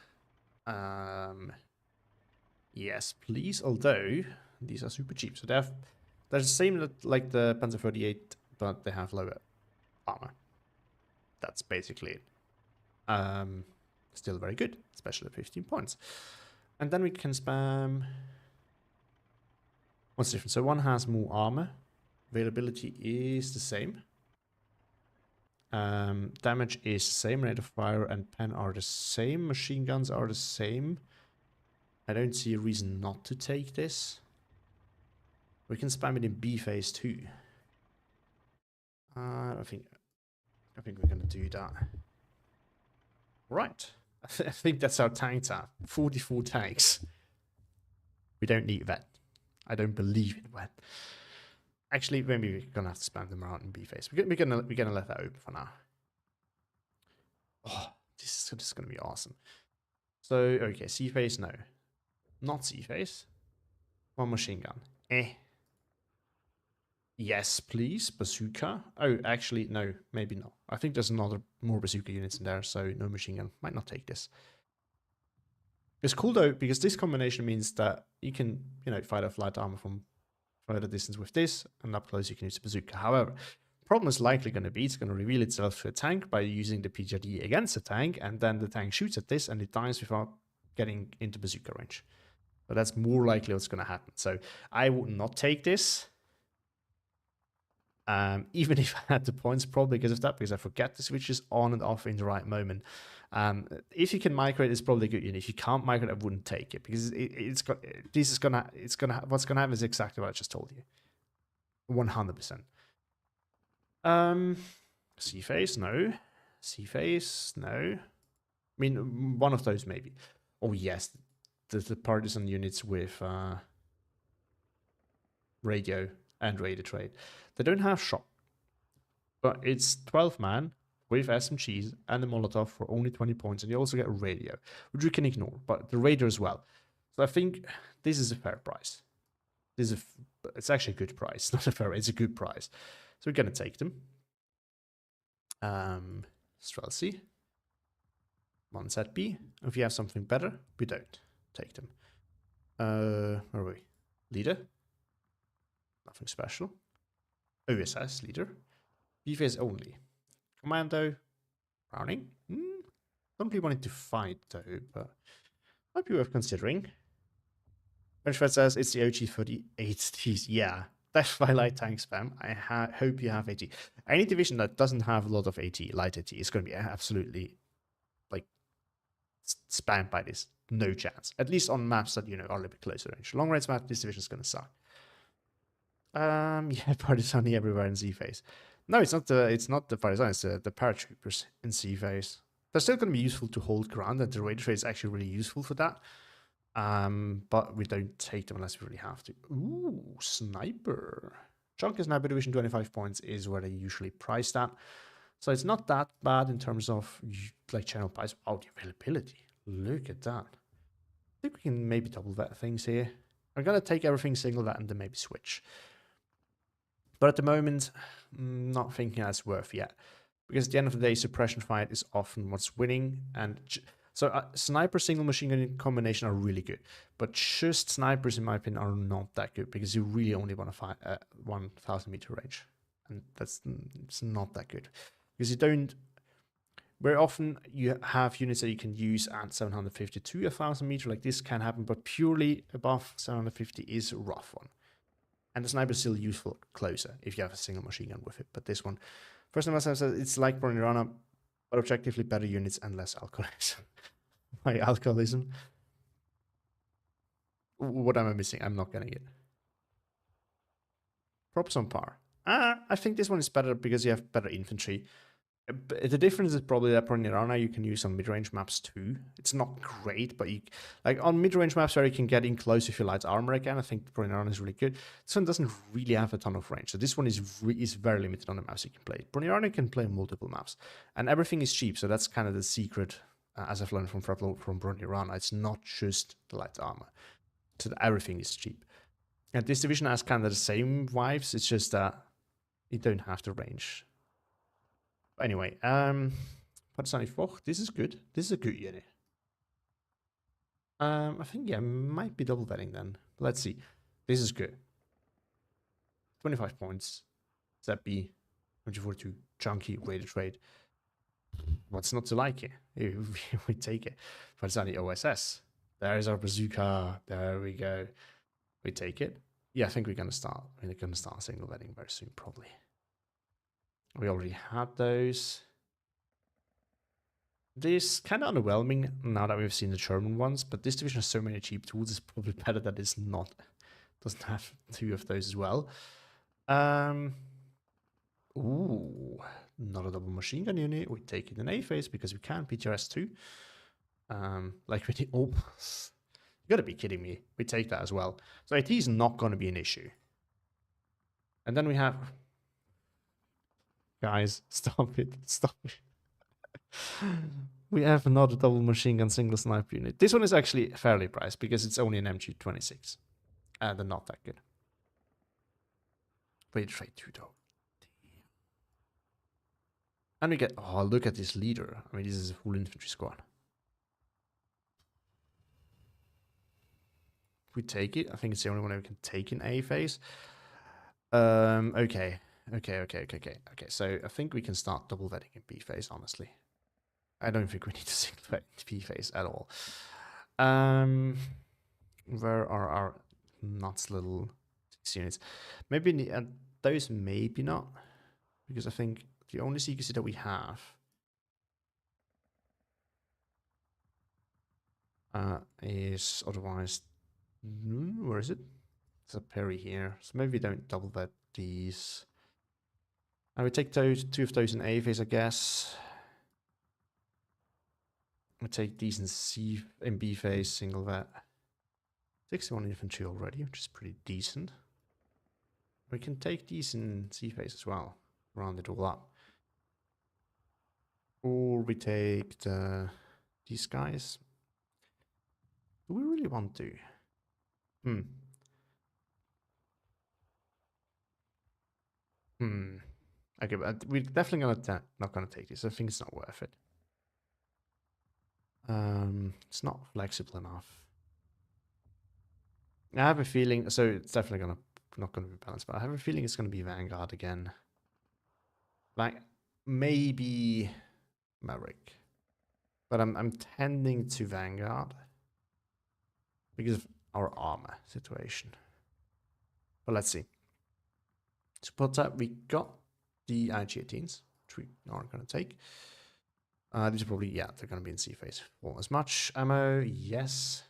Yes, please. Although these are super cheap, so they're the same like the Panzer 38, but they have lower armor. That's basically it. Still very good, especially at 15 points. And then we can spam. What's different? So one has more armor. Availability is the same. Damage is the same. Rate of fire and pen are the same. Machine guns are the same. I don't see a reason not to take this. We can spam it in B phase too. I think we're gonna do that. Right. I think that's our tank tab. 44 tanks. We don't need that. I don't believe in that. Actually, maybe we're gonna have to spam them around in B phase. We're gonna let that open for now. Oh, this is gonna be awesome. So okay, C phase, no. Not C phase. One machine gun. Yes, please. Bazooka. Oh, actually, no. Maybe not. I think there's more bazooka units in there, so no machine gun. Might not take this. It's cool though, because this combination means that you can, you know, fight off light armor from further distance with this, and up close you can use the bazooka. However, the problem is likely going to be it's going to reveal itself to a tank by using the PJD against a tank, and then the tank shoots at this and it dies without getting into bazooka range. But that's more likely what's going to happen. So I would not take this. Even if I had the points, probably because of that, because I forget the switches on and off in the right moment. If you can migrate, it's probably good. And if you can't migrate, I wouldn't take it, because what's gonna happen is exactly what I just told you. 100%. C phase, no. C phase, no. I mean, one of those maybe. Oh yes, the partisan units with radio and radar trade. They don't have shock, but it's 12 man with SMGs and a Molotov for only 20 points, and you also get a radio, which you can ignore, but the radar as well. So I think this is a fair price. It's actually a good price, not a fair. It's a good price. So we're gonna take them. Streltsy. One set B. If you have something better, we don't take them. Where are we? Leader. Nothing special. OSS leader. B phase only. Commando. Browning. Don't really want it to fight though, but might be worth considering. Benchfed says it's the OG 38Ts. Yeah, that's why light tank spam. I hope you have AT. Any division that doesn't have a lot of AT, light AT, is going to be absolutely like spammed by this. No chance. At least on maps that, you know, are a little bit closer range. Long range map, this division is going to suck. Yeah, partisan everywhere in Z phase. No, it's not the partisan, it's the paratroopers in C phase. They're still going to be useful to hold ground, and the radar trade is actually really useful for that. But we don't take them unless we really have to. Ooh, sniper. Chunky sniper division 25 points is where they usually price that. So it's not that bad in terms of like channel price. Oh, the availability. Look at that. I think we can maybe double vet things here. I'm gonna take everything single vet and then maybe switch. But at the moment, not thinking that's worth yet. Because at the end of the day, suppression fight is often what's winning. And so sniper single machine gun combination are really good. But just snipers, in my opinion, are not that good. Because you really only want to fight at 1,000 meter range. And it's not that good. Because you don't... Very often you have units that you can use at 750 to 1,000 meter. Like this can happen. But purely above 750 is a rough one. And the sniper is still useful closer if you have a single machine gun with it. But this one, first of all, says it's like Bronirana, but objectively better units and less alcoholism. My alcoholism. What am I missing? I'm not getting it. Props on par. I think this one is better because you have better infantry. The difference is probably that Bronirana you can use on mid-range maps too. It's not great, but you like on mid-range maps where you can get in close with your light armor again. I think Bronirana is really good. This one doesn't really have a ton of range, so this one is very limited on the maps you can play. Bronirana can play multiple maps, and everything is cheap. So that's kind of the secret, as I've learned from Bronirana. It's not just the light armor, so that everything is cheap. And this division has kind of the same vibes. It's just that you don't have the range. Anyway, Partizani Foch, this is good. This is a good unit. I think, yeah, might be double betting then. Let's see. This is good. 25 points. Zeppi, 142, chunky, way to trade. What's not to like here? We take it. Partizani OSS. There's our bazooka. There we go. We take it. Yeah, I think we're going to start. We're going to start single betting very soon, probably. We already had those. This kind of underwhelming now that we've seen the German ones, but this division has so many cheap tools. It's probably better that it's not doesn't have two of those as well. Ooh, not a double machine gun unit. We take it in A phase because we can PTRS 2. Like we did. Oh, you gotta be kidding me. We take that as well. So AT is not gonna be an issue. And then we have. Guys, stop it. Stop it. We have another double machine gun single sniper unit. This one is actually fairly priced because it's only an MG26. And they're not that good. Wait, trade 2 though. Damn. And we get, oh, look at this leader. I mean, this is a full infantry squad. We take it. I think it's the only one we can take in A phase. Okay. Okay, so I think we can start double vetting in B phase, honestly. I don't think we need to single vet in B phase at all. Where are our nuts little 6 units? Maybe those, maybe not. Because I think the only CQC that we have is otherwise... where is it? There's a Perry here. So maybe we don't double vet these. I would take those 2 of those in A phase, I guess. I take these in B phase, single vet. 61 infantry already, which is pretty decent. We can take these in C phase as well. Round it all up. Or we take these guys. Do we really want to? Okay, but we're definitely not gonna take this. I think it's not worth it. It's not flexible enough. I have a feeling, so it's definitely not gonna be balanced, but I have a feeling it's gonna be Vanguard again. Like maybe Maverick, but I'm tending to Vanguard because of our armor situation. But let's see. To put that, we got the IG-18s, which we aren't going to take. These are probably, yeah, they're going to be in C phase. Well, as much ammo, yes.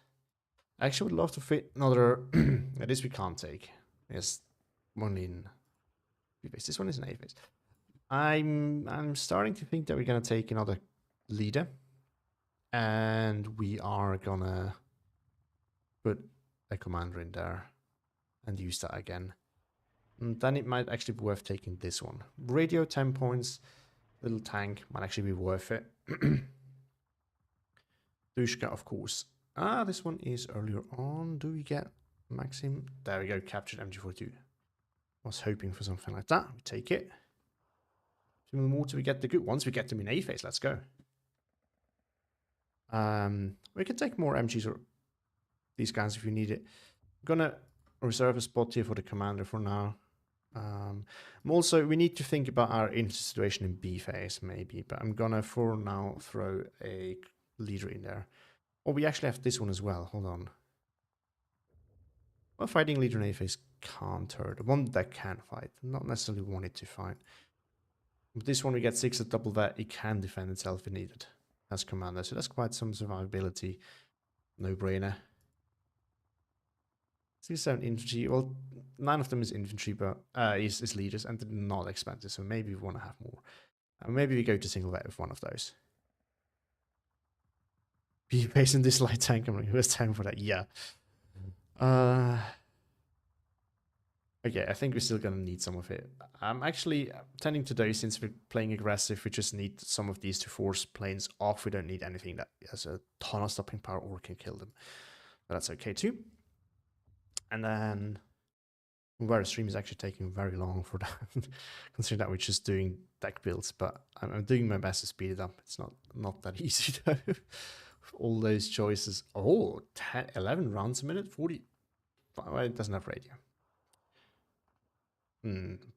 I actually would love to fit another. This we can't take. Yes, only in B phase. This one is in A phase. I'm starting to think that we're going to take another leader, and we are gonna put a commander in there and use that again. And then it might actually be worth taking this one. Radio 10 points, little tank might actually be worth it. Dushka, of course. This one is earlier on. Do we get Maxim? There we go, captured MG42. Was hoping for something like that. We take it. Two more till we get the good ones. We get them in A phase. Let's go. We can take more MGs or these guys if we need it. I'm gonna reserve a spot here for the commander for now. Also, we need to think about our situation in B phase maybe, but I'm gonna for now throw a leader in there. Oh, we actually have this one as well. Hold on. Well, fighting leader in A-phase can't hurt. One that can fight, not necessarily wanted to fight. With this one, we get 6 at double that. It can defend itself if needed as commander, so that's quite some survivability. No-brainer. 67 infantry. Well, 9 of them is infantry, but is leaders, and they're not expensive, so maybe we want to have more. Maybe we go to single vet with one of those. Be based in this light tank. I'm like, who has time for that? Yeah. Okay, I think we're still gonna need some of it. I'm actually tending to do, since we're playing aggressive, we just need some of these to force planes off. We don't need anything that has a ton of stopping power or can kill them. But that's okay too. And then where the stream is actually taking very long for that, considering that we're just doing deck builds, but I'm doing my best to speed it up. It's not that easy though. All those choices. Oh, 10, 11 rounds a minute, 40. Well, it doesn't have radio.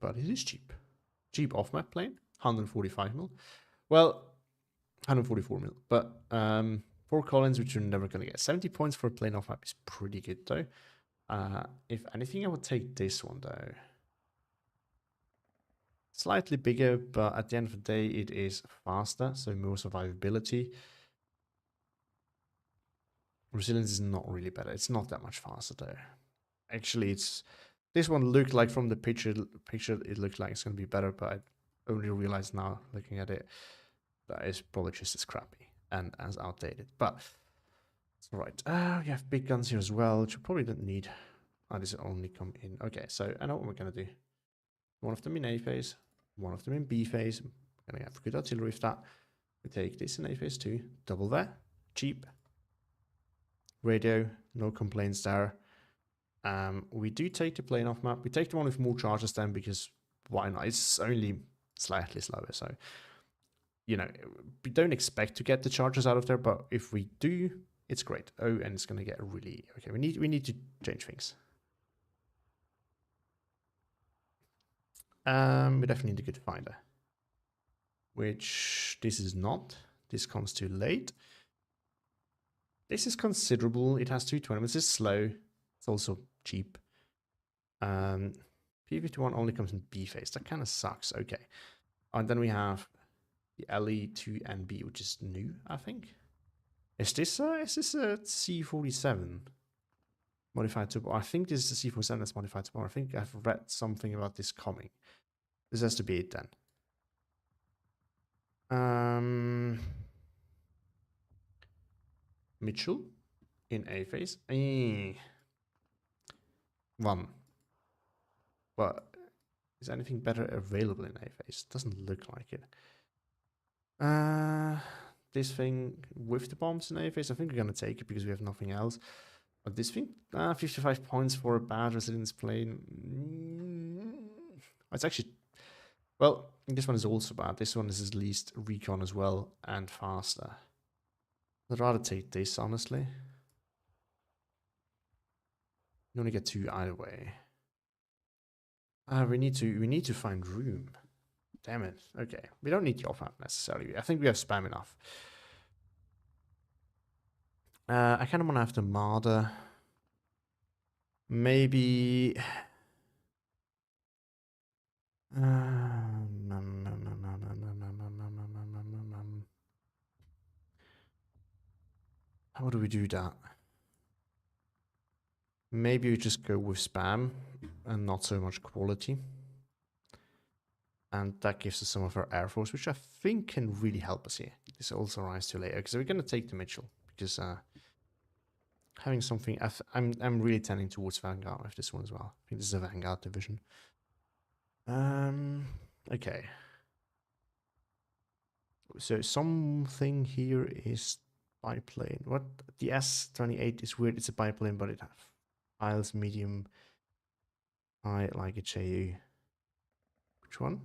But it is cheap. Cheap off-map plane, 145 mil. Well, 144 mil. But 4 Collins, which you're never going to get. 70 points for a plane off-map is pretty good, though. If anything, I would take this one, though. Slightly bigger, but at the end of the day, it is faster, so more survivability. Resilience is not really better. It's not that much faster, though. Actually, it's... This one looked like from the picture it looked like it's going to be better, but I only realized now, looking at it, that it's probably just as crappy and as outdated. But it's all right. We have big guns here as well, which we probably don't need. This only come in. Okay, so I know what we're going to do. One of them in A phase, one of them in B phase. We're going to have good artillery with that. We take this in A phase too. Double there. Cheap. Radio, no complaints there. We do take the plane off map. We take the one with more charges then, because why not? It's only slightly slower, so you know, we don't expect to get the charges out of there, but if we do, it's great. Oh, and it's gonna get really okay. We need to change things. We definitely need a good finder, which this is not. This comes too late. This is considerable. It has 220. This is slow. It's also cheap. P51 only comes in B phase. That kind of sucks. Okay. And then we have the LE2NB, which is new, I think. Is this a C47 modified to? I think this is a C47 that's modified to. I think I've read something about this coming. This has to be it then. Mitchell in A phase. One. But is anything better available in A phase? Doesn't look like it. This thing with the bombs in A phase, I think we're gonna take it because we have nothing else. But this thing, 55 points for a bad resilience plane. It's actually, well, this one is also bad. This one is at least recon as well and faster. I'd rather take this, honestly. You only get 2 either way. We need to find room. Damn it. Okay. We don't need the off-map necessarily. I think we have spam enough. I kind of want to have the Marder. Maybe... How do we do that? Maybe we just go with spam and not so much quality. And that gives us some of our Air Force, which I think can really help us here. This also arrives too late, because we're going to take the Mitchell, because having something... I'm really tending towards Vanguard with this one as well. I think this is a Vanguard division. Okay. So something here is biplane. What? The S-28 is weird. It's a biplane, but it has files medium. I like a JU. Which one?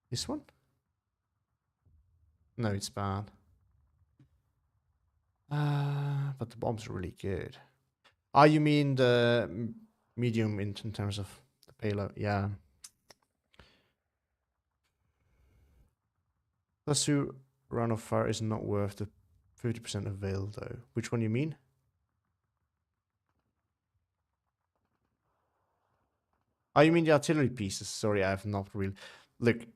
This one? No, it's bad. But the bombs are really good. Ah, you mean the medium in terms of the payload? Yeah. Plus 2 round of fire is not worth the 50% avail though. Which one you mean? Oh, you mean the artillery pieces? Sorry, I have not really. Look,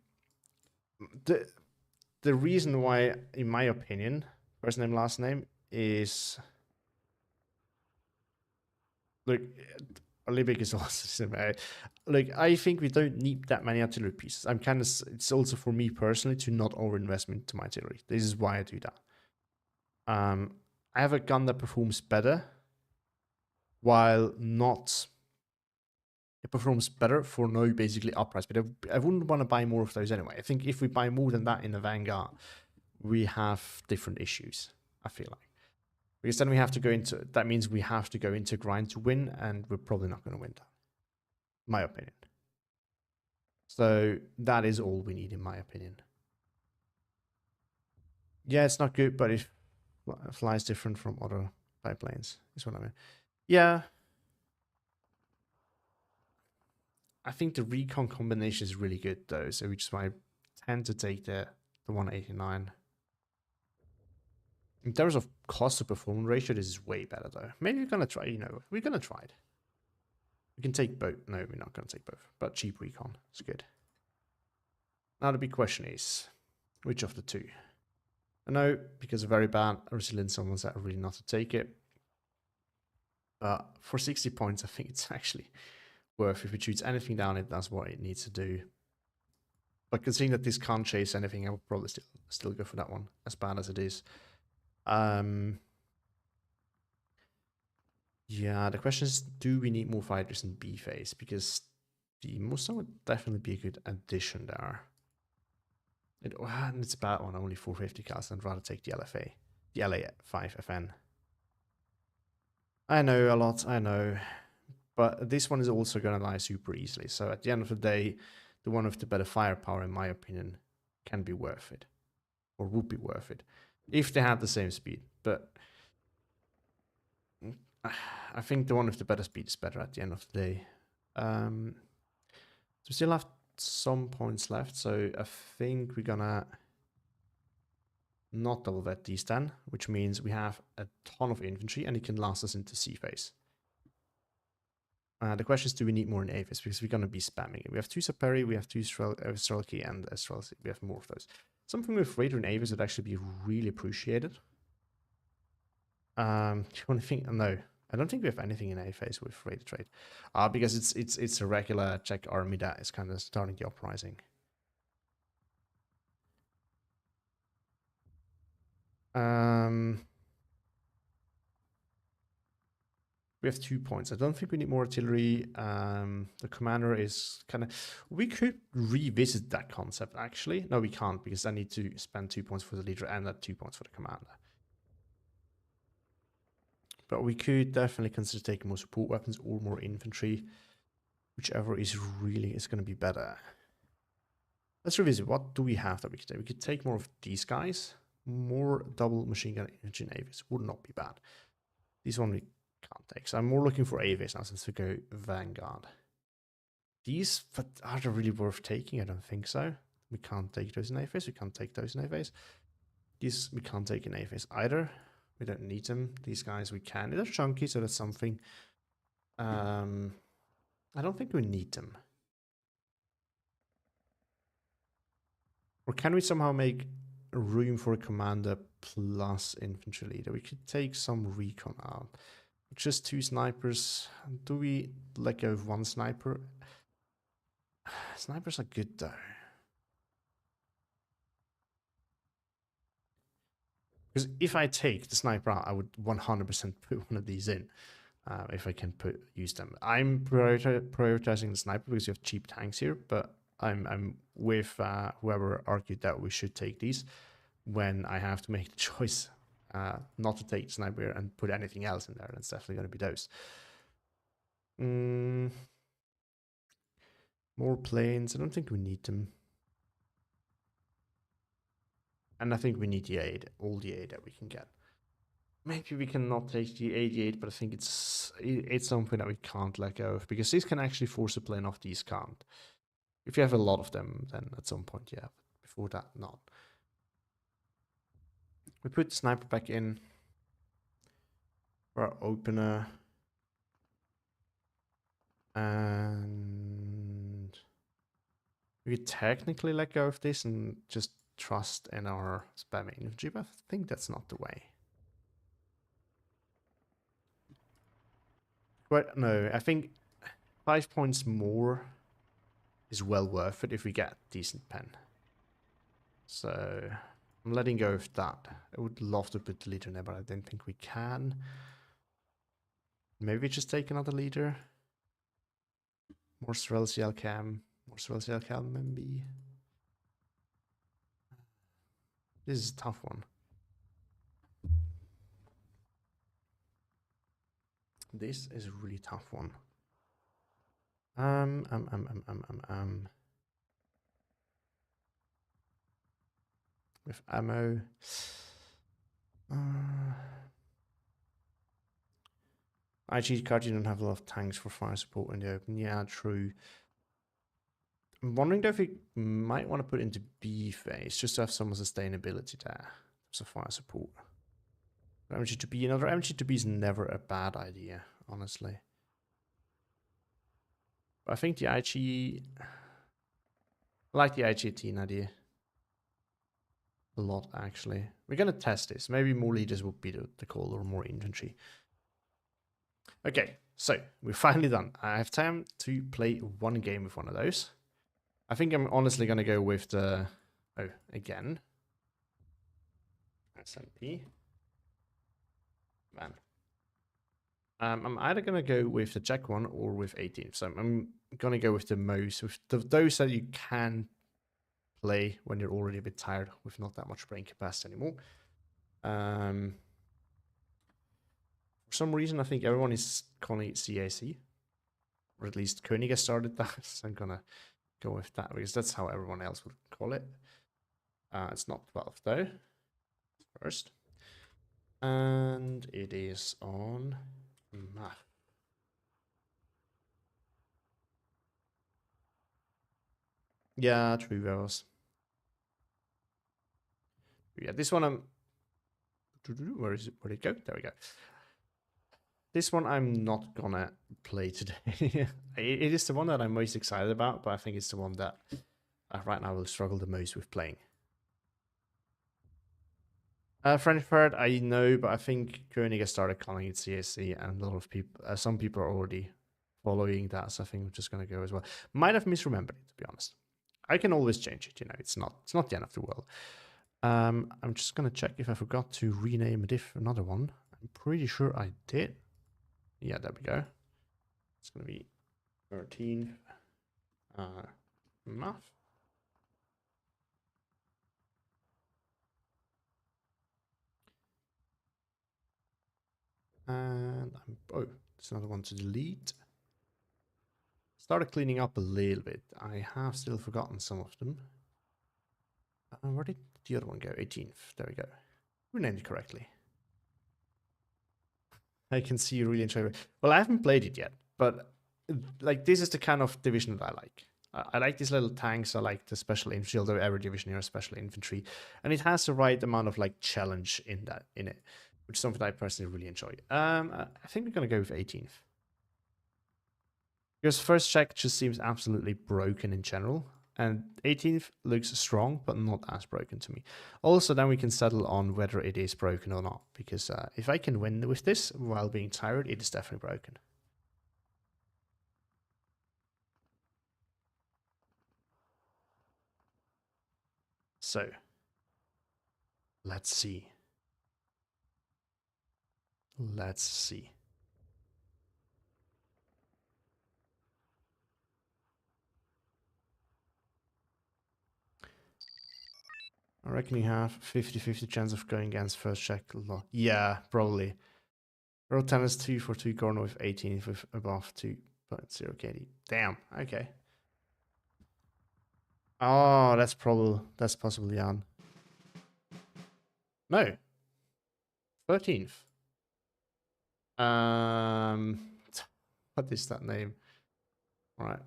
the reason why, in my opinion, first name, last name, is look, Olympic is also like I think we don't need that many artillery pieces. I'm kind of. It's also for me personally to not overinvest into my artillery. This is why I do that. I have a gun that performs better, while not. It performs better for no basically upprice, but I wouldn't want to buy more of those anyway. I think if we buy more than that in the Vanguard, we have different issues. I feel like. Because then we have to go into, that means we have to go into grind to win, and we're probably not going to win that. My opinion. So that is all we need, in my opinion. Yeah, it's not good, but it flies different from other biplanes, is what I mean. Yeah. I think the recon combination is really good though, so which is why I tend to take the 189. In terms of cost to performance ratio, this is way better though. Maybe we're gonna try, we're gonna try it. We can take both. No, we're not gonna take both. But cheap recon, it's good. Now the big question is, which of the two? I know, because of very bad resilient someone's that really not to take it. For 60 points, I think it's actually worth. If it shoots anything down, it does what it needs to do. But considering that this can't chase anything, I would probably still go for that one, as bad as it is. Yeah, the question is, do we need more fighters in B phase? Because the Mustang would definitely be a good addition there. It's a bad one, only 450 cals. I'd rather take the LFA, the LA5 FN. I know a lot, I know. But this one is also going to die super easily. So at the end of the day, the one with the better firepower, in my opinion, can be worth it. Or would be worth it. If they had the same speed. But I think the one with the better speed is better at the end of the day. So we still have some points left. So I think we're going to not double vet these 10, which means we have a ton of infantry and it can last us into C phase. The question is, do we need more in A phase? Because we're going to be spamming it. We have 2 Saperi, we have 2 Strelki, and Strelki. We have more of those. Something with Raider in A phase would actually be really appreciated. Do you want to think? No, I don't think we have anything in A phase with Raider trade. Because it's a regular Czech army that is kind of starting the uprising. We have 2 points. I don't think we need more artillery. The commander is kind of... We could revisit that concept, actually. No, we can't, because I need to spend 2 points for the leader and 2 points for the commander. But we could definitely consider taking more support weapons or more infantry. Whichever is really is going to be better. Let's revisit. What do we have that we could take? We could take more of these guys. More double machine gun infantry navies would not be bad. This one we can't take. So I'm more looking for AVs now since we go Vanguard. These, but are they really worth taking? I don't think so. We can't take those in AVs. We can't take those in AVs. These we can't take in AVs either. We don't need them. These guys we can. They're chunky, so that's something. I don't think we need them. Or can we somehow make room for a commander plus infantry leader? We could take some recon out. Just 2 snipers. Do we let go of 1 sniper? Snipers are good though. Because if I take the sniper out, I would 100% put one of these in. If I can use them. I'm prioritizing the sniper because you have cheap tanks here, but I'm with whoever argued that we should take these when I have to make the choice not to take sniper and put anything else in there. That's definitely going to be those. More planes. I don't think we need them. And I think we need the aid, all the aid that we can get. Maybe we cannot take the 88, but I think it's something that we can't let go of, because these can actually force a plane off, these can't. If you have a lot of them, then at some point, yeah. But before that, not. We put the sniper back in for our opener. And We could technically let go of this and just trust in our spam infantry, but I think that's not the way. But no, I think 5 points more is well worth it if we get decent pen. So I'm letting go of that. I would love to put the leader in there, but I don't think we can. Maybe just take another leader. More Strelsial Cam. More Strelsial Cam, maybe. This is a tough one. This is a really tough one. With ammo. IG card, you don't have a lot of tanks for fire support in the open. Yeah, true. I'm wondering though if we might want to put it into B phase just to have some sustainability there. So fire support. MG2B, another MG2B is never a bad idea, honestly. But I think the IG, I like the IG-18 idea a lot, actually. We're going to test this. Maybe more leaders would be the call, or more infantry. Okay, so we're finally done. I have time to play one game with one of those. I think I'm honestly going to go with the... Oh, again. SMP. Man. I'm either going to go with the Jack one or with 18. So I'm going to go with the most, with those that you can play when you're already a bit tired with not that much brain capacity anymore. For some reason, I think everyone is calling it CAC. Or at least Koeniger started that. So I'm going to go with that because that's how everyone else would call it. It's not 12 though. First. And it is on math. Yeah, true Veros. Yeah, this one I'm... Where is it? Where did it go? There we go. This one I'm not gonna play today. It is the one that I'm most excited about, but I think it's the one that right now will struggle the most with playing. Frankfurt, I know, but I think Koeniger started calling it CSC, and a lot of people, some people are already following that, so I think I'm just gonna go as well. Might have misremembered it, to be honest. I can always change it, you know. It's not the end of the world. I'm just gonna check if I forgot to rename a another one. I'm pretty sure I did. Yeah, there we go. It's gonna be 13 math. And oh, there's another one to delete. Started cleaning up a little bit. I have still forgotten some of them. Where did the other one go? 18th. There we go. Renamed it correctly. I can see you really enjoy it. Well, I haven't played it yet, but like this is the kind of division that I like. I like these little tanks. I like the special infantry, although every division here is special infantry, and it has the right amount of like challenge in it, which is something I personally really enjoy. I think we're gonna go with 18th because first check just seems absolutely broken in general, and 18th looks strong but not as broken to me. Also, then we can settle on whether it is broken or not, because if I can win with this while being tired, it is definitely broken. So, let's see. Let's see. I reckon you have 50-50 chance of going against first check. Yeah, probably. Roll tennis 2 for 2 corner with 18 with above 2.0 KD. Damn, okay. Oh, that's possibly Jan. No. 13th. What is that name? All right.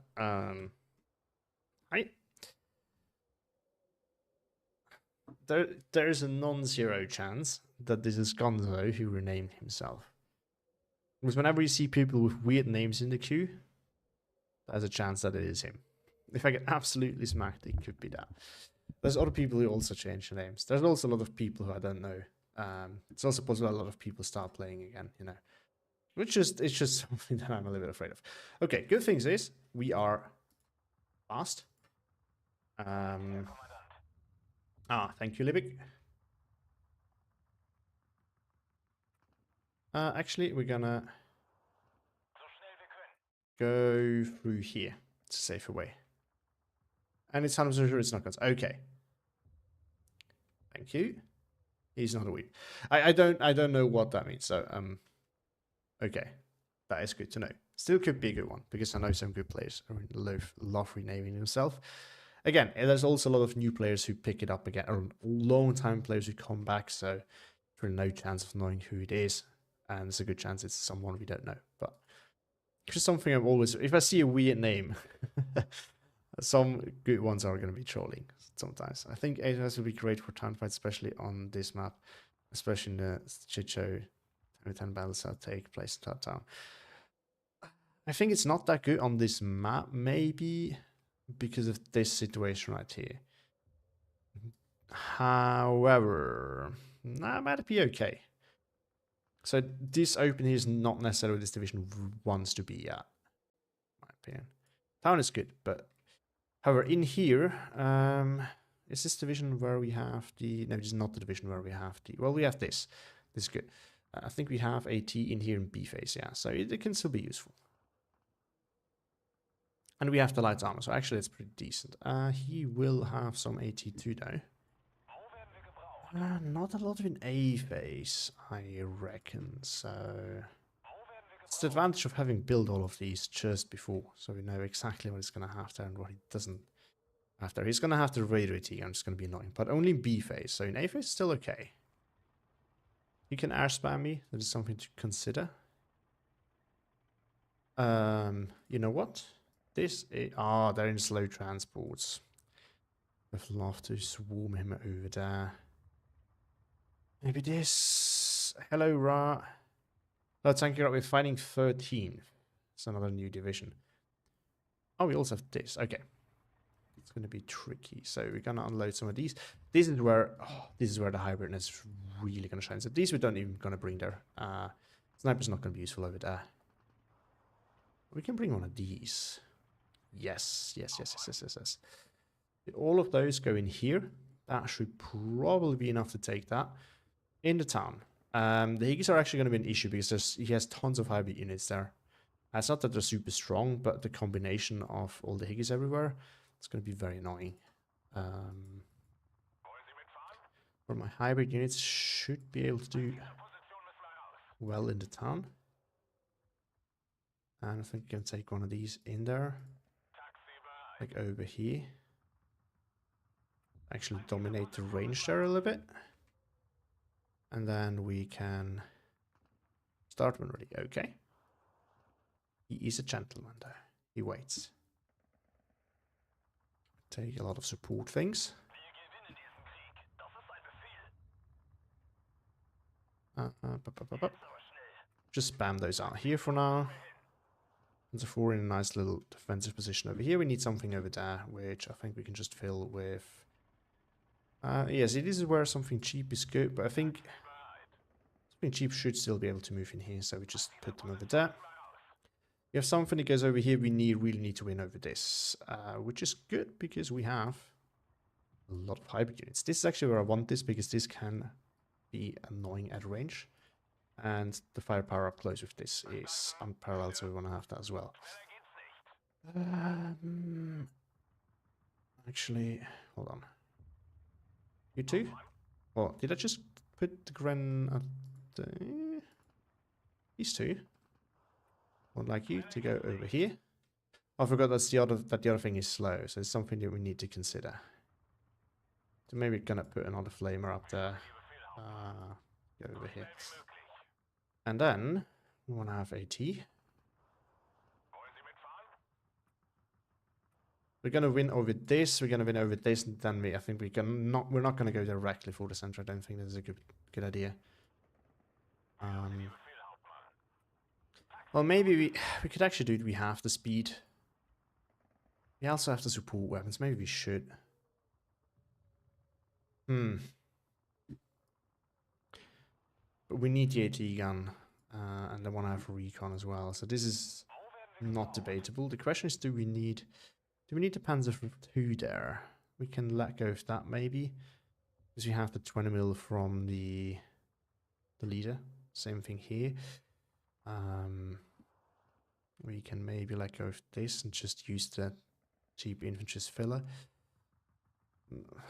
There's a non-zero chance that this is Gonzo who renamed himself. Because whenever you see people with weird names in the queue, there's a chance that it is him. If I get absolutely smacked, it could be that. There's other people who also change their names. There's also a lot of people who I don't know. It's also possible a lot of people start playing again, you know. It's just something that I'm a little bit afraid of. Okay, good things is we are fast. Thank you, Libic. Actually, we're gonna go through here. It's a safer way. And it's 100% sure it's not guns. Okay. Thank you. He's not a weep. I don't know what that means. So okay, that is good to know. Still could be a good one because I know some good players love renaming himself. Again, there's also a lot of new players who pick it up again, or long time players who come back. So there's really no chance of knowing who it is, and there's a good chance it's someone we don't know. But it's just something I've always, if I see a weird name, some good ones are going to be trolling sometimes. I think AS would be great for town fights, especially on this map, especially in the shit show 10 battles that take place in that town. I think it's not that good on this map, maybe because of this situation right here. However, that might be okay. So this open here is not necessarily what this division wants to be at, in my opinion. Town is good, but however, in here, is this division where we have the... No, this is not the division where we have the... Well, we have this. This is good. I think we have AT in here in B phase, yeah. So it can still be useful. And we have the light armor, so actually it's pretty decent. He will have some AT too, though. Not a lot in A phase, I reckon, so... It's the advantage of having built all of these just before, so we know exactly what he's going to have there and what he doesn't have there. He's going to have the Raider AT, and it's going to be annoying, but only in B phase, so in A phase, still okay. You can air spam me, that is something to consider. You know what? This is... they're in slow transports. I'd love to swarm him over there. Maybe this... Hello, Ra. Oh, thank you, we're fighting 13. It's another new division. Oh, we also have this. Okay. It's going to be tricky. So we're going to unload some of these. This is where the hybridness is really going to shine. So these we don't even going to bring there. Sniper's not going to be useful over there. We can bring one of these. Yes. All of those go in here. That should probably be enough to take that. In the town. The Higgies are actually going to be an issue because he has tons of hybrid units there. It's not that they're super strong, but the combination of all the Higgies everywhere, it's going to be very annoying. For my hybrid units should be able to do well in the town. And I think I can take one of these in there. Like over here. Actually dominate the range there a little bit. And then we can start when ready. Okay. He is a gentleman there. He waits. Take a lot of support things. Just spam those out here for now. And so we're in a nice little defensive position over here. We need something over there, which I think we can just fill with... yes, it is where something cheap is good, but I think something cheap should still be able to move in here, so we just put them over there. We have something that goes over here. We really need to win over this, which is good because we have a lot of hybrid units. This is actually where I want this because this can be annoying at range. And the firepower up close with this is unparalleled, so we want to have that as well. Actually, hold on. You two? Oh, did I just put the Gren at the... These two? Would like you to go over here. I forgot that the other thing is slow, so it's something that we need to consider. So maybe we're gonna put another flamer up there. Go over here. And then we want to have AT. We're gonna win over this. We're gonna win over this, and then I think we're not gonna go directly for the center. I don't think this is a good idea. Well, maybe we could actually do it. We have the speed. We also have the support weapons. Maybe we should. But we need the AT gun. And I want to have recon as well. So this is not debatable. The question is, do we need the Panzer II there? We can let go of that maybe. Because we have the 20 mil from the leader. Same thing here. We can maybe let go of this and just use the cheap infantry filler.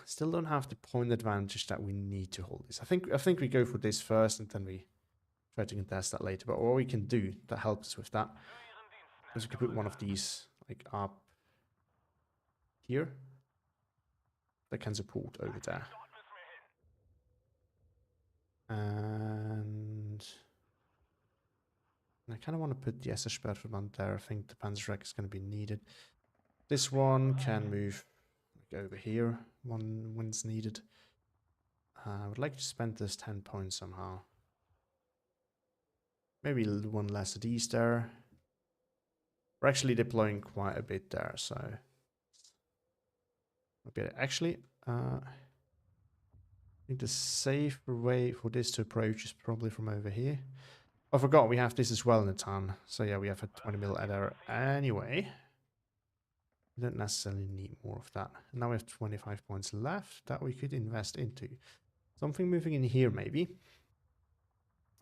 Still don't have the point advantage that we need to hold this. I think we go for this first and then we try to contest that later. But what we can do that helps us with that is we can put one of these like up here that can support over there. And I kind of want to put the SS Sperrverband there. I think the Panzerwreck is going to be needed. This one can move over here when it's needed. I would like to spend this 10 points somehow. Maybe one less of these there. We're actually deploying quite a bit there, so actually, I think the safer way for this to approach is probably from over here. I forgot we have this as well in the town. So yeah, we have a 20 mil there anyway. We don't necessarily need more of that. Now we have 25 points left that we could invest into. Something moving in here maybe.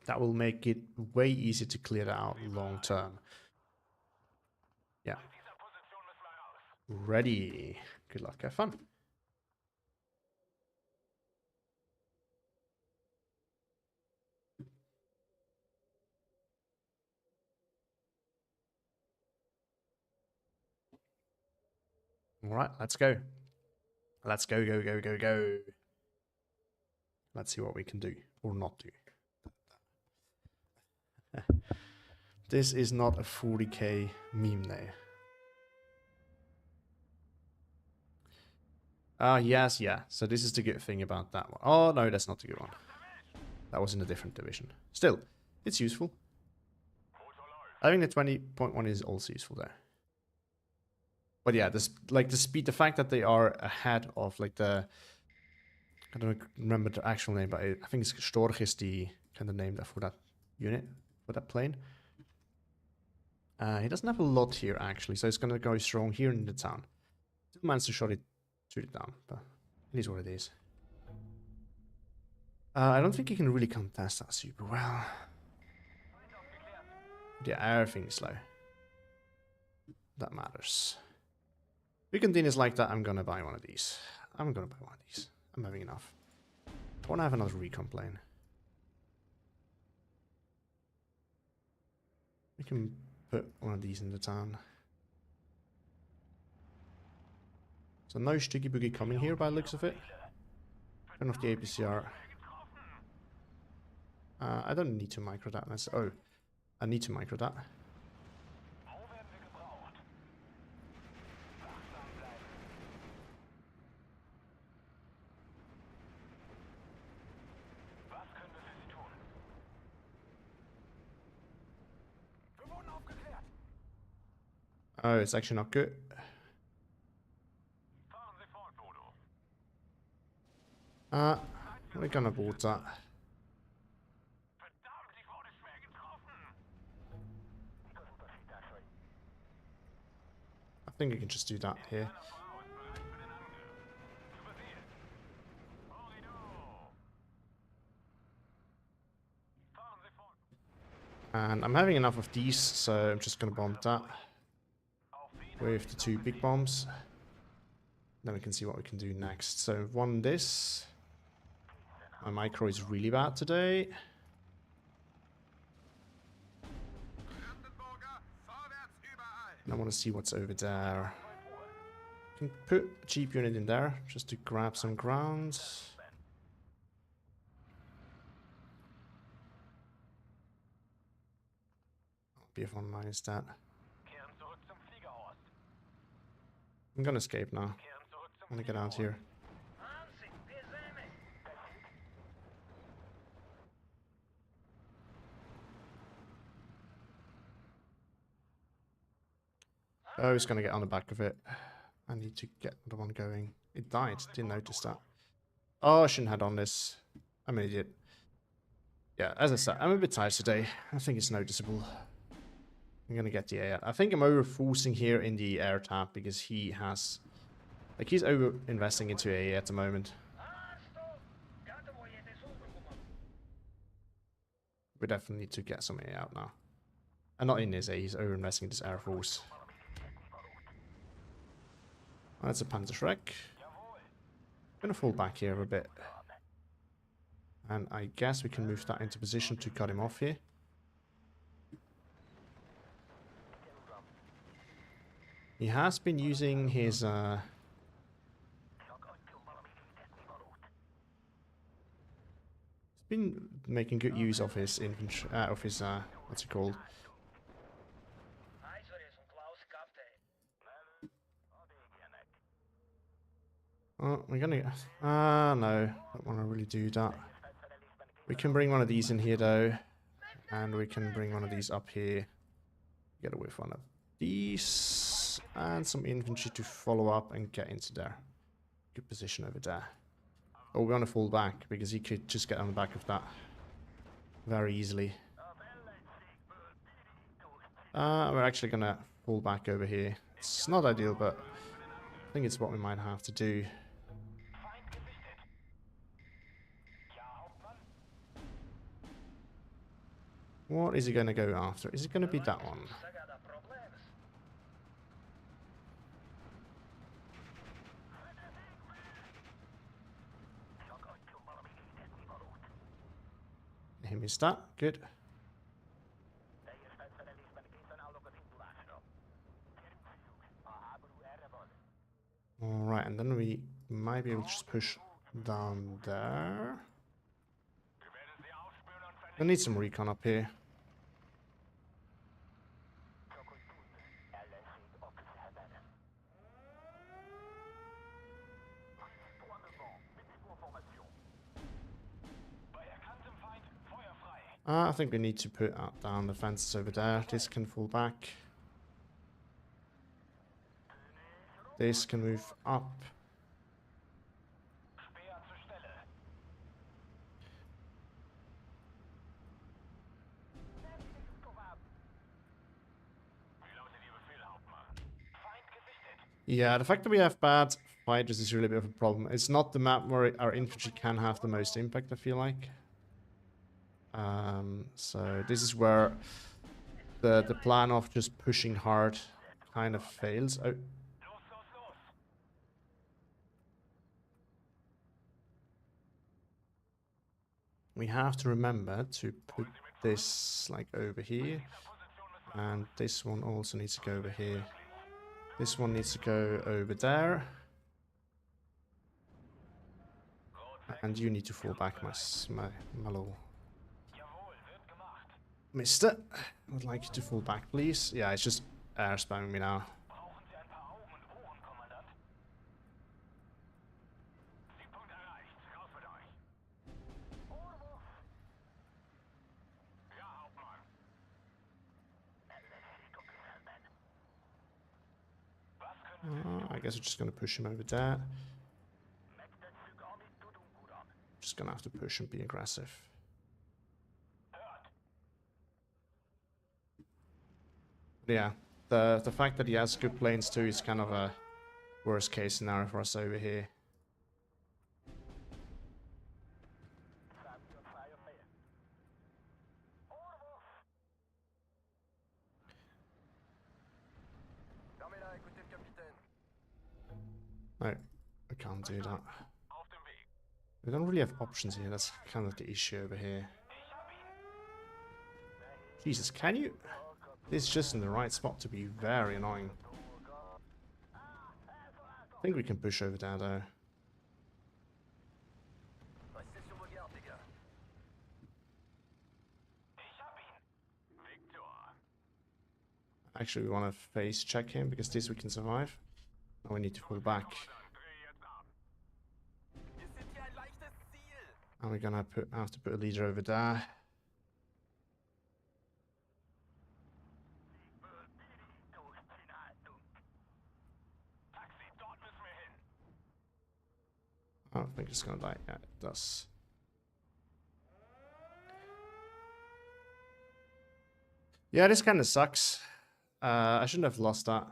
That will make it way easier to clear that out long term. Yeah. Ready. Good luck, have fun. All right, let's go. Let's go, go, go, go, go. Let's see what we can do or not do. This is not a 40k meme there. Yes, yeah. So this is the good thing about that one. Oh, no, that's not the good one. That was in a different division. Still, it's useful. I think the 20.1 is also useful there. But yeah, this like the speed, the fact that they are ahead of like the, I don't remember the actual name, but I think it's Storch is the kind of name for that unit, for that plane. He doesn't have a lot here actually, so it's gonna go strong here in the town. Still managed to shoot it down, but it is what it is. I don't think he can really contest that super well. The air thing is slow. That matters. If we continues like that, I'm gonna buy one of these. I'm having enough. I wanna have another recon plane. We can put one of these in the town. So no Stuggy Boogie coming here by the looks of it. Turn off the APCR. I don't need to micro that. Oh, I need to micro that. Oh, it's actually not good. We're gonna board that. I think we can just do that here. And I'm having enough of these, so I'm just gonna bomb that with the 2 big bombs. Then we can see what we can do next. So one this. My micro is really bad today. And I want to see what's over there. I can put a cheap unit in there just to grab some ground. BF1 minus that. I'm gonna escape now. I'm gonna get out here. Oh, he's gonna get on the back of it. I need to get the one going. It died. Didn't notice that. Oh, I shouldn't have done this. I'm an idiot. Yeah, as I said, I'm a bit tired today. I think it's noticeable. I'm gonna get the AI. I think I'm over forcing here in the air tab because he has... Like, he's over investing into AI at the moment. We definitely need to get some AI out now. And not in his AI, he's over investing in this Air Force. That's a Panzerschreck. Gonna fall back here a bit. And I guess we can move that into position to cut him off here. He has been using his he's been making good use of his infantry, what's it called? Oh, we're gonna... no, don't want to really do that. We can bring one of these in here though. And we can bring one of these up here. Get away with one of these. And some infantry to follow up and get into there. Good position over there. Oh, we're gonna fall back because he could just get on the back of that very easily. We're actually gonna fall back over here. It's not ideal, but I think it's what we might have to do. What is he going to go after? Is it going to be that one? He missed that. Good. Alright, and then we might be able to just push down there. I need some recon up here. I think we need to put down the fences over there. This can fall back. This can move up. Yeah, the fact that we have bad fighters is really a bit of a problem. It's not the map where our infantry can have the most impact, I feel like. So this is where the plan of just pushing hard kind of fails. Oh. We have to remember to put this like over here, and this one also needs to go over here. This one needs to go over there. And you need to fall back, my little mister. I would like you to fall back, please. Yeah, it's just air spamming me now. I guess we're just going to push him over there. Just going to have to push and be aggressive. Yeah, the fact that he has good planes too is kind of a worst case scenario for us over here. No, I can't do that. We don't really have options here, that's kind of the issue over here. Jesus, can you? This is just in the right spot to be very annoying. I think we can push over there though. Actually, we want to face check him because this we can survive. Now we need to fall back. And we're gonna have to put a leader over there. I don't think it's gonna die. Yeah, it does. Yeah, this kind of sucks. I shouldn't have lost that.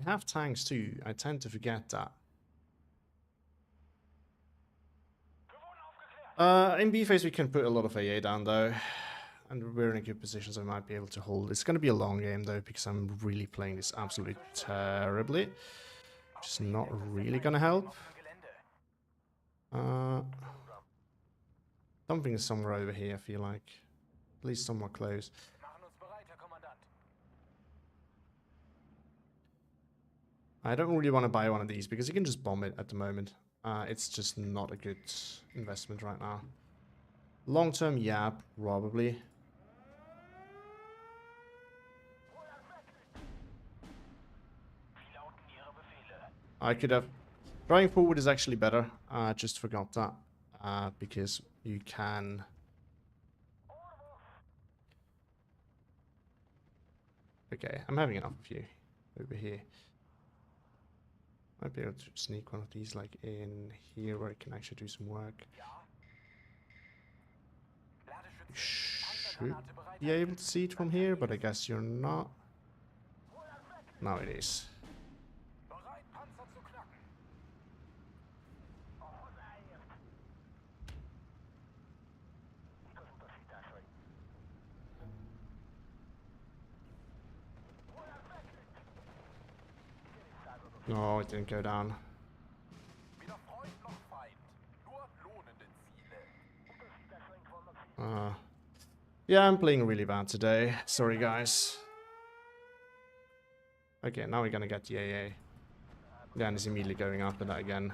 I have tanks too. I tend to forget that. In B phase we can put a lot of AA down though. And we're in a good position, so I might be able to hold. It's going to be a long game though, because I'm really playing this absolutely terribly. Which is not really going to help. Something is somewhere over here, I feel like. At least somewhere close. I don't really want to buy one of these, because you can just bomb it at the moment. It's just not a good investment right now. Long term, yeah, probably. I could have... Driving forward is actually better. I just forgot that. Because you can... Okay, I'm having enough of you over here. Might be able to sneak one of these like in here where I can actually do some work. You should be able to see it from here, but I guess you're not. Now it is. No, it didn't go down. Yeah, I'm playing really bad today. Sorry, guys. Okay, now we're gonna get the AA. Then it's immediately going after that again.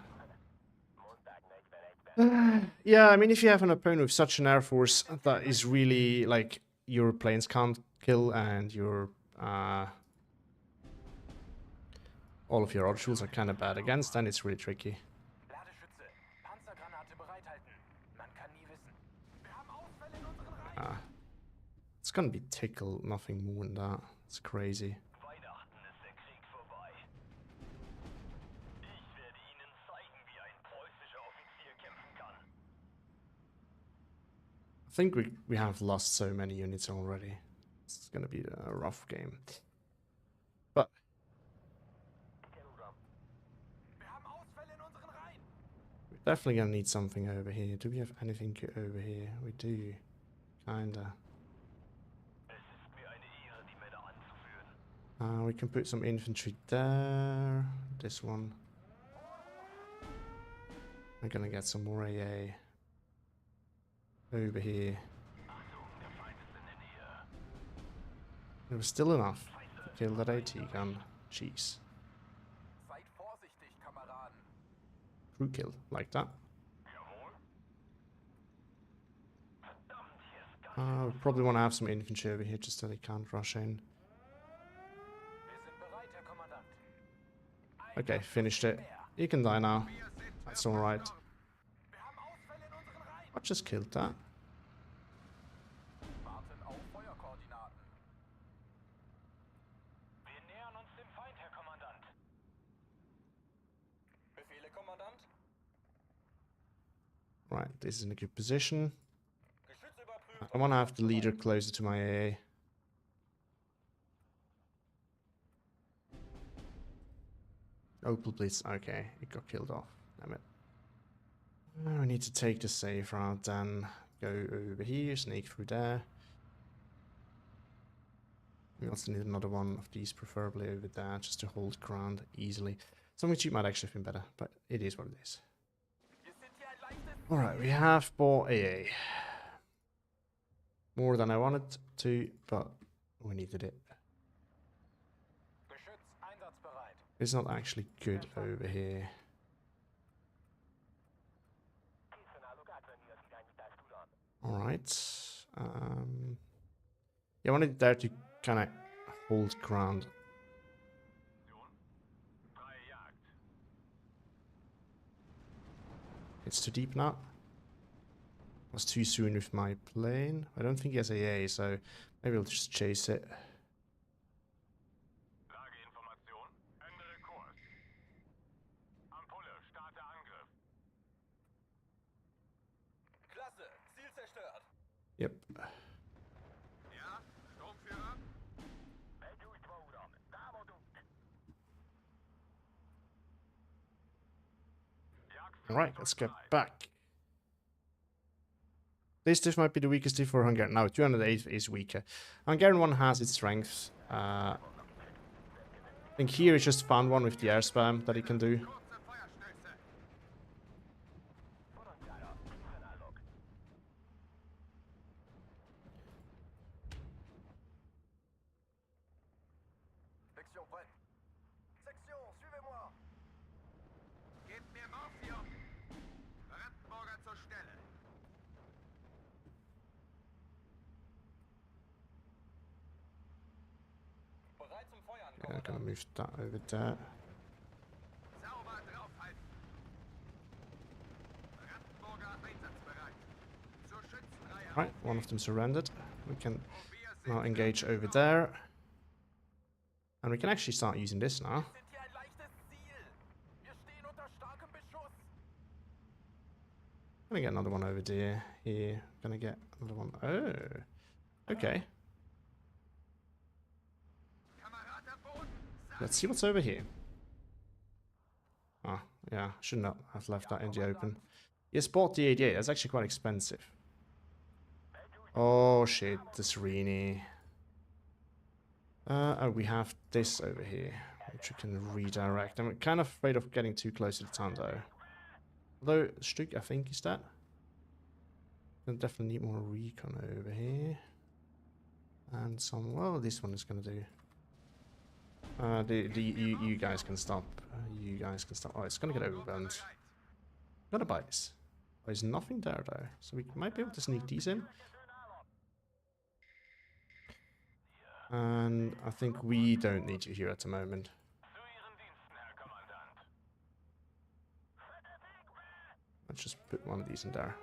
Yeah, I mean, if you have an opponent with such an air force that is really, like, your planes can't kill and your, all of your other tools are kind of bad against, then it's really tricky. It's gonna be tickle, nothing more than that. It's crazy. I think we have lost so many units already. It's gonna be a rough game. But we're definitely gonna need something over here. Do we have anything over here? We do. Kinda. We can put some infantry there. This one. I'm gonna get some more AA over here. There was still enough to kill that AT gun. Jeez. Crew kill, like that. We probably want to have some infantry over here just so they can't rush in. Okay, finished it. You can die now. That's alright. I just killed that. Right, this is in a good position. I want to have the leader closer to my AA. Opal Blitz, okay, it got killed off. Damn it. I need to take the safe route, then go over here, sneak through there. We also need another one of these, preferably over there, just to hold ground easily. Something cheap might actually have been better, but it is what it is. Alright, we have bought AA. More than I wanted to, but we needed it. It's not actually good over here. Alright. Yeah, I wanted there to kind of hold ground. It's too deep now. Was too soon with my plane. I don't think he has AA, so maybe we'll just chase it. Yep. Alright, let's get back. This diff might be the weakest diff for Hungarian. No, 208 is weaker. Hungarian one has its strengths. I think here is just fun one with the air spam that he can do. Yeah, I'm gonna move that over there. Right, one of them surrendered. We can now engage over there. And we can actually start using this now. Gonna get another one over there. Here, gonna get another one. Oh, okay. Let's see what's over here. Oh, yeah, should not have left that in the open. Yes, bought the 88. That's actually quite expensive. Oh shit, this Rini. Oh, we have this over here, which we can redirect. I'm kind of afraid of getting too close to the town, though. Although, Stück, I think, is that? We'll definitely need more recon over here. And some, well, this one is going to do. You guys can stop. You guys can stop. Oh, it's going to get overwhelmed. Gotta buy this. There's nothing there, though. So we might be able to sneak these in. And I think we don't need you here at the moment. Let's just put one of these in there.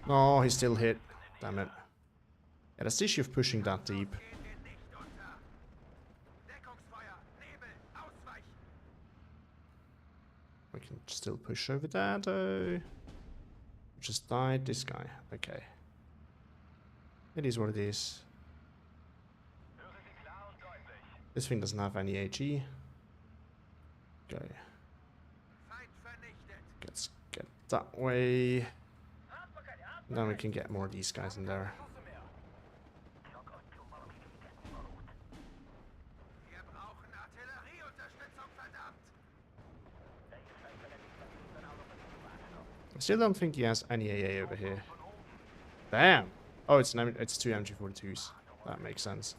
Oh, he's still hit. Damn it. Yeah, that's the issue of pushing that deep. We can still push over there, though. Just died. This guy. Okay. It is what it is. This thing doesn't have any AG. Okay. Let's get that way. Then we can get more of these guys in there. I still don't think he has any AA over here. Damn! Oh, it's two MG42s. That makes sense.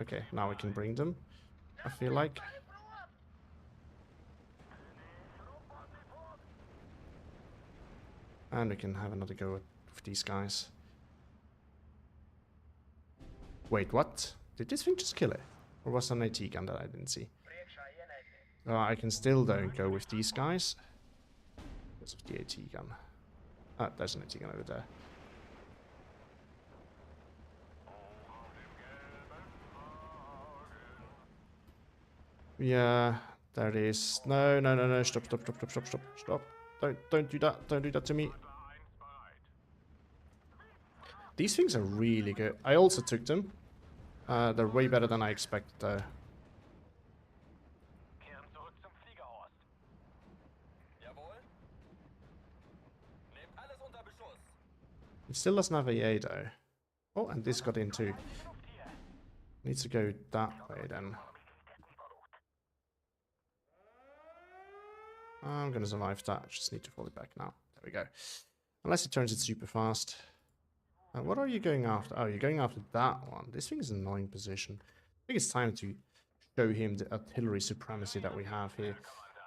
Okay, now we can bring them. I feel like. And we can have another go with these guys. Wait, what? Did this thing just kill it? Or was it an AT gun that I didn't see? I can still don't go with these guys. Because of the AT gun. Ah, there's an AT gun over there. Yeah, there it is. No, no, no, no. Stop, stop, stop, stop, stop, stop, stop. Don't do that. Don't do that to me. These things are really good. I also took them. They're way better than I expected, though. It still doesn't have AA, though. Oh, and this got in too. Needs to go that way, then. I'm gonna survive that. Just need to fall it back now. There we go. Unless it turns it super fast. What are you going after? Oh, you're going after that one. This thing is an annoying position. I think it's time to show him the artillery supremacy that we have here.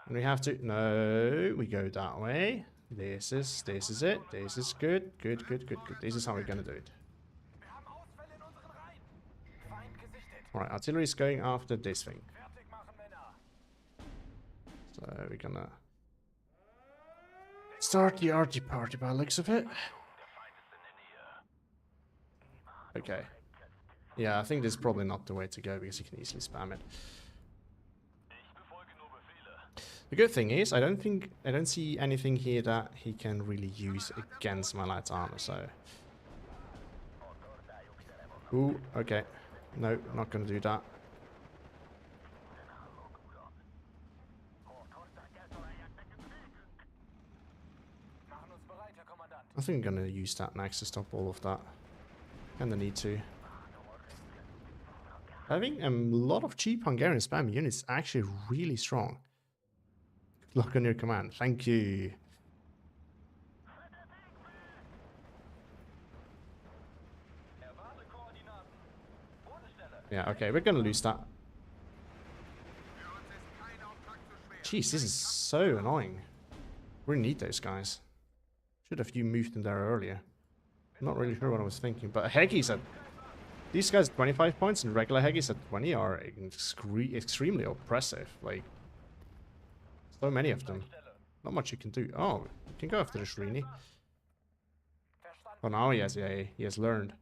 And we have to... No, we go that way. This is it. This is good. Good, good, good, good. This is how we're gonna do it. Alright, artillery is going after this thing. So we're gonna start the arty party by the looks of it. Okay. Yeah, I think this is probably not the way to go because you can easily spam it. The good thing is, I don't see anything here that he can really use against my light armor, so. Ooh, okay. No, not gonna do that. I think I'm gonna use that next to stop all of that. Kinda need to. Having a lot of cheap Hungarian spam units is actually really strong. Good luck on your command. Thank you. Yeah, okay, we're gonna lose that. Jeez, this is so annoying. We need those guys. Should have you moved them there earlier. I'm not really sure what I was thinking, but Heggies at these guys 25 points and regular Heggies at 20 are extremely oppressive. Like, so many of them. Not much you can do. Oh, you can go after the Shrini. Oh, now he has learned.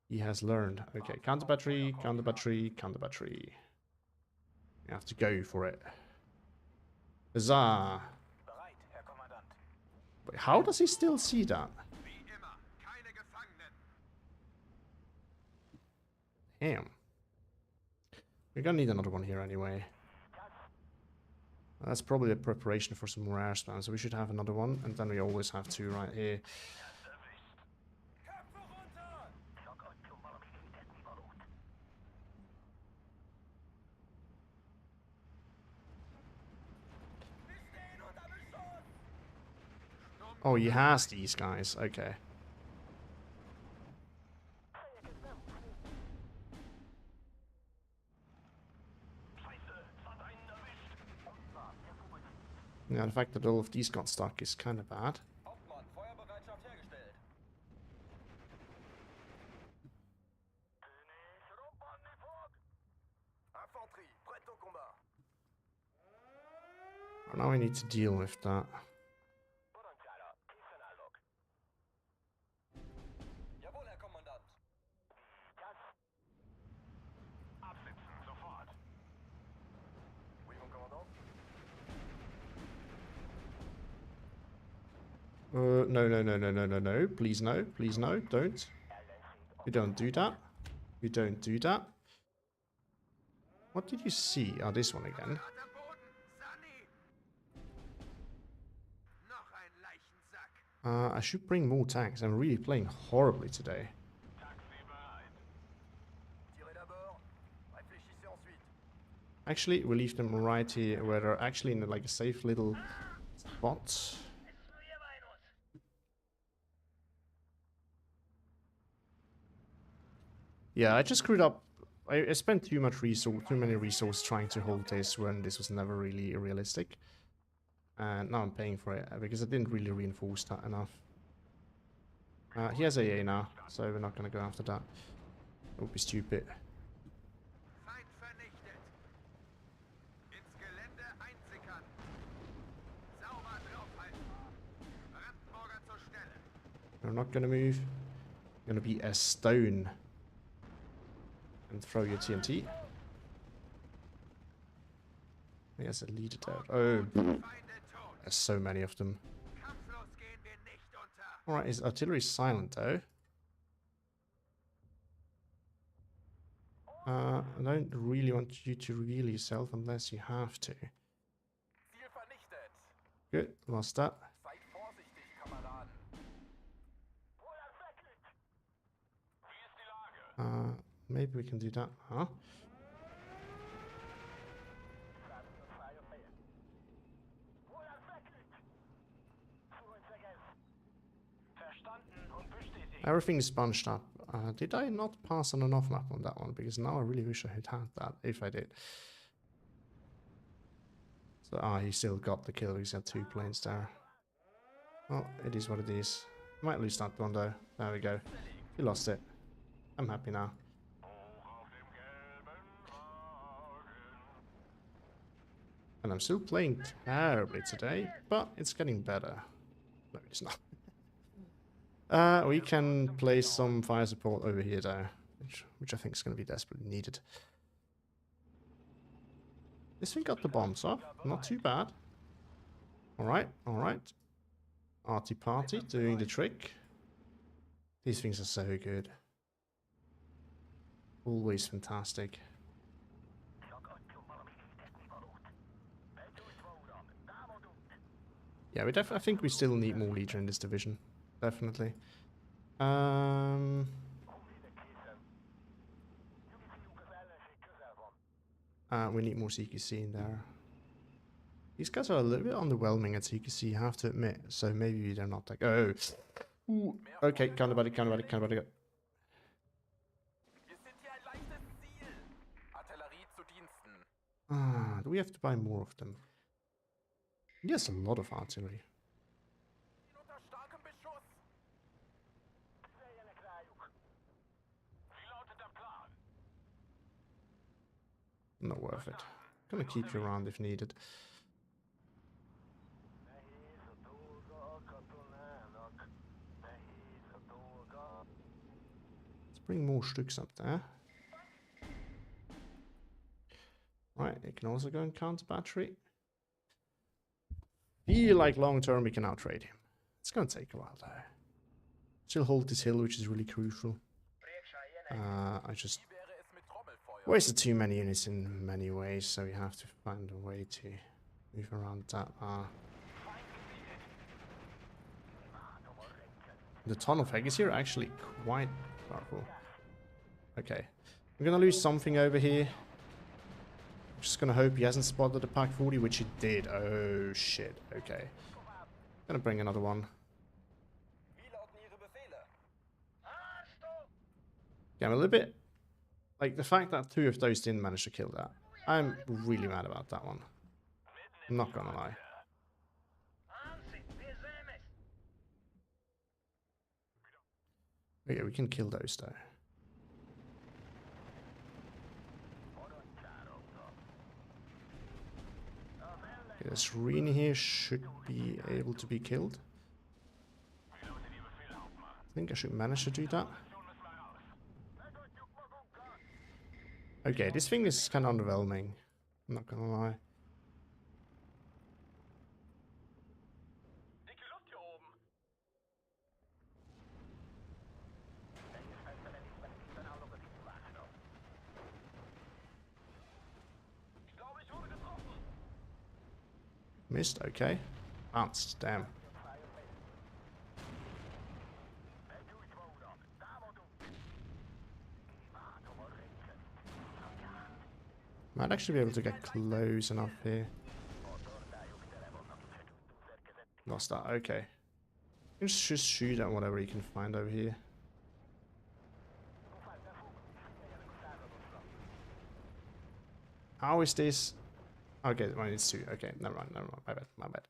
He has learned. Okay, counter battery, counter battery, counter battery. You have to go for it. Huzzah! Wait, how does he still see that? Damn. We're gonna need another one here anyway. That's probably a preparation for some more air spam, so we should have another one, and then we always have two right here. Oh, he has these guys. Okay. Yeah, the fact that all of these got stuck is kind of bad. Now I need to deal with that. No. Please no. Please no. Don't. You don't do that. You don't do that. What did you see? Oh, this one again. I should bring more tanks. I'm really playing horribly today. Actually, we'll leave them right here, where they're actually in like a safe little spot. Yeah, I just screwed up. I spent too many resources trying to hold this when this was never really realistic. And now I'm paying for it because I didn't really reinforce that enough. He has AA now, so we're not gonna go after that. It would be stupid. We're not gonna move. We're gonna be a stone. And throw your TNT. There's a leader there. Oh, there's so many of them. Alright, his artillery silent though. I don't really want you to reveal yourself unless you have to. Good, lost that. Maybe we can do that, huh? Everything is bunched up. Did I not pass on an off map on that one? Because now I really wish I had had that, if I did. So, he still got the kill. He's had 2 planes there. Well, it is what it is. Might lose that one though. There we go. We lost it. I'm happy now. And I'm still playing terribly today, but it's getting better. No, it's not. We can play some fire support over here though, which I think is going to be desperately needed. This thing got the bombs off. Not too bad. Alright, alright. Arty Party doing the trick. These things are so good. Always fantastic. Yeah, I think we still need more Legion in this division. Definitely. We need more CQC in there. These guys are a little bit underwhelming at CQC, you have to admit. So maybe they're not like... Oh! Ooh. Okay, counterbody. Do we have to buy more of them? Yes, a lot of artillery. Not worth it. Gonna keep you around if needed. Let's bring more Stücks up there. Right, it can also go and counter battery. Feel like long term we can outtrade him. It's gonna take a while though. Still hold this hill, which is really crucial. I just wasted too many units in many ways, so we have to find a way to move around that. The Tunnel of Heg is here actually quite powerful. Okay, I'm gonna lose something over here. I'm just gonna hope he hasn't spotted the Pak 40, which he did. Oh shit, okay. Gonna bring another one. Yeah, I'm a little bit... Like, the fact that 2 of those didn't manage to kill that. I'm really mad about that one. I'm not gonna lie. Okay, we can kill those though. Okay, this Rini here should be able to be killed. I think I should manage to do that. Okay, this thing is kind of underwhelming. I'm not gonna lie. Missed, okay. Bounced, damn. Might actually be able to get close enough here. Lost that, okay. You can just shoot at whatever you can find over here. How is this? Okay, well, it's 2. Okay, never mind, my bad.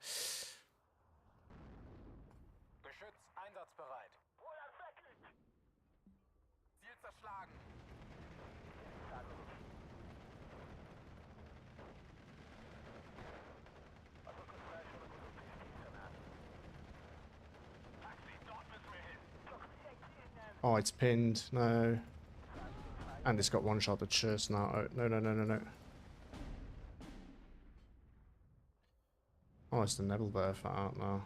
Oh, it's pinned. No. And it's got one shot at chest now. Oh, no. Oh, it's the Nebelwerfer out now.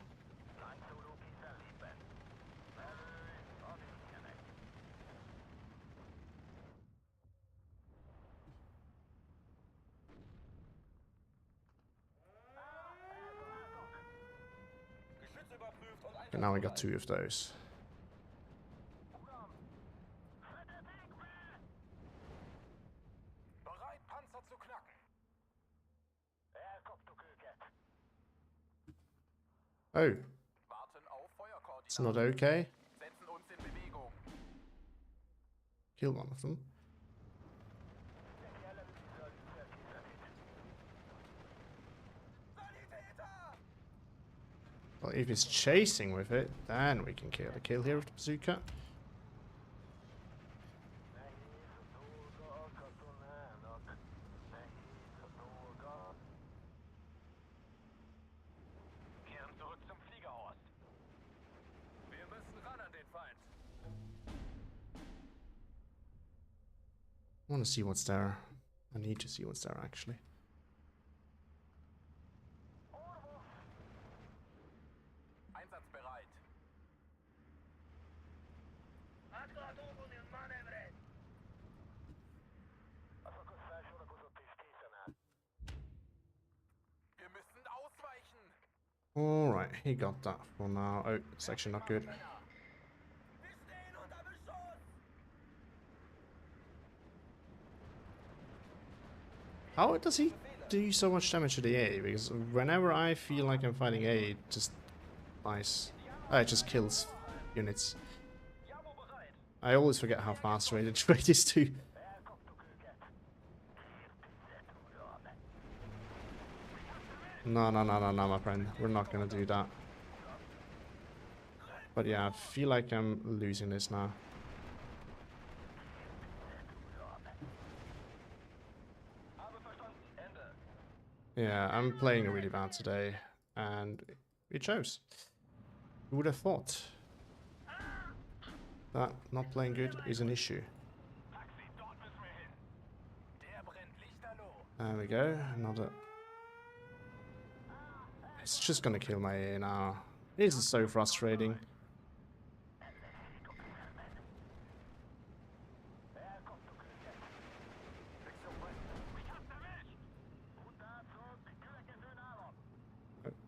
And now we got 2 of those. Oh. It's not okay. Kill one of them. Well, if he's chasing with it, then we can kill the kill here with the bazooka. I want to see what's there. I need to see what's there, actually. Alright, he got that for now. Oh, it's actually not good. How does he do so much damage to the A? Because whenever I feel like I'm fighting A, it just it just kills units. I always forget how fast rated trade is too. No, my friend. We're not gonna do that. But yeah, I feel like I'm losing this now. Yeah, I'm playing really bad today, and it shows. Who would have thought that not playing good is an issue? There we go, another... It's just gonna kill my A now. This is so frustrating.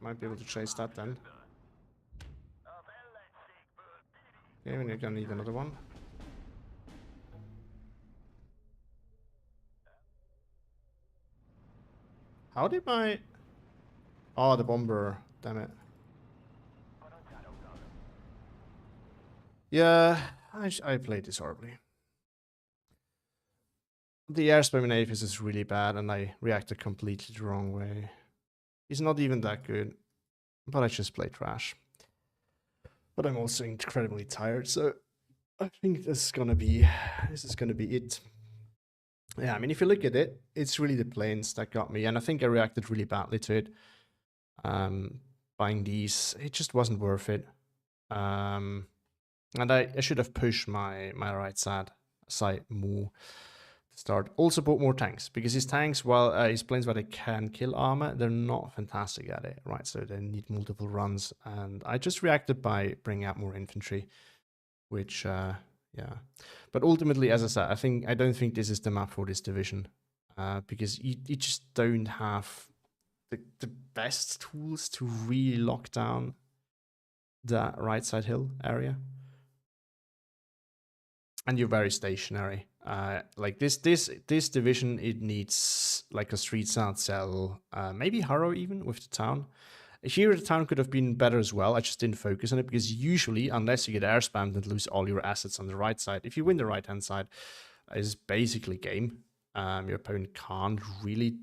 Might be able to chase that then. Yeah, we're gonna need another one. How did my... Oh, the bomber. Damn it. Yeah, I played this horribly. The airspam in Aphis is really bad, and I reacted completely the wrong way. He's not even that good, but I just played trash. But I'm also incredibly tired, so I think this is gonna be it. Yeah, I mean, if you look at it, it's really the planes that got me, and I think I reacted really badly to it. Buying these, it just wasn't worth it. And I should have pushed my right side more to start. Also bought more tanks, because his tanks, while his planes, while they can kill armor, they're not fantastic at it, right? So they need multiple runs, and I just reacted by bringing out more infantry, which yeah. But ultimately, as I said, I don't think this is the map for this division, because you just don't have the best tools to really lock down that right side hill area. And you're very stationary. Like this division, it needs like a street south cell, maybe Harrow even with the town. Here the town could have been better as well. I just didn't focus on it, because usually, unless you get air spammed and lose all your assets on the right side, if you win the right hand side, is basically game. Your opponent can't really,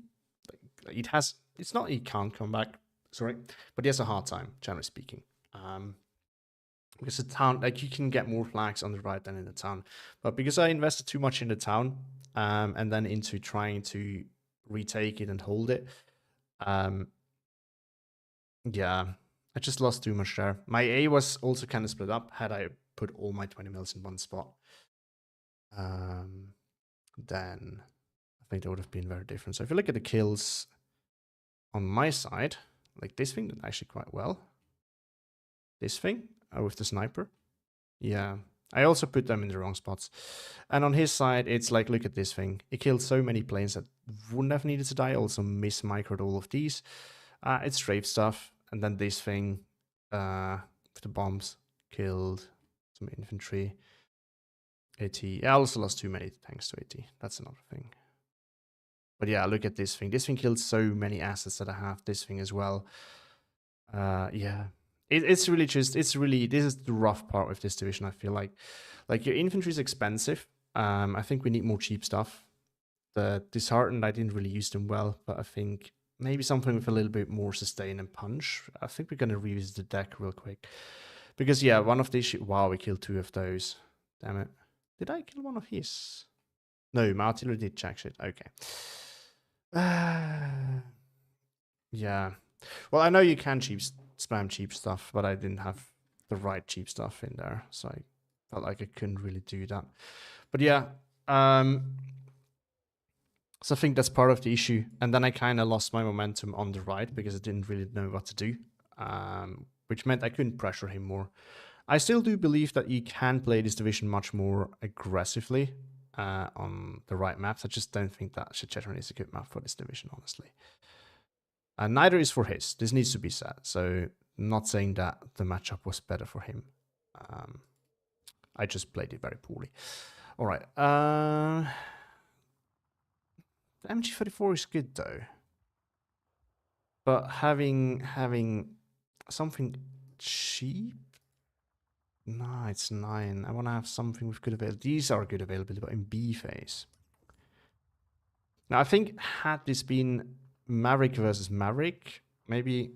it's not he can't come back, sorry, but he has a hard time, generally speaking. Because the town, like, you can get more flags on the right than in the town. But because I invested too much in the town, and then into trying to retake it and hold it, yeah, I just lost too much there. My A was also kind of split up. Had I put all my 20 mils in one spot, then I think that would have been very different. So if you look at the kills on my side, like this thing did actually quite well. This thing with the sniper, yeah. I also put them in the wrong spots. And on his side, it's like, look at this thing. It killed so many planes that wouldn't have needed to die. Also mismicroed all of these. It's strafe stuff. And then this thing with the bombs killed some infantry. AT. I also lost too many tanks to AT. That's another thing. But yeah, look at this thing. This thing killed so many assets that I have. This thing as well. Yeah. It's really just, this is the rough part with this division, I feel like. Like, your infantry is expensive. I think we need more cheap stuff. The Disheartened, I didn't really use them well, but I think maybe something with a little bit more sustain and punch. I think we're going to revisit the deck real quick. Because, yeah, one of the issues... Wow, we killed 2 of those. Damn it. Did I kill one of his? No, Martino did check shit. Okay. Yeah. Well, I know you can spam cheap stuff, but I didn't have the right cheap stuff in there. So I felt like I couldn't really do that. But yeah. So I think that's part of the issue. And then I kind of lost my momentum on the right because I didn't really know what to do, which meant I couldn't pressure him more. I still do believe that you can play this division much more aggressively on the right maps. I just don't think that Shetcheran is a good map for this division, honestly. And neither is for his. This needs to be said. So I'm not saying that the matchup was better for him. I just played it very poorly. All right. The MG34 is good though, but having something cheap. No, it's 9. I want to have something with good availability. These are good availability, but in B phase. Now I think had this been Maverick versus Maverick, maybe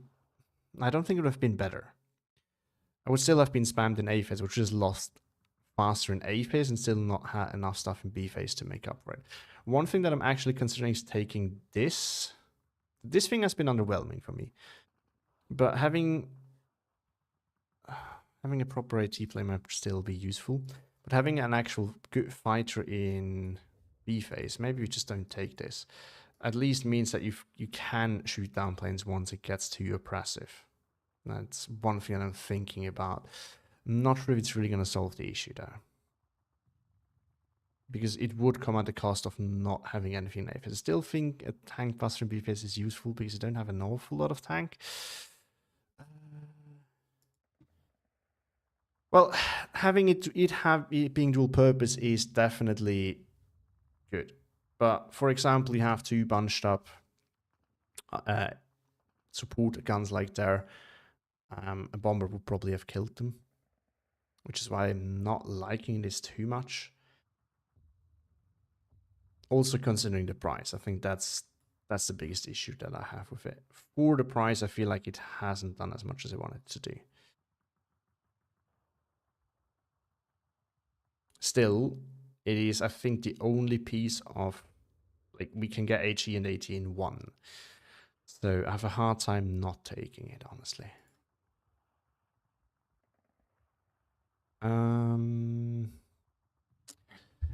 I don't think it would have been better. I would still have been spammed in A phase, which just lost faster in A phase and still not had enough stuff in B phase to make up for it. One thing that I'm actually considering is taking this. This thing has been underwhelming for me. But having a proper AT play might still be useful. But having an actual good fighter in B phase, maybe we just don't take this. At least means that you can shoot down planes once it gets too oppressive. That's one thing I'm thinking about. I'm not sure if it's really going to solve the issue there. Because it would come at the cost of not having anything in A phase. I still think a tank buster in B phase is useful because you don't have an awful lot of tank. Well, having it being dual purpose is definitely good. But for example, you have 2 bunched up support guns like there. A bomber would probably have killed them, which is why I'm not liking this too much. Also considering the price, I think that's the biggest issue that I have with it. For the price, I feel like it hasn't done as much as I wanted to do. Still, it is, I think, the only piece of, like, we can get HE and AT in one. So I have a hard time not taking it, honestly.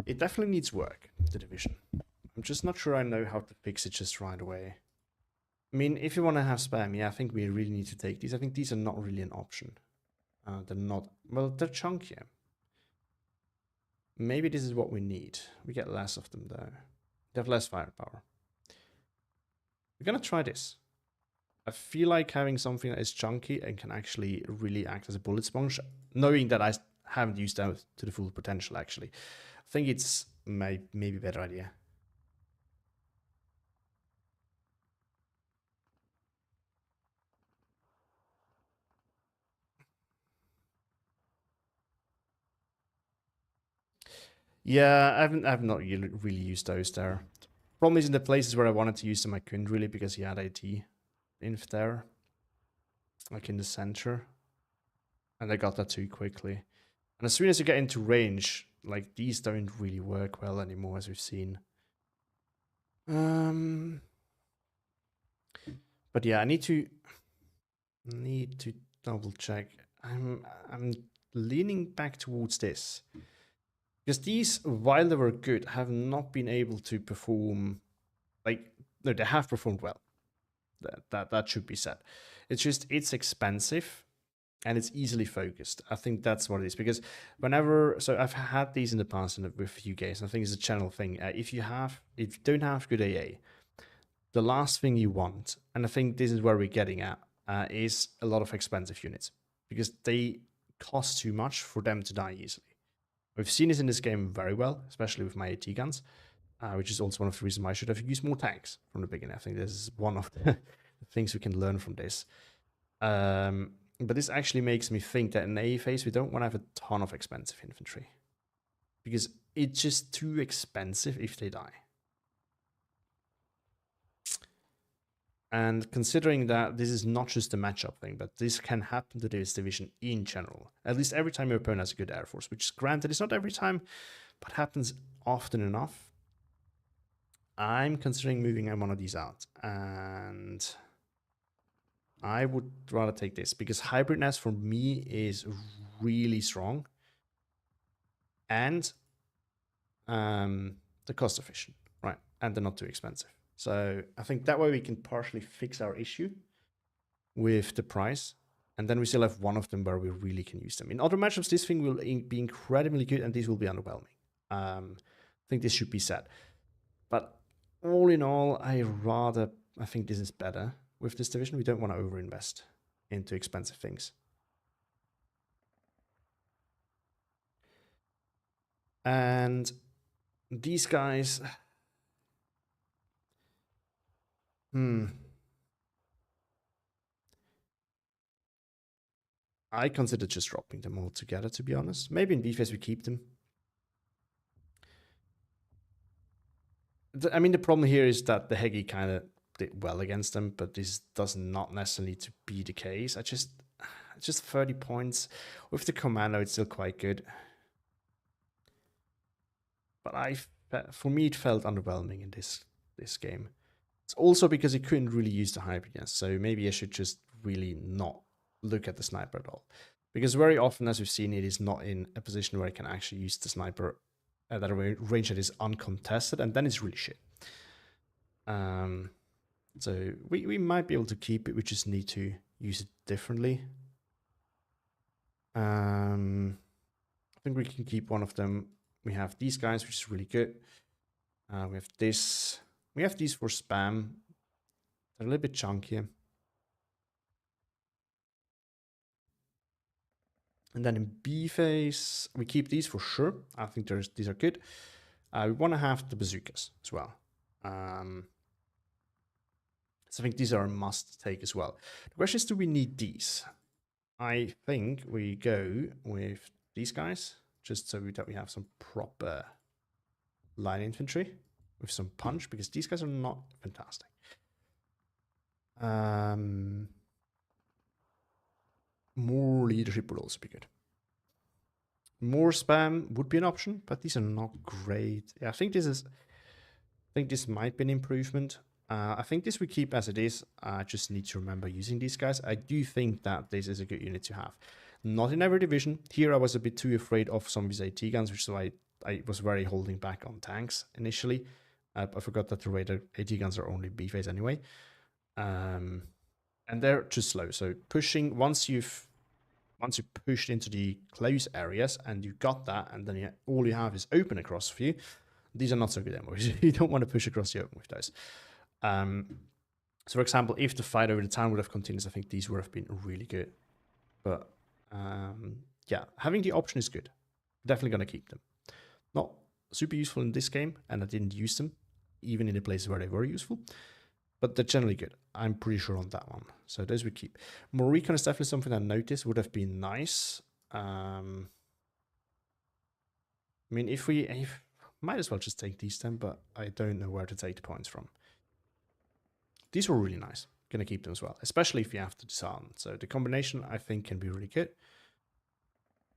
It definitely needs work, the division. I'm just not sure I know how to fix it just right away. I mean, if you want to have spam, yeah, I think we really need to take these. I think these are not really an option. They're not, well, they're chunkier. Maybe this is what we need. We get less of them though. They have less firepower. We're gonna try this. I feel like having something that is chunky and can actually really act as a bullet sponge, knowing that I haven't used that to the full potential actually. I think it's maybe a better idea. Yeah, I've not really used those there. Problem is in the places where I wanted to use them, I couldn't really because he had AT inf there, like in the center, and I got that too quickly. And as soon as you get into range, like these don't really work well anymore, as we've seen. But yeah, I need to double check. I'm leaning back towards this. Because these, while they were good, have not been able to perform, like, no, they have performed well. That should be said. It's just, it's expensive and it's easily focused. I think that's what it is. Because whenever, so I've had these in the past with a few games. I think it's a channel thing. If you don't have good AA, the last thing you want, and I think this is where we're getting at, is a lot of expensive units. Because they cost too much for them to die easily. We've seen this in this game very well, especially with my AT guns, which is also one of the reasons why I should have used more tanks from the beginning. I think this is one of the things we can learn from this. But this actually makes me think that in A phase, we don't want to have a ton of expensive infantry. Because it's just too expensive if they die. And considering that this is not just a matchup thing, but this can happen to this division in general, at least every time your opponent has a good Air Force, which granted is not every time, but happens often enough, I'm considering moving one of these out. And I would rather take this because hybridness for me is really strong and the cost efficient, right? And they're not too expensive. So I think that way we can partially fix our issue with the price. And then we still have one of them where we really can use them. In other matchups, this thing will be incredibly good and this will be underwhelming. I think this should be said. But all in all, I think this is better with this division. We don't want to overinvest into expensive things. And these guys, I consider just dropping them all together, to be honest. Maybe in B-phase we keep them. I mean, the problem here is that the Hegi kind of did well against them, but this does not necessarily to be the case. Just 30 points. With the Commando, it's still quite good. But for me, it felt underwhelming in this game. It's also because he couldn't really use the hybrid, yes. So maybe I should just really not look at the sniper at all. Because very often, as we've seen, it is not in a position where I can actually use the sniper at a range that is uncontested, and then it's really shit. So we might be able to keep it, we just need to use it differently. I think we can keep one of them. We have these guys, which is really good. We have this. We have these for spam. They're a little bit chunkier. And then in B phase, we keep these for sure. I think these are good. We want to have the bazookas as well. So I think these are a must take as well. The question is, do we need these? I think we go with these guys, just so that we have some proper line infantry with some punch, because these guys are not fantastic. More leadership would also be good. More spam would be an option, but these are not great. Yeah, I think this might be an improvement. I think this we keep as it is. I just need to remember using these guys. I do think that this is a good unit to have. Not in every division. Here I was a bit too afraid of some of these AT guns, which is why I was very holding back on tanks initially. I forgot that the Raider AT guns are only B phase anyway. And they're too slow. So pushing, once you pushed into the close areas and you got that, and then all you have is open across for you, these are not so good anymore. You don't want to push across the open with those. So for example, if the fight over the town would have continued, I think these would have been really good. But yeah, having the option is good. Definitely going to keep them. Not super useful in this game, and I didn't use them, even in the places where they were useful. But they're generally good. I'm pretty sure on that one. So those we keep. More recon is definitely something I noticed would have been nice. I mean, if might as well just take these 10, but I don't know where to take the points from. These were really nice. Gonna keep them as well, especially if you have to disarm. So the combination, I think, can be really good.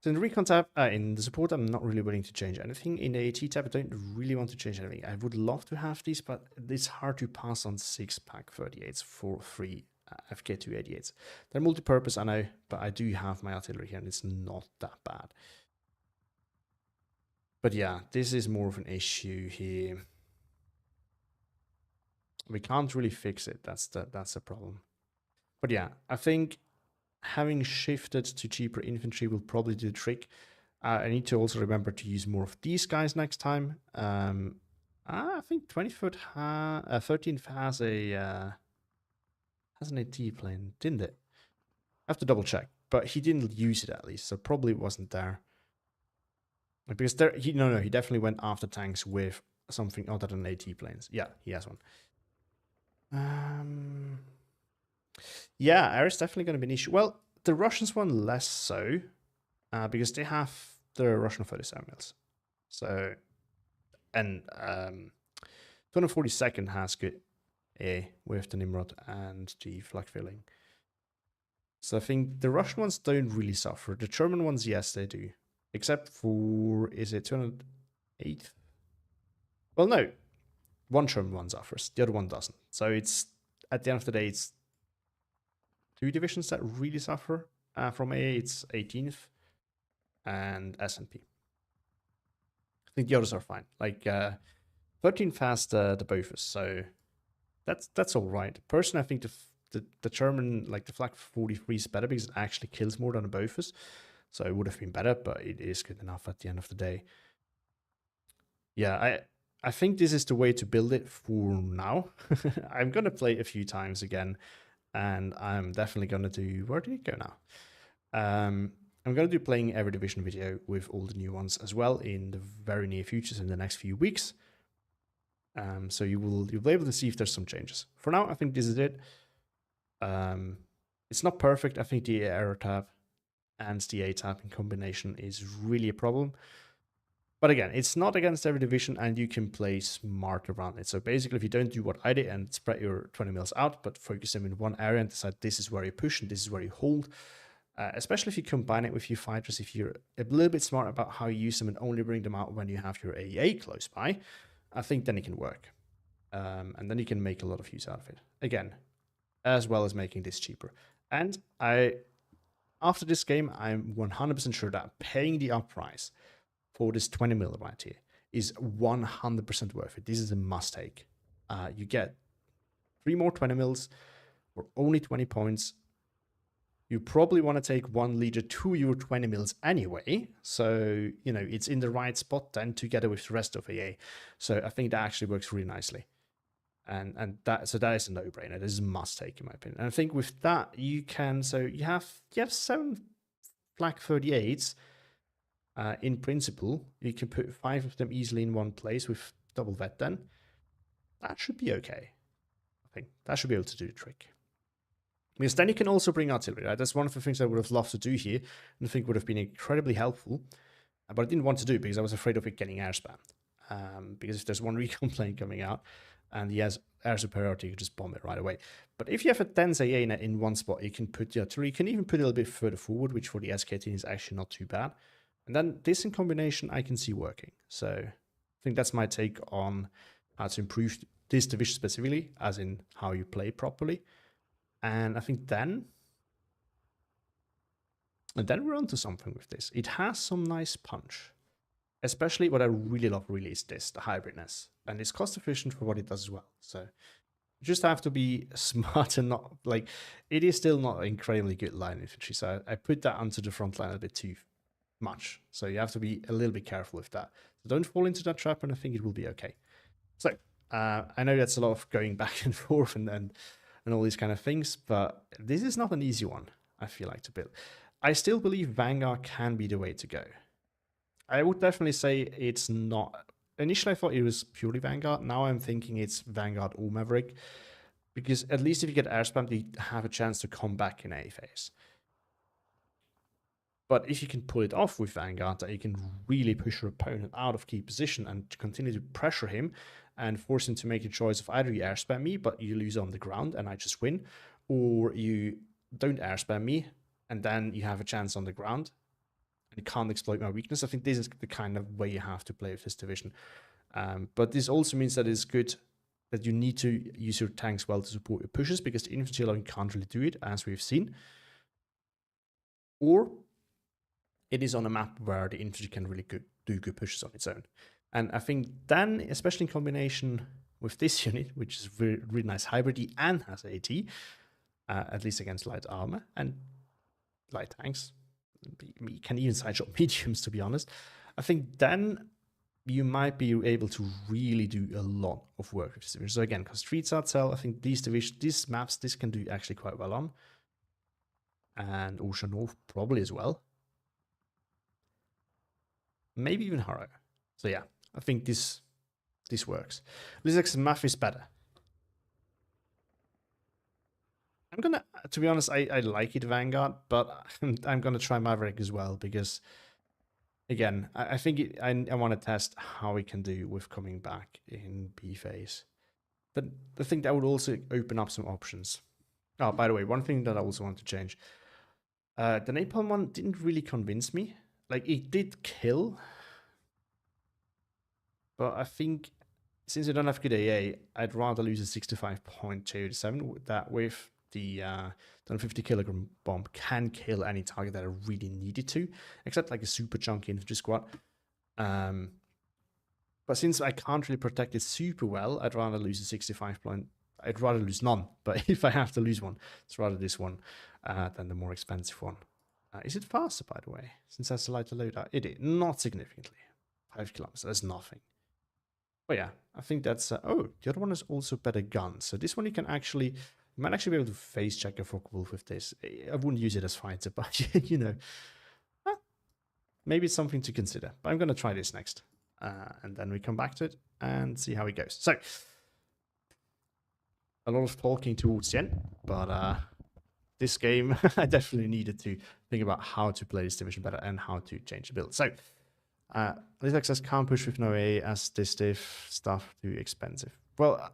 So in the recon tab, in the support, I'm not really willing to change anything. In the AT tab, I don't really want to change anything. I would love to have these, but it's hard to pass on 6-pack 38s for 3 FK2 88s. They're multi-purpose, I know, but I do have my artillery here, and it's not that bad. But yeah, this is more of an issue here. We can't really fix it. That's the problem. But yeah, I think having shifted to cheaper infantry will probably do the trick. I need to also remember to use more of these guys next time. I think 20-foot 13th has an AT plane, didn't it? I have to double check, but he didn't use it at least, so probably it wasn't there. Because he definitely went after tanks with something other than AT planes. Yeah, he has one. Yeah, air is definitely going to be an issue. Well, the Russians one less so, because they have the Russian 37 mils. So, and 242nd has good with the Nimrod and the flag filling. So I think the Russian ones don't really suffer. The German ones, yes, they do. Except for, is it 208? Well, no. One German one suffers, the other one doesn't. So it's, at the end of the day, it's 2 divisions that really suffer. From AA, it's 18th and SNP. I think the others are fine. Like 13th has the Bofors, so that's all right. Personally, I think the German, like the Flak 43 is better because it actually kills more than a Bofors. So it would have been better, but it is good enough at the end of the day. Yeah, I think this is the way to build it for now. I'm going to play it a few times again, and I'm definitely going to do... Where did it go now? I'm going to do playing every division video with all the new ones as well in the very near future, in the next few weeks. So you'll be able to see if there's some changes. For now, I think this is it. It's not perfect. I think the arrow tab and the A tab in combination is really a problem. But again, it's not against every division, and you can play smart around it. So basically, if you don't do what I did and spread your 20 mils out, but focus them in one area and decide this is where you push and this is where you hold, especially if you combine it with your fighters, if you're a little bit smart about how you use them and only bring them out when you have your AA close by, I think then it can work. And then you can make a lot of use out of it. Again, as well as making this cheaper. And after this game, I'm 100% sure that paying the up price for this 20 mil right here is 100% worth it. This is a must take. You get 3 more 20 mils for only 20 points. You probably want to take 1 leader to your 20 mils anyway. So, you know, it's in the right spot then together with the rest of AA. So I think that actually works really nicely. And that is a no-brainer. This is a must take in my opinion. And I think with that you can, so you have 7 Flak 38s. In principle, you can put 5 of them easily in one place with double vet then. That should be okay. I think that should be able to do the trick. Because then you can also bring artillery, right? That's one of the things I would have loved to do here, and I think would have been incredibly helpful. But I didn't want to do it because I was afraid of it getting air spam. Because if there's one recon plane coming out and he has air superiority, you can just bomb it right away. But if you have a dense AA in one spot, you can put the artillery. You can even put it a little bit further forward, which for the SK-18 is actually not too bad. And then this in combination, I can see working. So I think that's my take on how to improve this division specifically, as in how you play properly. And I think then we're onto something with this. It has some nice punch. Especially what I really love is this, the hybridness. And it's cost efficient for what it does as well. So you just have to be smart and not, like, it is still not incredibly good line infantry. So I put that onto the front line a bit too much. So you have to be a little bit careful with that. So don't fall into that trap, and I think it will be okay. So I know that's a lot of going back and forth and all these kind of things, but this is not an easy one, I feel like, to build. I still believe Vanguard can be the way to go. I would definitely say it's not. Initially, I thought it was purely Vanguard. Now I'm thinking it's Vanguard or Maverick, because at least if you get air spam, you have a chance to come back in A phase. But if you can pull it off with Vanguard, that you can really push your opponent out of key position and continue to pressure him and force him to make a choice of either you air spam me, but you lose on the ground and I just win, or you don't air spam me and then you have a chance on the ground and you can't exploit my weakness. I think this is the kind of way you have to play with this division. But this also means that it's good that you need to use your tanks well to support your pushes, because the infantry alone can't really do it, as we've seen. Or it is on a map where the infantry can really do good pushes on its own. And I think then, especially in combination with this unit, which is really nice hybrid and has AT, at least against light armor and light tanks, you can even sideshot mediums, to be honest. I think then you might be able to really do a lot of work with this division. So again, because Street Cell, I think these maps, this can do actually quite well on. And Ocean North probably as well. Maybe even Harrow. So yeah, I think this works. Lizex's math is better. I'm gonna, to be honest, I like it Vanguard, but I'm gonna try Maverick as well, because again, I think I want to test how we can do with coming back in B phase. But I think that would also open up some options. Oh, by the way, one thing that I also want to change. The napalm one didn't really convince me. Like, it did kill, but I think since I don't have good AA, I'd rather lose a 65.287 that with the 50 kilogram bomb can kill any target that I really needed to, except like a super chunky infantry squad. But since I can't really protect it super well, I'd rather lose a 65 point. I'd rather lose none, but if I have to lose one, it's rather this one than the more expensive one. Is it faster, by the way, since that's a lighter loadout? It is, not significantly. 5 kilometers, that's nothing. But yeah, I think that's... oh, the other one is also better gun. So this one you can actually... You might actually be able to face check a Focke-Wulf with this. I wouldn't use it as fighter, but you know. Maybe it's something to consider. But I'm going to try this next. And then we come back to it and see how it goes. So, a lot of talking towards the end, but this game, I definitely needed to think about how to play this division better and how to change the build. So, Litex says can't push with no A as this diff stuff too expensive. Well,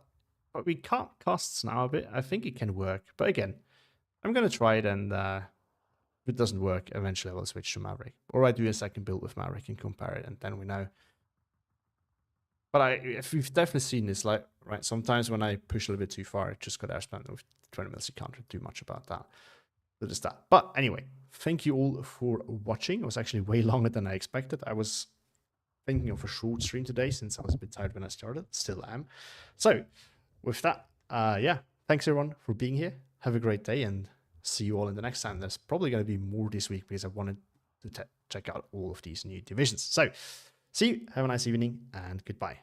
but we cut costs now a bit. I think it can work. But again, I'm going to try it, and if it doesn't work, eventually I will switch to Maverick. Or I do a second build with Maverick and compare it, and then we know. But we've definitely seen this, like, right, sometimes when I push a little bit too far, it just got airspent with 20 mils. You can't do much about that. So just that. But anyway, thank you all for watching. It was actually way longer than I expected. I was thinking of a short stream today since I was a bit tired when I started. Still am. So with that, yeah, thanks everyone for being here. Have a great day and see you all in the next time. There's probably going to be more this week because I wanted to check out all of these new divisions. So see you, have a nice evening, and goodbye.